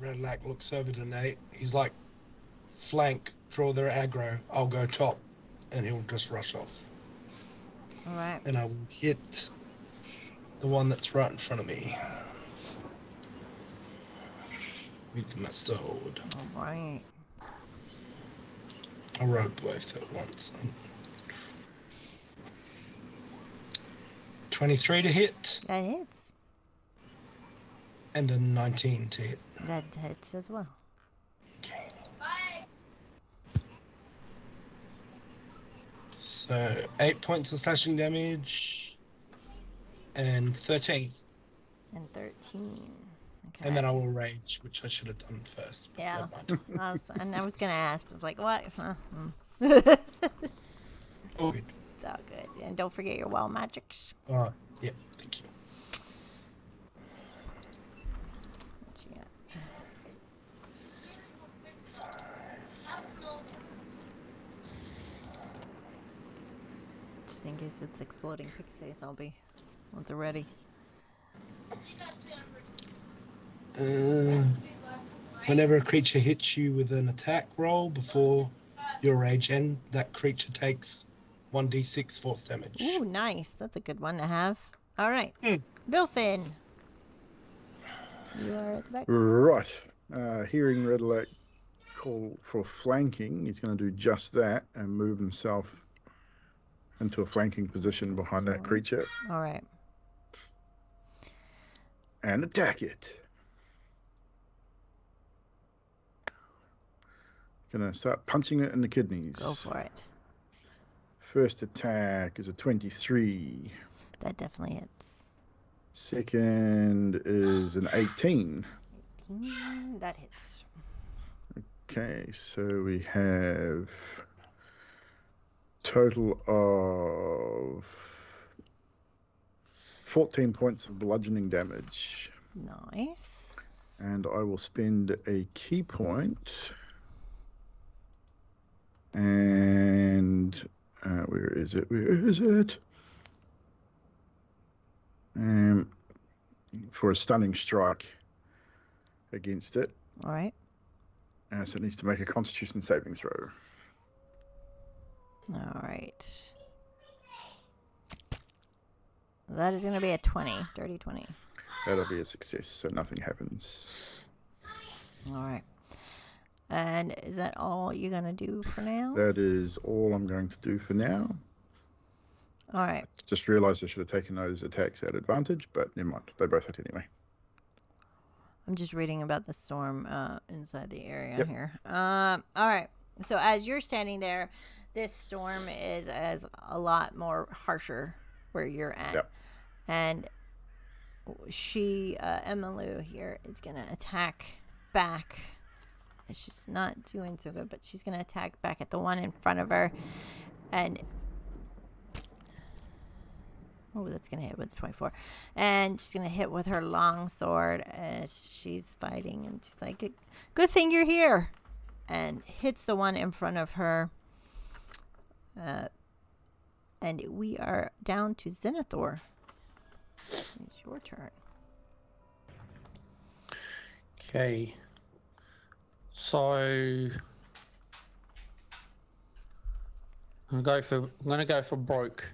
Redlac looks over to Nate. He's like, flank, draw their aggro. I'll go top, and he'll just rush off. All right. And I will hit the one that's right in front of me with my sword. All right. I'll roll both at once. 23 to hit. That hits. And a 19 to hit. That hits as well. Okay. So 8 points of slashing damage and 13. And 13. Okay. And then I will rage, which I should have done first. Yeah. Never mind. I was going to ask, but I was like, what? All good. It's all good. And don't forget your wild magics. Yeah, thank you. What you got? Just in case it's exploding Pixaith, I'll be once they're ready. Whenever a creature hits you with an attack roll before your rage end, that creature takes 1d6 force damage. Ooh, nice. That's a good one to have. All right. Bilfin. You are at the back. Right. Hearing Redlac call for flanking, he's going to do just that and move himself into a flanking position behind that creature. All right. And attack it. Gonna start punching it in the kidneys. Go for it. First attack is a 23. That definitely hits. Second is an 18. That hits. Okay, so we have total of 14 points of bludgeoning damage. Nice. And I will spend a key point. And where is it? Where is it? For a stunning strike against it. All right. So it needs to make a Constitution saving throw. All right. That is going to be a 20. Dirty 20. That'll be a success, so nothing happens. All right. And is that all you're going to do for now? That is all I'm going to do for now. All right. Just realised I should have taken those attacks at advantage, but never mind. They both hit anyway. I'm just reading about the storm inside the area Yep. here. All right. So as you're standing there, this storm is a lot more harsher where you're at. Yep. And she, Emmylou here, is going to attack back. She's not doing so good, but she's going to attack back at the one in front of her. And that's going to hit with 24. And she's going to hit with her long sword as she's fighting. And she's like, good thing you're here. And hits the one in front of her. And we are down to Zenithor. It's your turn. Okay. So I'm gonna go for broke.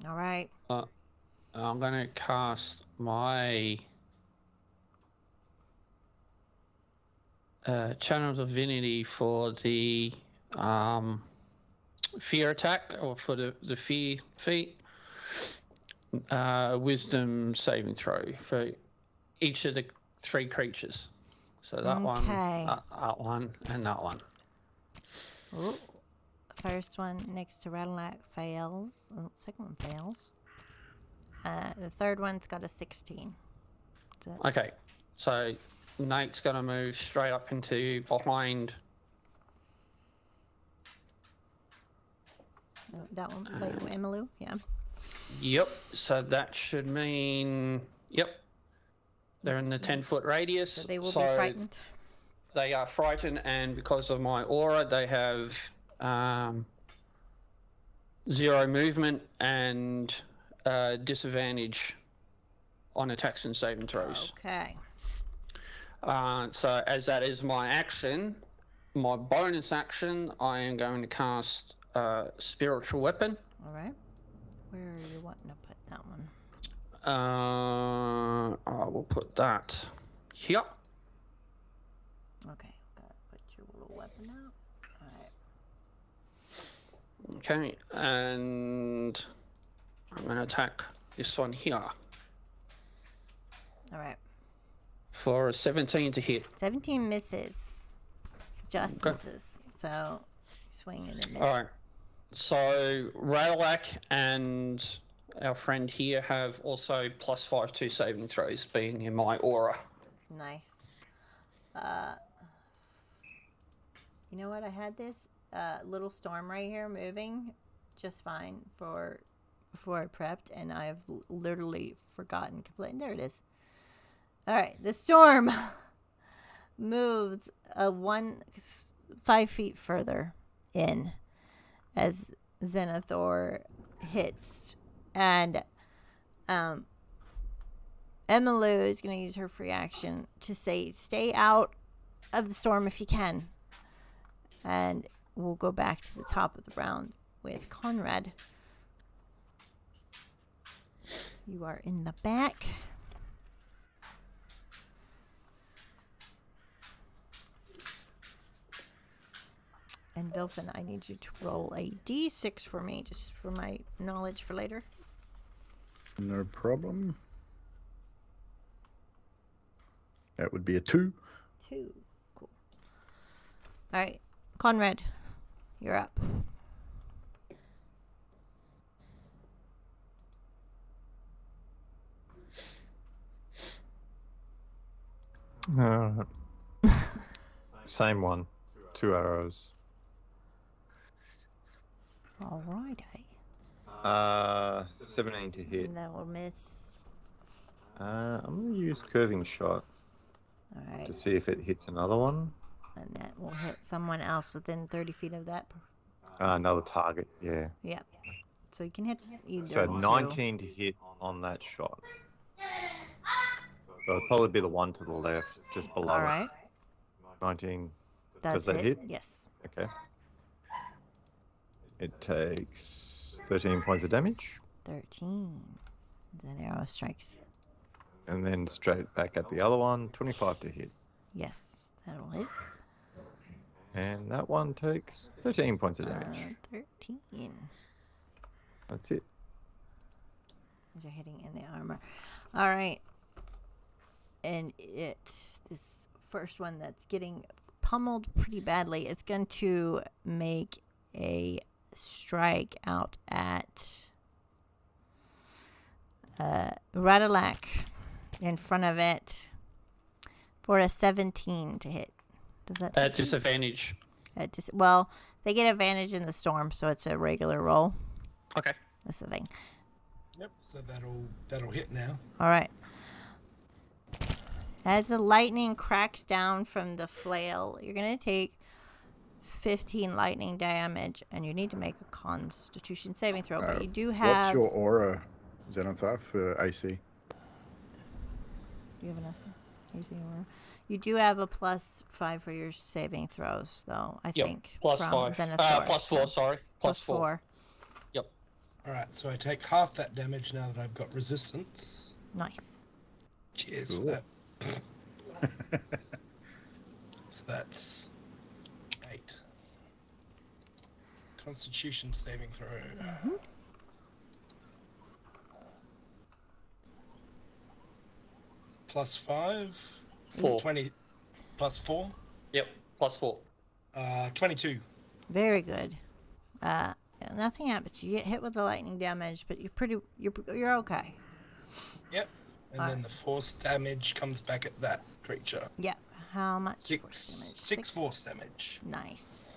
All right. I'm gonna cast my Channel of Divinity for the fear attack, or for the fear feat. Wisdom saving throw for each of the 3 creatures. So that one, that one, and that one. Ooh. First one next to Rattleback fails. Second one fails. The third one's got a 16. Okay, so Nate's gonna move straight up into behind. That one, like Emmylou, yeah. Yep. So that should mean, yep, they're in the 10-foot radius. So they will be frightened. They are frightened, and because of my aura, they have 0 movement and disadvantage on attacks and saving throws. Okay. So as that is my action, my bonus action, I am going to cast Spiritual Weapon. All right. Where are you wanting to put that one? I will put that here. Okay. Gotta put your little weapon out. All right. Okay, and I'm going to attack this one here. All right. For a 17 to hit. 17 misses. Just misses. So swing and a miss. All right. So Rattleback and our friend here have also +5 to saving throws, being in my aura. Nice. You know what? I had this little storm right here moving just fine before I prepped, and I've literally forgotten completely. There it is. All right, the storm moves 5 feet further in as Zenithor hits, and Emmylou is going to use her free action to say, "Stay out of the storm if you can," and we'll go back to the top of the round with Conrad. You are in the back. And Bilfin, I need you to roll a d6 for me, just for my knowledge for later. No problem. That would be a 2. 2. Cool. All right. Conrad, you're up. Same one. 2 arrows. Alrighty. 17 to hit. And that will miss. I'm going to use curving shot Alright. to see if it hits another one. And that will hit someone else within 30 feet of that. Another target, yeah. Yep. So you can hit either. So two. 19 to hit on that shot. So it'll probably be the one to the left, just below it. Alright. 19. Does that hit? Yes. Okay. It takes 13 points of damage. 13. That arrow strikes. And then straight back at the other one, 25 to hit. Yes, that'll hit. And that one takes 13 points of damage. 13. That's it. As you're hitting in the armor. Alright. And this first one that's getting pummeled pretty badly, it's going to make a strike out at Radalak in front of it for a 17 to hit. Does that At disadvantage. Well, they get advantage in the storm, so it's a regular roll. Okay. That's the thing. Yep, so that'll hit now. All right. As the lightning cracks down from the flail, you're going to take 15 lightning damage, and you need to make a Constitution saving throw. But you do have. What's your aura, Xenotharp, for AC? Do you have an AC aura? You do have a +5 for your saving throws, though. I think. Plus from 5. Xenotharp, Plus 4. Sorry. Plus 4. Yep. All right, so I take half that damage now that I've got resistance. Nice. Cheers Cool. for that. So that's 8. Constitution saving throw. +5. 4. 20. +4. Yep. Plus 4. 22. Very good. Nothing happens. You get hit with the lightning damage, but you're okay. Yep. And then the force damage comes back at that creature. Yeah. How much? 6. force damage? 6 force damage. Nice.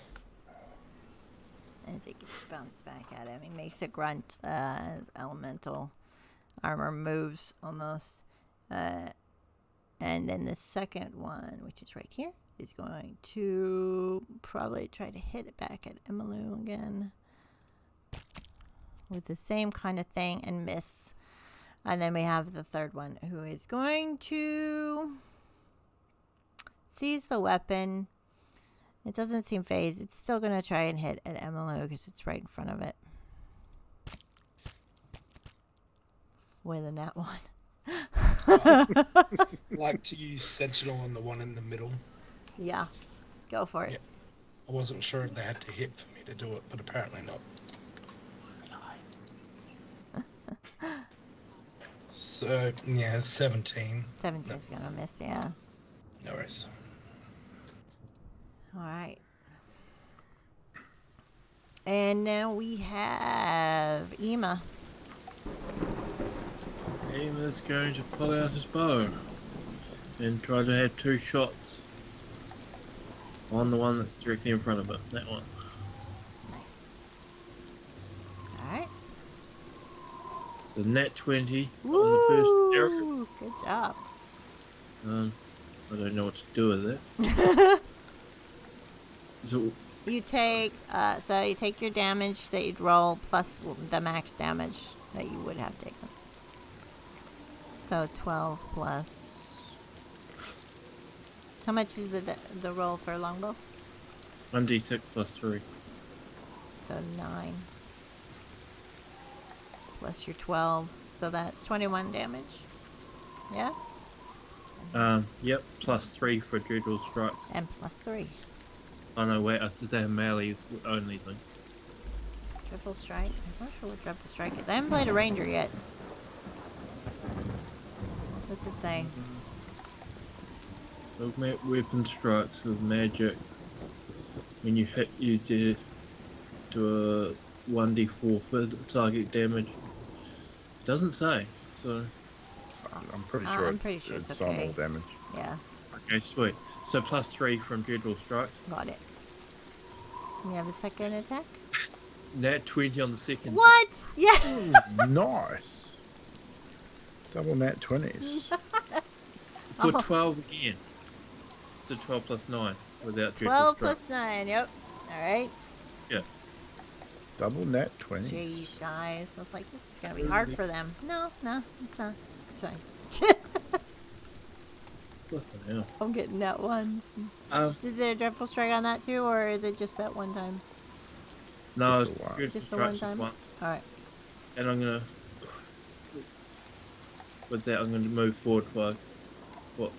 As it gets bounced back at him, he makes a grunt as elemental armor moves almost. And then the second one, which is right here, is going to probably try to hit it back at Emilu again with the same kind of thing and miss. And then we have the third one, who is going to seize the weapon. It doesn't seem phased. It's still going to try and hit at Emilu because it's right in front of it. With a nat 1. Like to use Sentinel on the one in the middle. Yeah. Go for it. Yeah. I wasn't sure if they had to hit for me to do it, but apparently not. So, yeah, 17. 17's going to miss, yeah. No worries. All right. And now we have Ema. Ema's going to pull out his bow and try to have 2 shots on the one that's directly in front of it. That one. Nice. All right. So nat 20 on the first arrow. Woo! Good job. I don't know what to do with it. So You take your damage that you'd roll plus the max damage that you would have taken. So 12 plus. How much is the roll for longbow? 1d6 plus 3. So 9 plus your 12, so that's 21 damage. Yeah, Yep, plus 3 for Dreadful Strikes. and plus 3. Oh no, wait, I just have melee only thing. Dreadful strike. I'm not sure what dreadful strike is. I haven't played a ranger yet. What's it say? Augment weapon strikes with magic. When you hit, you do a 1d4 physical target damage. Doesn't say, so. I'm pretty sure, I'm pretty sure it's normal okay. damage. Yeah, Okay, sweet. So plus 3 from Dreadful Strikes. got it. You have a second attack? Nat 20 on the second. What? Yeah. Nice. Double nat 20s. For 12 again. So 12 plus 9 without 12 plus plus 9. Yep. All right. Yeah. Double nat 20s. Jeez, guys. I was like, this is going to be hard for them. No, it's not. It's fine. Fucking hell. I'm getting that once. Is there a dreadful strike on that too, or is it just that one time? No, Just the one. it's Just the one time? All right. And I'm gonna. With that, I'm gonna move forward by. What?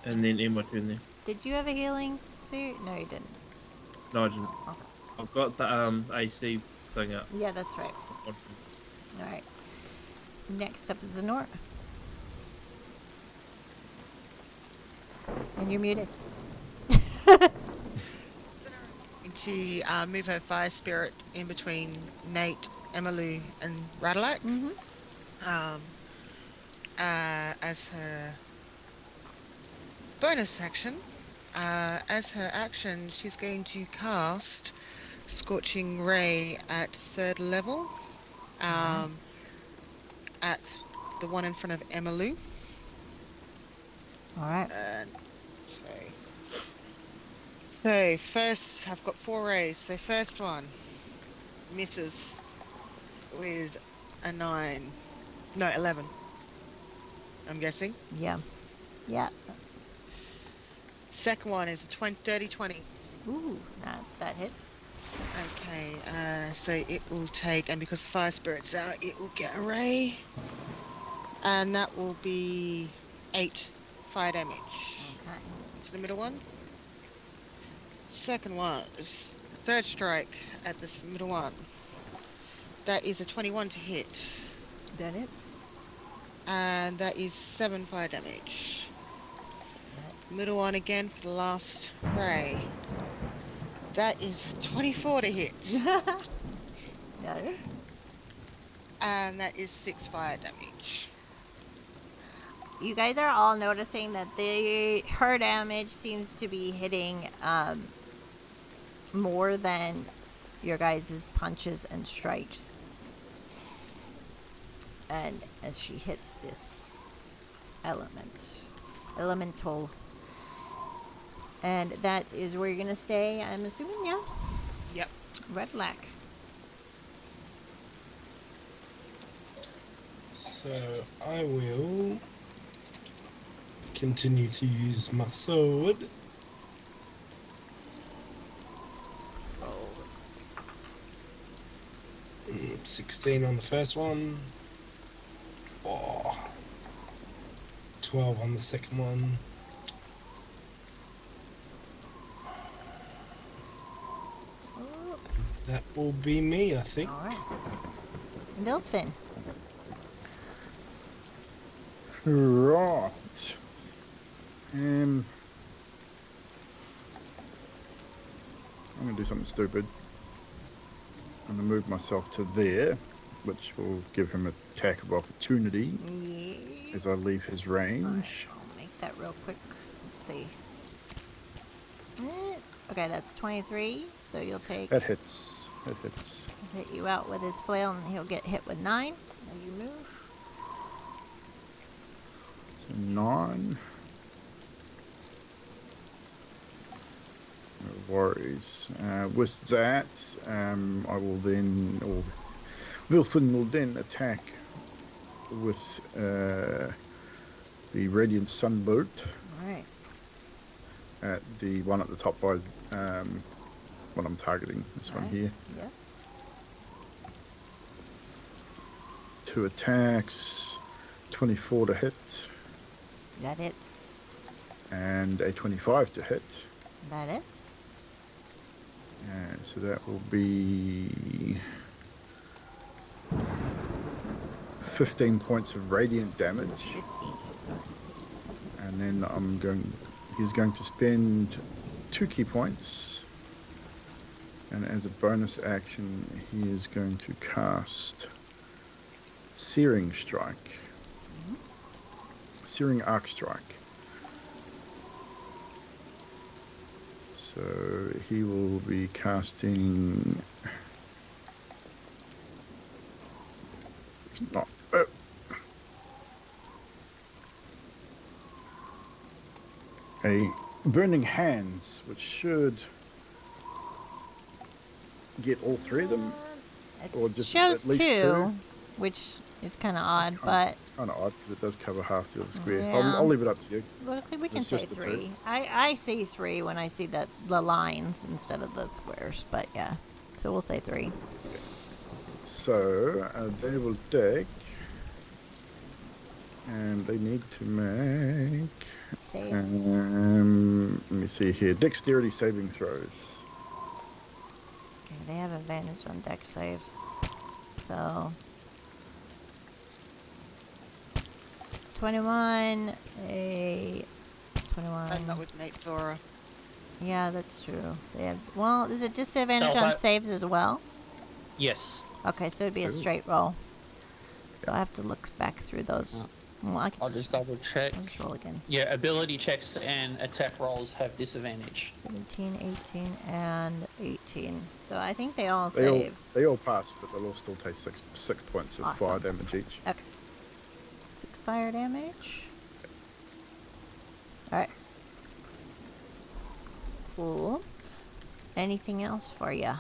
And then end my turn there. Did you have a healing spirit? No, you didn't. No, I didn't. Okay. I've got the AC thing up. Yeah, that's right. All right. Next up is Zenora. And you're muted. And to move her fire spirit in between Nate, Emilu, and Radalak. Mm-hmm. As her bonus action, as her action, she's going to cast Scorching Ray at 3rd level, at the one in front of Emilu. All right. So first, I've got 4 rays. So first one misses with a 9, no 11. I'm guessing. Yeah. Yeah. Second one is a 30 20. Ooh, that hits. Okay, so it will take, and because the fire spirit's out, it will get a ray, and that will be 8 fire damage. Okay. To the middle one. Second one is 3rd strike at this middle one. That is a 21 to hit, That hits. and that is 7 fire damage. Middle one again for the last ray. That is 24 to hit. That hits. And that is 6 fire damage. You guys are all noticing that her damage seems to be hitting more than your guys' punches and strikes. And as she hits this elemental. And that is where you're going to stay, I'm assuming, yeah? Yep. Red black. So I will continue to use my sword. 16 on the first one. Oh. 12 on the second one. That will be me, I think. All right. Milfin. Right. I'm going to do something stupid. I'm going to move myself to there, which will give him an attack of opportunity Yeah. as I leave his range. All right, I'll make that real quick. Let's see. Okay, that's 23, so you'll take... That hits. That hits. He'll hit you out with his flail, and he'll get hit with 9 as you move. So 9. No worries. With that, I will then, or Wilson will then attack with the Radiant Sunbolt All right. at the one at the top by what I'm targeting. This one Alright. here. Yeah. 2 attacks, 24 to hit, That hits. and a 25 to hit. That hits. And so that will be 15 points of radiant damage. 15. And then he's going to spend 2 key points. And as a bonus action, he is going to cast Searing Strike. Searing Arc Strike. So he will be casting. It's not. A burning hands, which should get all three of them. It Or just shows at least two, two. which is kind of odd, but It's kind of odd because it does cover half the other square. Yeah. I'll leave it up to you. well, we can It's say just the two. 3. I see 3 when I see the lines instead of the squares, but yeah. So we'll say 3. So they will take, and they need to make. Saves. Let me see here. Dexterity saving throws. Okay, they have advantage on dex saves. So 21, a 21. And that would make Zora. Yeah, that's true. They have. Well, is it disadvantage No, on but- saves as well? Yes. Okay, so it'd be a Ooh. straight roll. So I have to look back through those. Well, I can I'll just double check. I'll just roll again. Yeah, ability checks and attack rolls have disadvantage. 17, 18, and 18. So I think they all They all save. they all pass, but they'll all still take six points of fire Awesome. damage each. Okay. 6 fire damage. Alright. Cool. Anything else for you?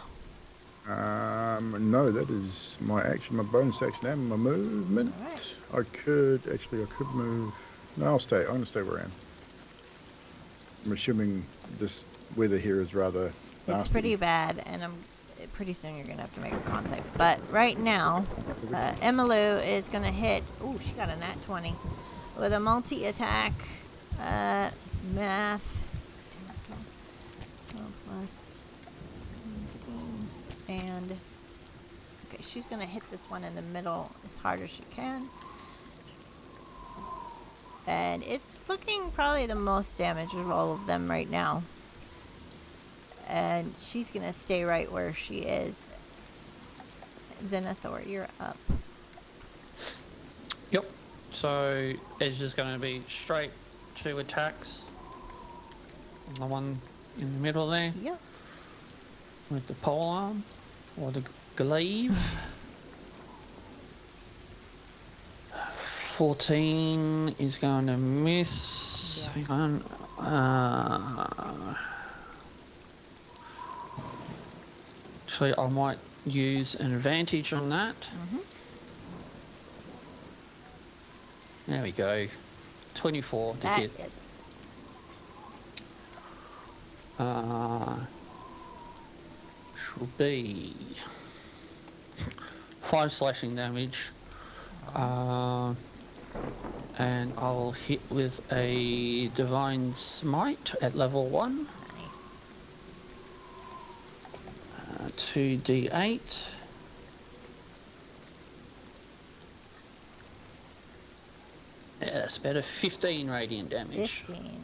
No, that is my action, my bonus action, and my movement. Alright. I could move. No, I'm gonna stay where I am. I'm assuming this weather here is rather It's nasty. pretty bad, and pretty soon you're gonna have to make a con save. But right now, Emmylou is gonna hit. Ooh, she got a nat 20 with a multi-attack. Math. 12 plus 19, and okay, she's gonna hit this one in the middle as hard as she can. And it's looking probably the most damage of all of them right now. And she's gonna stay right where she is. Zenithor, you're up. Yep. So it's just going to be straight 2 attacks. The one in the middle there Yep. with the polearm or the glaive. 14 is going to miss. Yeah. Hang on. Actually, I might use an advantage on that. There we go. 24 to That hit. hits. Should be 5 slashing damage. And I'll hit with a Divine Smite at level 1. Nice. 2d8. Yeah, that's better. 15 radiant damage. 15.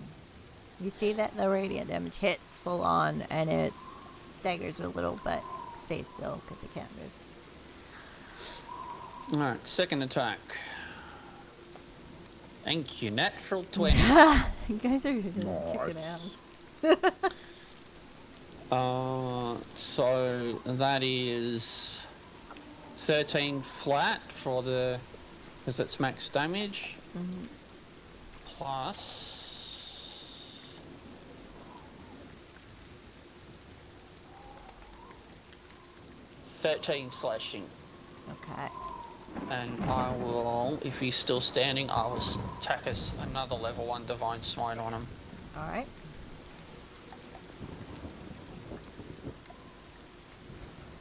You see that the radiant damage hits full on, and it staggers a little, but stays still because it can't move. Alright, second attack. Thank you, natural 20. You guys are kicking Nice. ass. So that is 13 flat for the, because it's max damage, plus 13 slashing. Okay. And I will, if he's still standing, I will attack us another level 1 Divine Smite on him. Alright.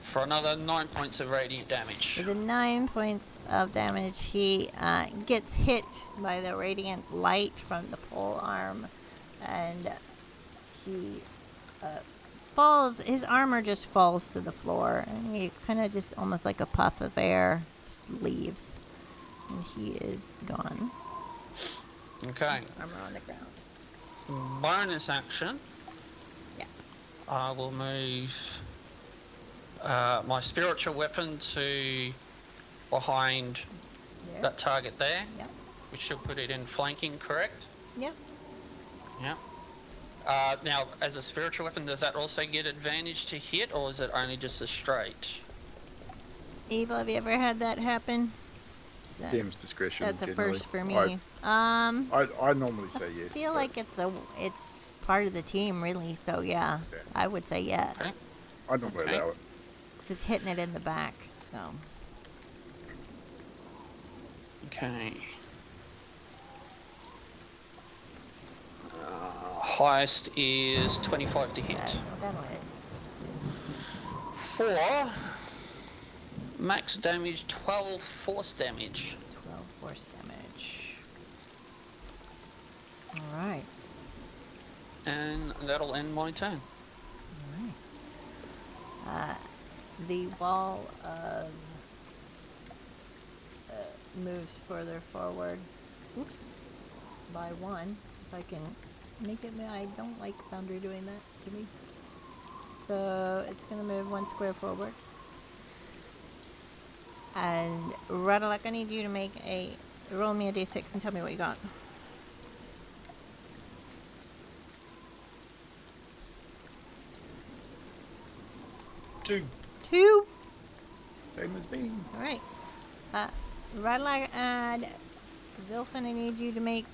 For another 9 points of radiant damage. With the 9 points of damage, he gets hit by the radiant light from the pole arm, and he falls. His armor just falls to the floor, and he kind of just almost like a puff of air just leaves, and he is gone. Okay. His armor on the ground. Bonus action. Yeah. I will move my spiritual weapon to behind There. that target there, Yep. which should put it in flanking, correct? Yep. Yep. Now, as a spiritual weapon, does that also get advantage to hit, or is it only just a straight? Evil, have you ever had that happen? So DM's discretion. That's a generally. first for me. I normally say yes. I feel but like it's part of the team, really. So yeah, Yeah. I would say yeah, Okay. I normally Okay. allow it. 'cause it's hitting it in the back. So Okay. Highest is 25 to hit. that'll hit. 4. Max damage, 12 force damage. 12 force damage. All right. And that'll end my turn. All right. The wall of moves further forward. Oops. By 1. If I can make it. I don't like Foundry doing that to me. So it's gonna move 1 square forward. And Radalek, I need you to make roll me a d6 and tell me what you got. Two. 2. Same as me. All right. Radalek and Vilfin, I need you to make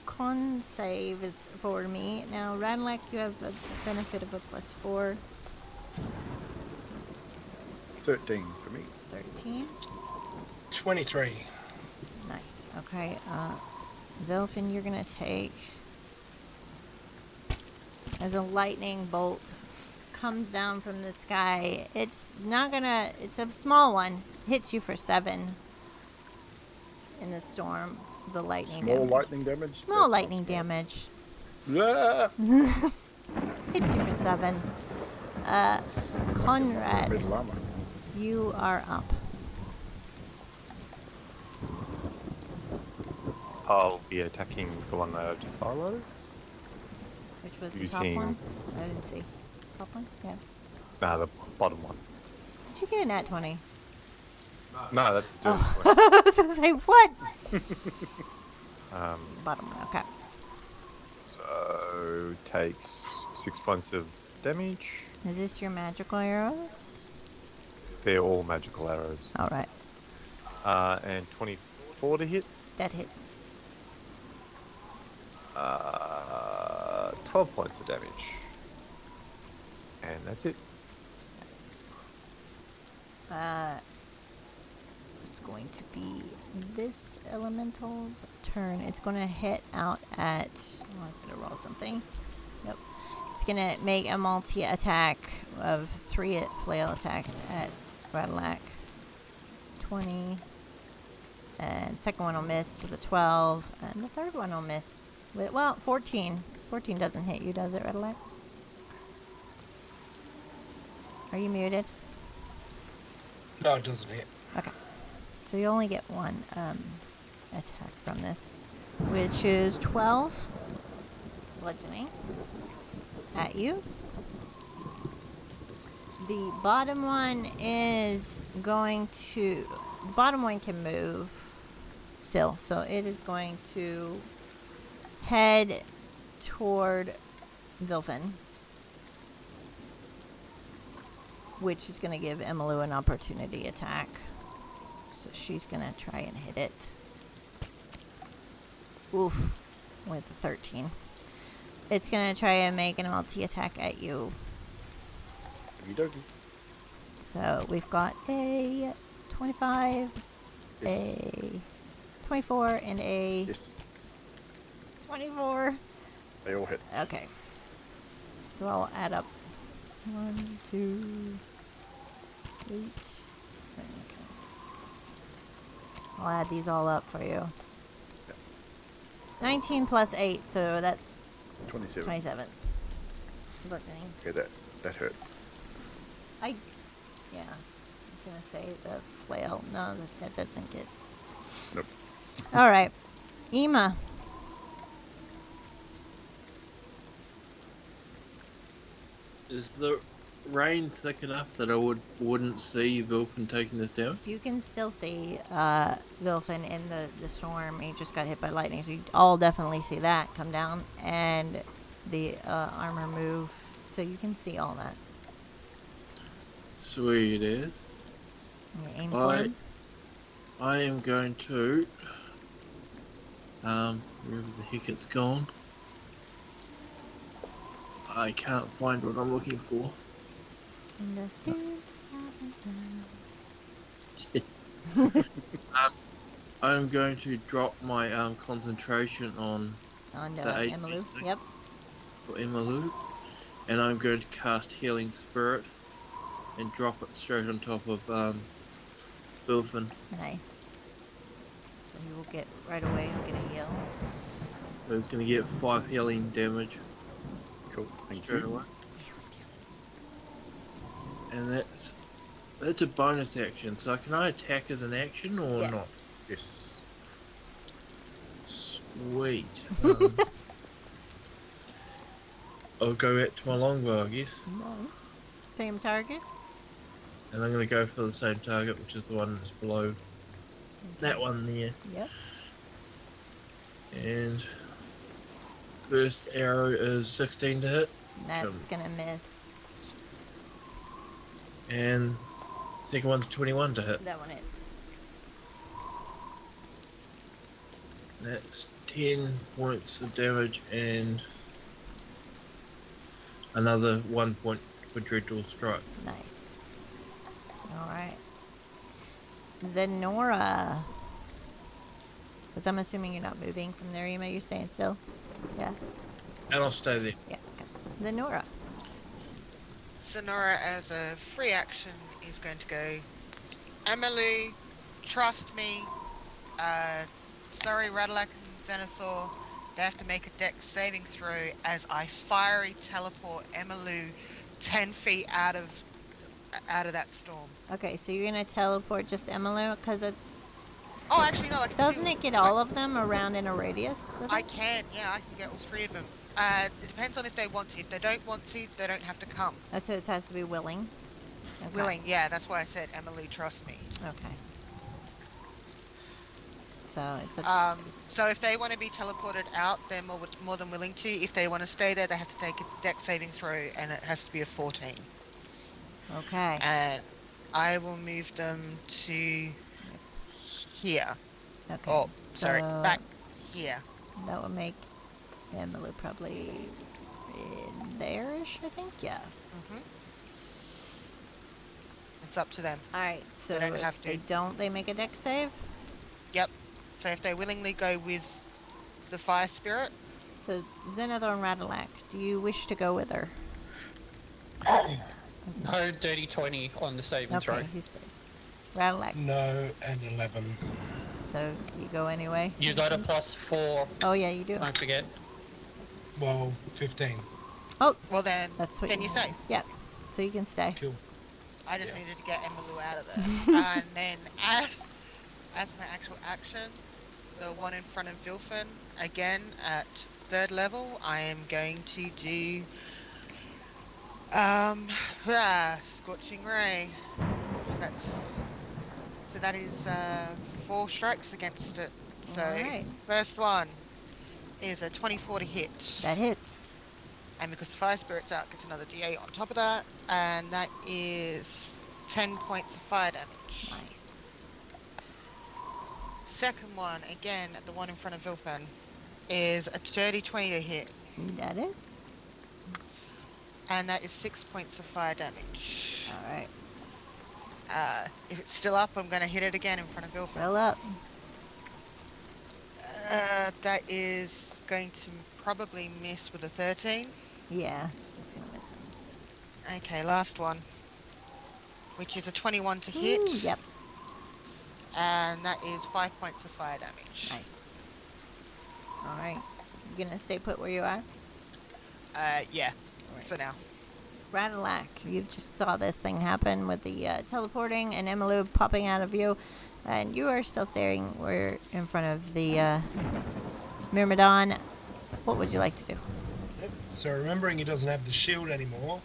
con saves for me. Now, Radalek, you have a benefit of a +4. 13 for me. 13. 23. Nice. Okay. Vilfin, you're gonna take as a lightning bolt comes down from the sky. It's not gonna. It's a small one. Hits you for 7 in the storm. The lightning. Small damage. lightning damage. Small That's lightning not small. damage. Ah! Hits you for 7. Conrad, Red llama. you are up. I'll be attacking the one that I just highlighted. Which was the top Using- one? I didn't see. Top one? Yeah. Nah, the bottom one. Did you get a nat 20? No, that's the dirty one. I was gonna say, what? Um, Bottom one, okay. so takes 6 points of damage. Is this your magical arrows? They're all magical arrows. Alright. And 24 to hit. That hits. 12 points of damage. And that's it. It's going to be this elemental's turn. It's going to hit out at... Oh, I'm going to roll something. Nope. It's going to make a multi-attack of 3 flail attacks at Radalek. 20. And second one will miss with a 12. And the third one will miss with, 14. 14 doesn't hit you, does it, Radalek? Are you muted? No, it doesn't hit. Okay. So you only get 1 attack from this, which is 12 bludgeoning at you. The bottom one is going to... The bottom one can move still, so it is going to head toward Vilfin, which is going to give Emmylou an opportunity attack. So she's going to try and hit it. Oof. With the 13. It's going to try and make an multi-attack at you. Okey-dokey. So we've got a 25, Yes. a 24, and a Yes, 24. they all hit. Okay. So I'll add up 1, 2, 8. Okay. I'll add these all up for you. 19 plus 8, so that's 27. 27. Bludgeoning. Okay, that hurt. Yeah. I was gonna say the flail. No, that doesn't get. Nope. All right, Ema. Is the rain thick enough that I wouldn't see Vilfin taking this down? You can still see Vilfin in the storm. He just got hit by lightning, so you all definitely see that come down. And the armor move, so you can see all that. Sweet is. You aim for him. I am going to wherever the heck it's gone. I can't find what I'm looking for. I'm going to drop my concentration on the AC Emalu. thing Yep. for Emalu, and I'm going to cast Healing Spirit and drop it straight on top of Bilfin. Nice. So he will get right away. He'll get a heal. So he's going to get 5 healing damage Cool. Thank straight you. away. And that's a bonus action. So can I attack as an action or Yes. not? Yes. Sweet. I'll go back to my longbow, I guess. Nice. Same target. And I'm going to go for the same target, which is the one that's below that one there. Yep. And first arrow is 16 to hit. That's gonna miss. And second one's 21 to hit. That one hits. That's 10 points of damage and another 1 point for Dreadful Strike. Nice. Alright. Zenora. Because I'm assuming you're not moving from there, Ema. You're staying still? Yeah? And I'll stay there. Yeah. Okay. Zenora. Sonora, as a free action, is going to go, Emalu, trust me, sorry, Radalak and Xanathor, they have to make a dex saving throw as I fiery teleport Emalu 10 feet out of that storm. Okay, so you're gonna teleport just Emalu? Because it Oh, actually, no, I can doesn't do it get all of them around in a radius? I can, yeah, I can get all 3 of them. It depends on if they want to. If they don't want to, they don't have to come. Oh, so it has to be willing? Okay. Willing, yeah, that's why I said, Emily, trust me. Okay. So it's a... So if they want to be teleported out, they're more than willing to. If they want to stay there, they have to take a dex saving throw, and it has to be a 14. Okay. And I will move them to here. Okay. Oh, sorry, so back here. That would make Emalu probably in there-ish, I think? Yeah. Mm-hmm. It's up to them. Alright, so They don't if have to. they don't, they make a dex save? Yep. So if they willingly go with the fire spirit, So, Xanathor and Radalak, do you wish to go with her? No dirty 20 on the saving throw. Okay, he stays. Radalak, No, and 11. so you go anyway? You got a +4, Oh, yeah, you do. don't forget. Well, 15. Oh, well then, that's what then you say. Yeah, so you can stay. Cool. I just Yeah. needed to get Emalu out of there. And then as my actual action, the one in front of Vilfin, again at 3rd level, I am going to do Scorching Ray. So that is 4 strikes against it. So Alright. first one is a 24 to hit. That hits. And because the fire spirit's out, gets another d8 on top of that, and that is 10 points of fire damage. Nice. Second one, again, the one in front of Vilfin, is a dirty 20 to hit, That hits. and that is 6 points of fire damage. Alright. If it's still up, I'm going to hit it again in front of Vilfin. Fill up. That is going to probably miss with a 13. Yeah, that's gonna miss him. Okay, last one, which is a 21 to hit. Ooh, yep. And that is 5 points of fire damage. Nice. Alright. You gonna stay put where you are? Yeah, Alright. for now. Radalak, you just saw this thing happen with the teleporting and Emalu popping out of view, and you are still staring. We're in front of the Myrmidon. What would you like to do? Yep. So remembering he doesn't have the shield anymore,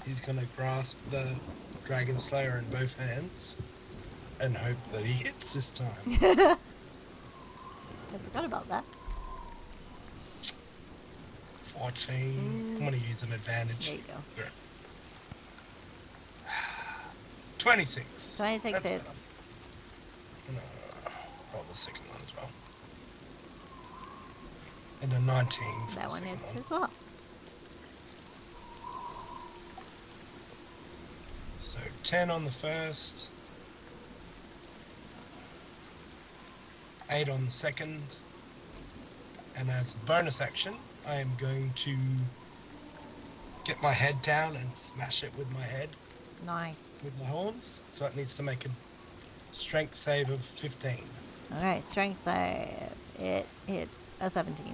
he's going to grasp the Dragon Slayer in both hands and hope that he hits this time. I forgot about that. 14. I'm going to use an advantage. There you go. Yeah. 26. 26 That's hits. better. Roll the second one as well. And a 19 for That the one second hits one. as well. So 10 on the first. 8 on the second. And as a bonus action, I am going to get my head down and smash it with my head, Nice. with my horns. So it needs to make a strength save of 15. Alright, strength save. It hits a 17.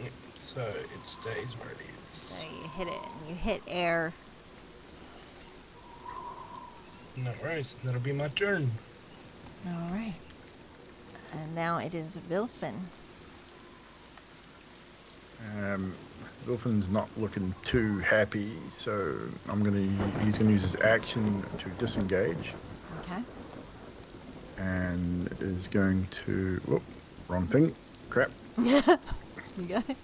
Yep, so it stays where it is. So you hit it and you hit air. No worries, that'll be my turn. Alright. And now it is Vilfin. Wilfin's not looking too happy, so he's gonna use his action to disengage, Okay. and is going to. Whoop, wrong thing. Crap. You got it?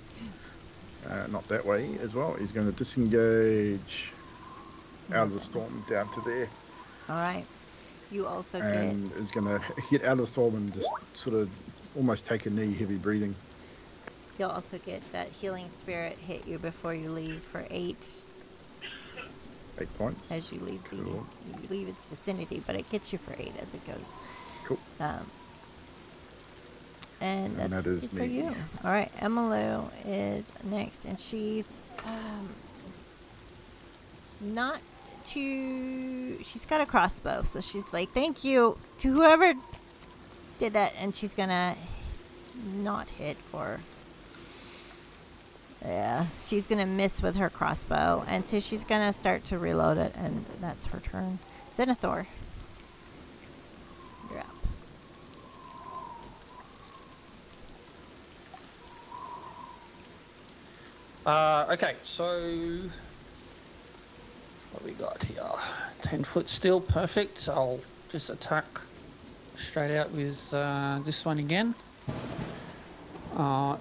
Not that way as well. He's going to disengage out of the storm down to there, Alright. You also and is going to get out of the storm and just sort of almost take a knee, heavy breathing. you'll also get that healing spirit hit you before you leave for 8 8 points. as you leave Cool. you leave its vicinity, but it gets you for 8 as it goes. Cool. And that's that is it for me. you. All right, Emmylou is next, and she's not too. She's got a crossbow, so she's like, "Thank you to whoever did that," and she's gonna not hit for. Yeah, she's gonna miss with her crossbow, and so she's gonna start to reload it, and that's her turn. Zenithor, you're up. Okay, so what we got here? 10 foot still, perfect. So I'll just attack straight out with this one again.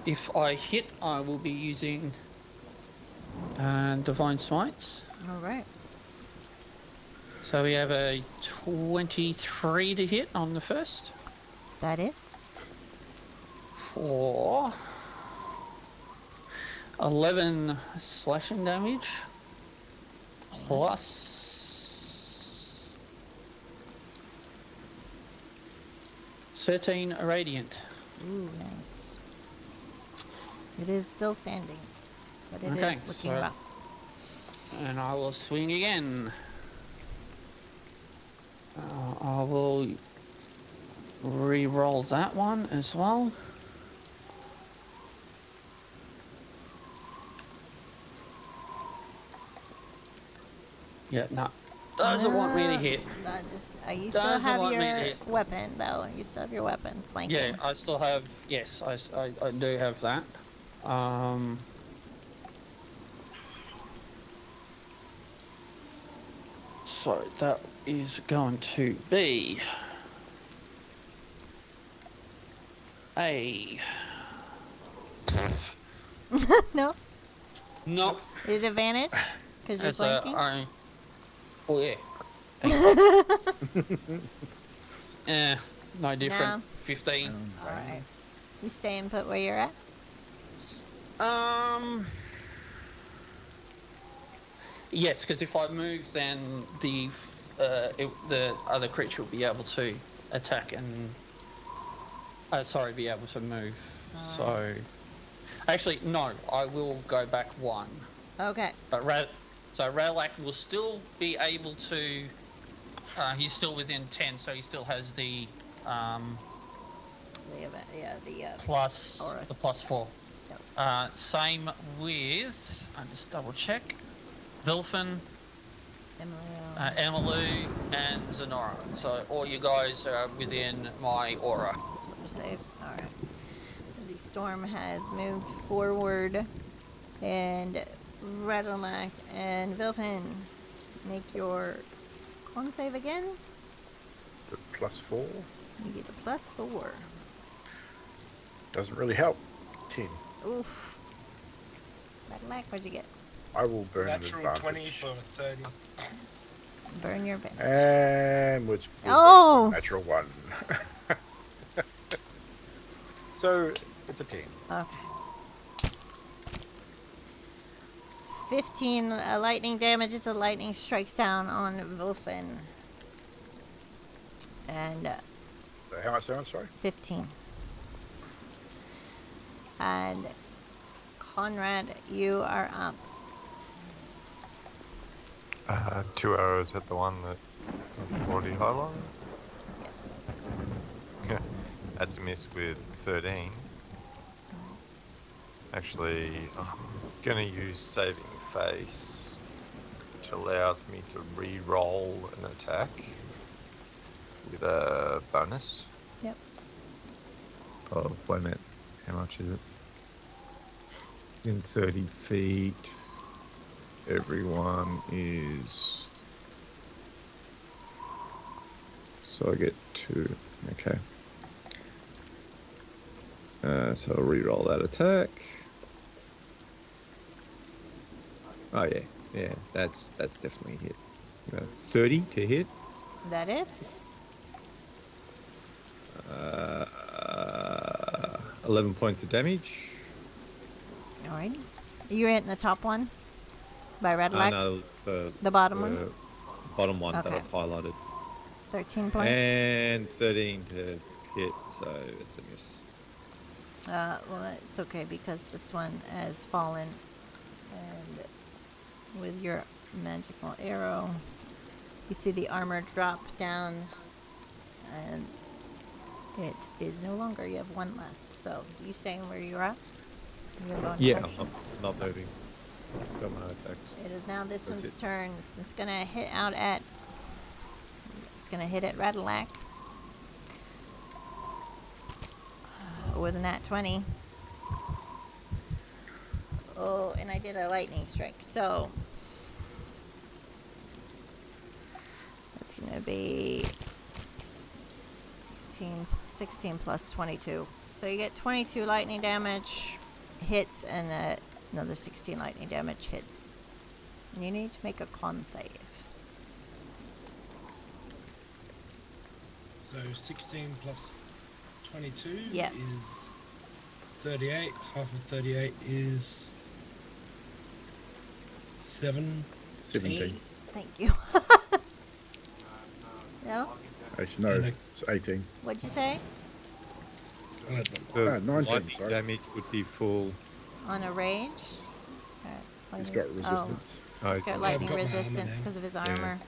If I hit, I will be using Divine Smites. All right. So we have a 23 to hit on the first. That it? For 11 slashing damage. Plus 13 radiant. Ooh, nice. It is still standing, but it Okay, is looking so- rough. And I will swing again. I will re-roll that one as well. Yeah, no. Doesn't want me to hit. You still Doesn't have want me to your hit. weapon, though. You still have your weapon flanking. Yeah, I still have. Yes, I do have that. So that is going to be a No, no. is advantage because you're That's a flanking. oh yeah. Thank you. No different. No. 15. All right. You staying put where you're at. Yes, because if I move, then the other creature will be able to attack and be able to move. So, actually, no, I will go back 1. Okay. But Ralak will still be able to. He's still within 10, so he still has the Plus plus the plus 4. Yep. Same with. I'll just double check. Vilfin, Emmylou, and Zenora. So all you guys are within my aura. That's what it saves. All right. The storm has moved forward, and Rattlenack and Vilfin, make your con save again. +4 You get a +4. doesn't really help. 10. Oof. Ratalac, what'd you get? I will burn an Natural 20 advantage. for 30. Burn your advantage. And which was Oh! a natural 1. So it's a 10. Okay. 15 lightning damage as the lightning strikes down on Wolfen. And So how much damage, sorry? 15. And Conrad, you are up. 2 arrows hit the one that I've already highlighted. Yeah. That's a miss with 13. Actually, I'm gonna use saving face, which allows me to re-roll an attack with a bonus. Yep. Of, wait a minute, how much is it? In 30 feet, everyone is... So I get 2, okay. So I'll re-roll that attack. Oh yeah, that's definitely a hit. 30 to hit. That it's 11 points of damage. alright. You hitting the top one by Ratalac? No, the bottom one? Bottom one that Okay. I've highlighted. 13 points. And 13 to hit, so it's a miss. Well, it's okay because this one has fallen, and with your magical arrow, you see the armor drop down, and it is no longer. You have 1 left. So, you staying where you're at? Your bonus Yeah, action? I'm not moving. Got my attacks. It is now this That's one's it. turn. This one's gonna hit out at. It's gonna hit at Ratalac. With a nat 20. Oh, and I did a lightning strike, so that's gonna be 16 plus 22. So you get 22 lightning damage, hits, and another 16 lightning damage hits. And you need to make a con save. So 16 plus 22 Yep. is 38. Half of 38 is 17. 17. Thank you. No? Actually, no, it's 18. What'd you say? I don't know. 19, lightning sorry. damage would be full. On a rage? He's got resistance. Oh, He's got okay. lightning got my armor resistance now. because of his armor.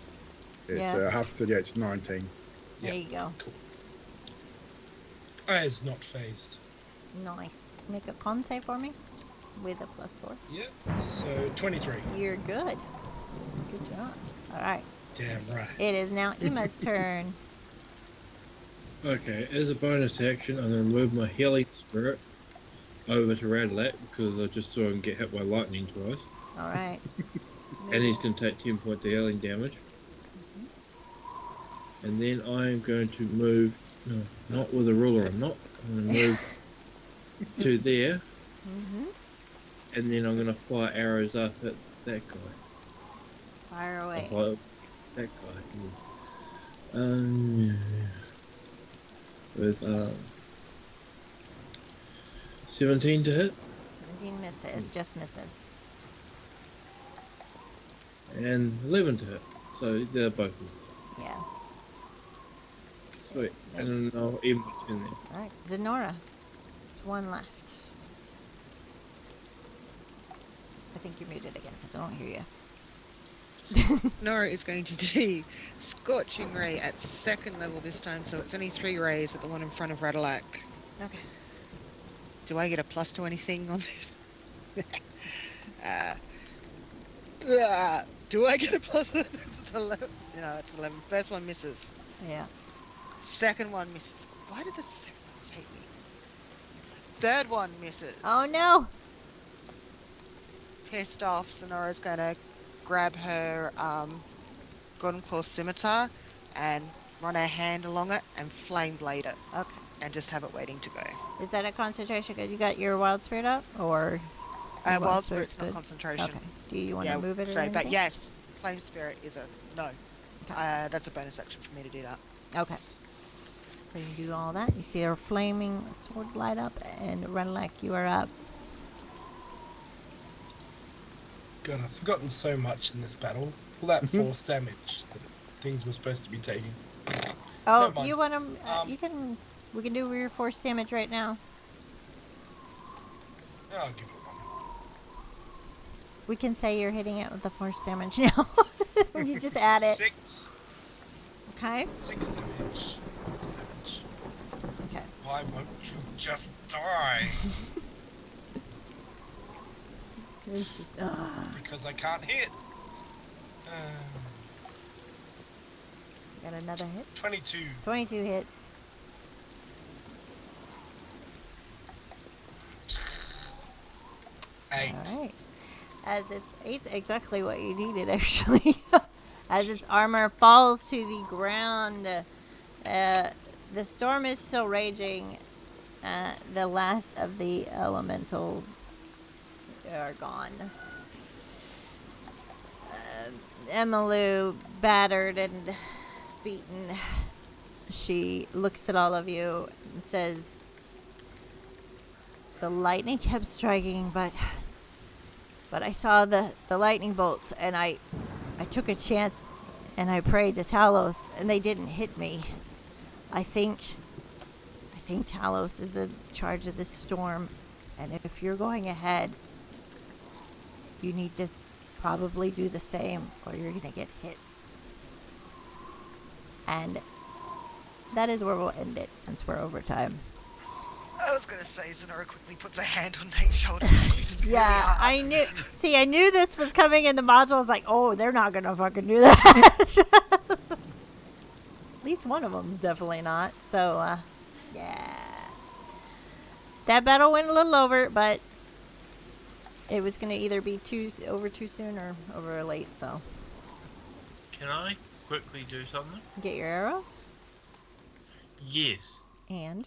Yeah, Yeah. so half of 38 is 19. There Yeah. you go. Cool. I is not phased. Nice. Make a con save for me with a +4. Yep. So 23. You're good. Good job. All right. Damn right. It is now Ema's turn. Okay, as a bonus action, I'm going to move my healing spirit over to Ratalac because I just saw him get hit by lightning twice. All right. And he's going to take 10 points of healing damage. And then I'm going to move, no, not with a ruler, I'm not. I'm going to move to there. Mm-hmm. And then I'm going to fire arrows up at that guy. Fire away. Fire that guy. Yes. With 17 to hit 17 misses. Just misses. and 11 to hit. So they're both miss. Yeah. Sweet. And then I'll even turn there. All right. Zenora. There's 1 left. I think you're muted again because I don't hear you. Nora is going to do Scorching Ray at 2nd level this time, so it's only 3 rays at the one in front of Ratalac. Okay. Do I get a plus to anything on this? Do I get a plus? It's 11. No, it's 11. First one misses. Yeah. Second one misses. Why did the second one hate me? Third one misses. Oh no. Pissed off, Sonora's gonna grab her Golden Claw Scimitar and run her hand along it and flame blade it Okay. and just have it waiting to go. Is that a concentration because you got your wild spirit up, or? Wild Spirit's not concentration. Okay. Do you want to move it or So, anything? but yes, Flame Spirit is a no. Okay. That's a bonus action for me to do that. Okay. So you do all that. You see her flaming sword light up, and Renlac, you are up. God, I've forgotten so much in this battle. All that force damage that things were supposed to be taking. Oh, Never mind. you want to? You can. We can do your force damage right now. I'll give it one. We can say you're hitting it with the force damage now. You just add it. 6. Okay. 6 damage. Force damage. Okay. Why won't you just die? This is, Because I can't hit. Got another hit. 22. 22 hits. Eight. All right. As it's exactly what you needed, actually. As its armor falls to the ground, the storm is still raging. The last of the elementals are gone. Emmylou, battered and beaten, she looks at all of you and says, "The lightning kept striking, but I saw the lightning bolts, and I took a chance, and I prayed to Talos, and they didn't hit me. I think Talos is in charge of this storm, and if you're going ahead, you need to probably do the same, or you're gonna get hit." And that is where we'll end it, since we're over time. I was gonna say, Zenora quickly puts a hand on Nate's shoulder. Yeah, I knew. See, I knew this was coming in the module. I was like, oh, they're not gonna fucking do that. At least one of them's definitely not. So, yeah. That battle went a little over, but it was gonna either be over too soon or over late. So. Can I quickly do something? Get your arrows. Yes. And.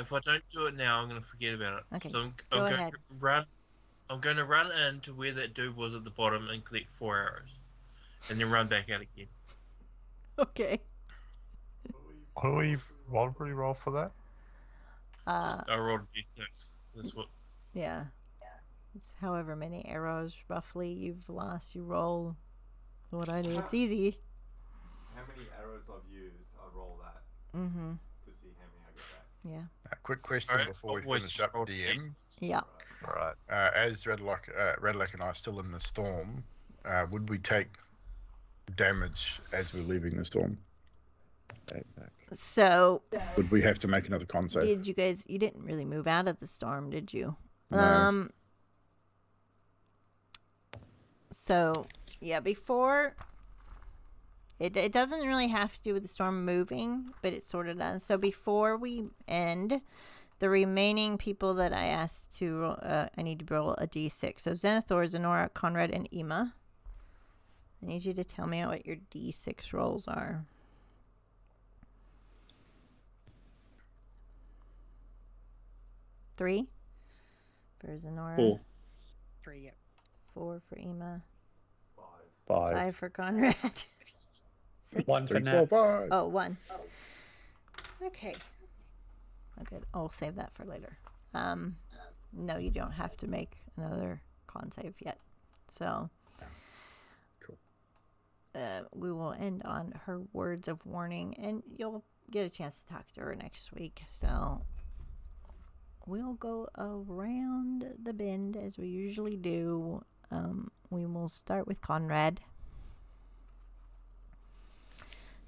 If I don't do it now, I'm going to forget about it. Okay, So I'm go going ahead. to run. I'm going to run into where that dude was at the bottom and collect 4 arrows, and then run back out again. Okay. What do we roll for that? I rolled a d6. That's what. Yeah. It's however many arrows roughly you've lost, you roll. What I do. It's easy. How many arrows I've used, I roll that. Mm-hmm. To see how many I get back. Yeah. A quick question Alright, before we always finish up, roll DM. Yeah. All right. As Redlock and I are still in the storm, would we take damage as we're leaving the storm? So, Would we have to make another con save? you didn't really move out of the storm, did you? No. So, yeah, before, it doesn't really have to do with the storm moving, but it sort of does. So before we end, the remaining people that I asked to, I need to roll a d6. So Zenithor, Zenora, Conrad, and Ema. I need you to tell me what your d6 rolls are. Three for Zenora. 4. 3, yep. 4 for Ema. 5. 5 for Conrad. 6. 1 for 3, Nat. 4, 5. Oh, 1. Okay. Oh, good. I'll save that for later. No, you don't have to make another con save yet. So, Cool. We will end on her words of warning, and you'll get a chance to talk to her next week. So, we'll go around the bend as we usually do. We will start with Conrad.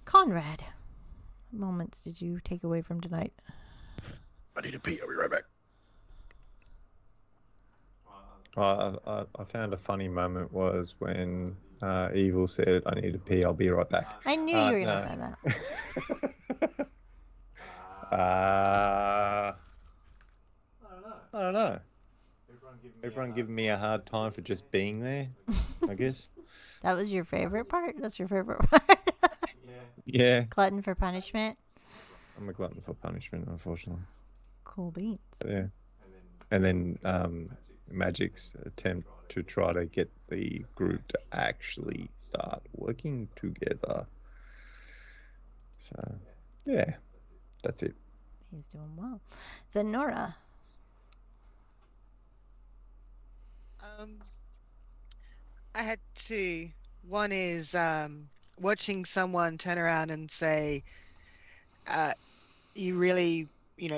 Conrad, what moments did you take away from tonight? I need a pee. I'll be right back. I found a funny moment was when Evil said, "I need to pee. I'll be right back." I knew you were going to say that. I don't know. Everyone giving me a hard time for just being there, I guess. That was your favorite part? That's your favorite part? Yeah. Glutton for punishment? I'm a glutton for punishment, unfortunately. Cool beans. Yeah. And then Magic's attempt to try to get the group to actually start working together. So, yeah, that's it. He's doing well. Zenora. I had two. One is watching someone turn around and say, you really, you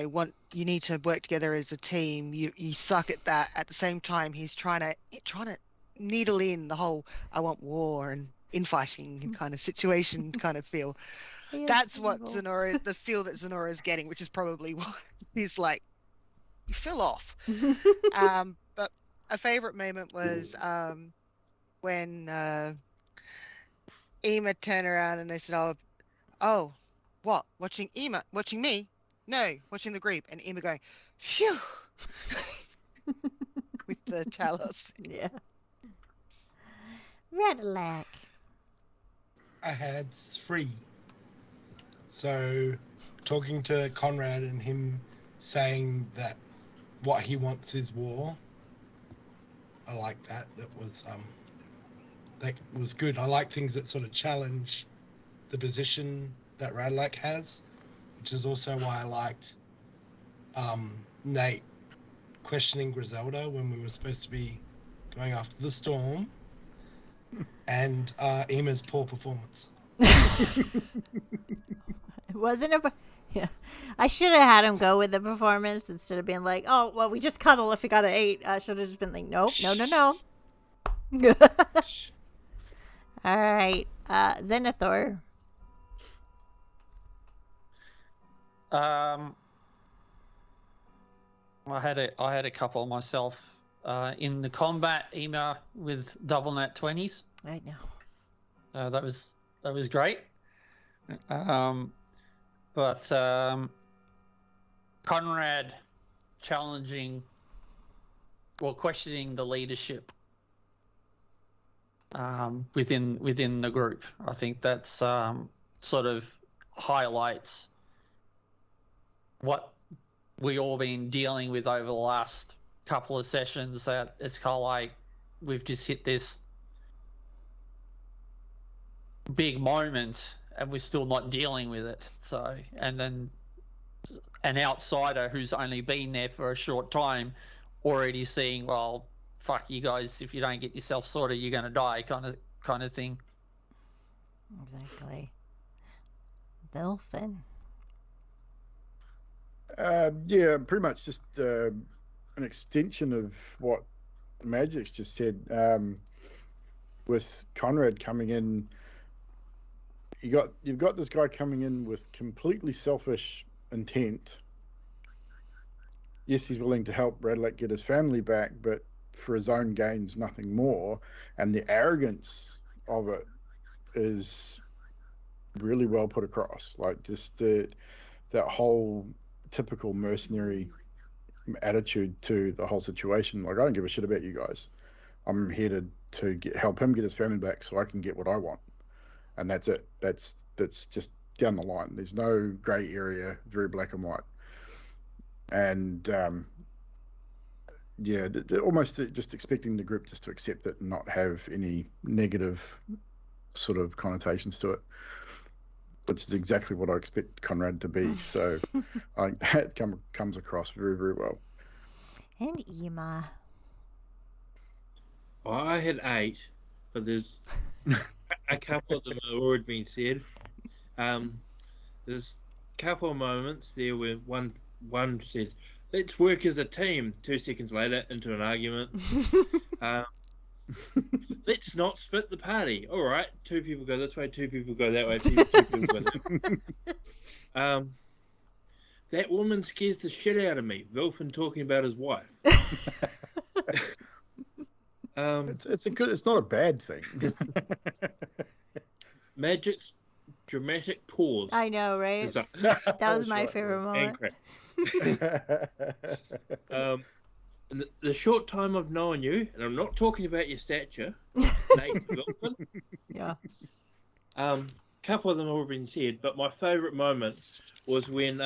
need to work together as a team. You suck at that. At the same time, he's trying to needle in the whole I want war and infighting kind of situation kind of feel. That's what the feel that Zenora is getting, which is probably what he's like, you fell off. But a favorite moment was when Ema turned around and they said, oh, what? Watching Ema? Watching me? No, watching the group. And Ema going, phew, with the Talos. Yeah. Radillac. I had 3. So, talking to Conrad and him saying that what he wants is war. I like that. That was good. I like things that sort of challenge the position that Radillac has, which is also why I liked Nate questioning Griselda when we were supposed to be going after the storm, and Ema's poor performance. It wasn't a. Yeah, I should have had him go with the performance instead of being like, "Oh, well, we just cuddle if we got an 8." I should have just been like, "Nope, no." All right, Zenithor. I had a couple myself in the combat Ema with double nat 20s. I know. That was great. But Conrad challenging or questioning the leadership within the group. I think that's sort of highlights what we all been dealing with over the last couple of sessions. That it's kind of like we've just hit this big moment and we're still not dealing with it. So, and then an outsider who's only been there for a short time already seeing, well, fuck you guys, if you don't get yourself sorted, you're going to die kind of thing. Exactly. Vilfin. Yeah, pretty much just an extension of what Magic's just said. With Conrad coming in, you've got this guy coming in with completely selfish intent. Yes, he's willing to help Radillac get his family back, but for his own gains, nothing more. And the arrogance of it is really well put across. Like just that whole typical mercenary attitude to the whole situation. Like, I don't give a shit about you guys. I'm here to help him get his family back so I can get what I want. And that's it. That's just down the line. There's no grey area, very black and white. And yeah, almost just expecting the group just to accept it and not have any negative sort of connotations to it, which is exactly what I expect Conrad to be. So I think that comes across very, very well. And Ema. Well, I had 8, but there's a couple of them have already been said. There's a couple of moments there where one said, "Let's work as a team." 2 seconds later, into an argument. Let's not split the party. All right, 2 people go this way, 2 people go that way, 2 people go that way. That woman scares the shit out of me. Vilfin talking about his wife. It's not a bad thing. Magic's dramatic pause. I know, right? Like, that was my favorite moment. And the short time I've known you, and I'm not talking about your stature, Nate Vilfin. Yeah. Couple of them have already been said, but my favourite moment was when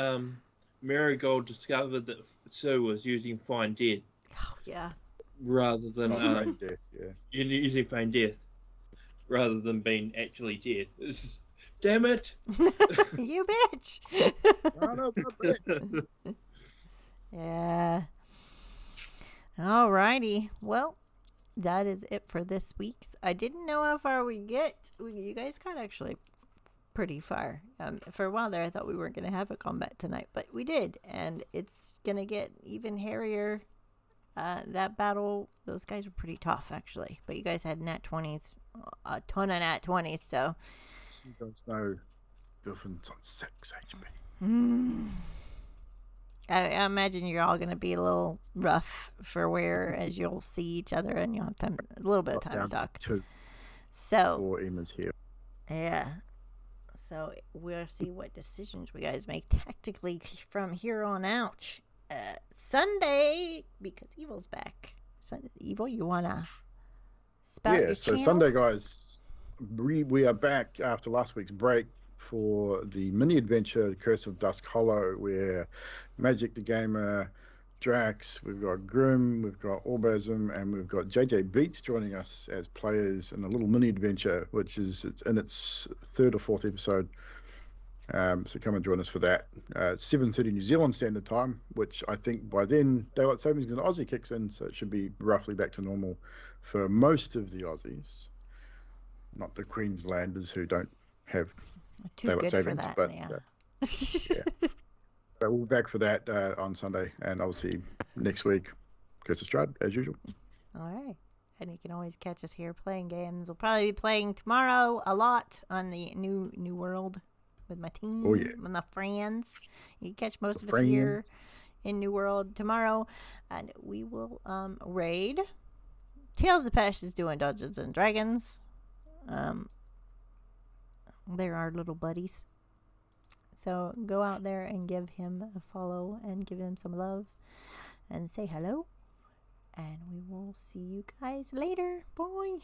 Marigold discovered that Sue was using Find Death Oh, yeah. rather than Feign death, yeah. using Find Death rather than being actually dead. It's just, damn it! You bitch. Son of a bitch. Yeah. Alrighty. Well, that is it for this week's. I didn't know how far we get. You guys got actually pretty far. For a while there, I thought we weren't going to have a combat tonight, but we did, and it's going to get even hairier. That battle, those guys were pretty tough, actually. But you guys had nat 20s, a ton of nat 20s, so. You guys know Dolphin's on 6 HP. I imagine you're all going to be a little rough for wear as you'll see each other and you'll have time, a little bit of time to talk. 2 So, for Emma's here. yeah. So we'll see what decisions we guys make tactically from here on out. Sunday, because Evil's back. Evil, you want to spout your So channel? Sunday, guys, we are back after last week's break for the mini adventure, The Curse of Dusk Hollow, where Magic the Gamer, Drax, we've got Grim, we've got Orbasm, and we've got JJ Beats joining us as players in a little mini adventure, which is in its 3rd or 4th episode. So come and join us for that. 7:30 New Zealand Standard Time, which I think by then daylight savings in Aussie kicks in, so it should be roughly back to normal for most of the Aussies, not the Queenslanders who don't have Too daylight good savings. for that, But yeah. but we'll be back for that on Sunday, and I'll see you next week. Curse of Strahd, as usual. All right. And you can always catch us here playing games. We'll probably be playing tomorrow a lot on the new world with my team, Oh, yeah. with my friends. You can catch most The of us here friends. in New World tomorrow, and we will raid. Tales of Pesh is doing Dungeons and Dragons. They're our little buddies. So go out there and give him a follow and give him some love and say hello. And we will see you guys later. Bye.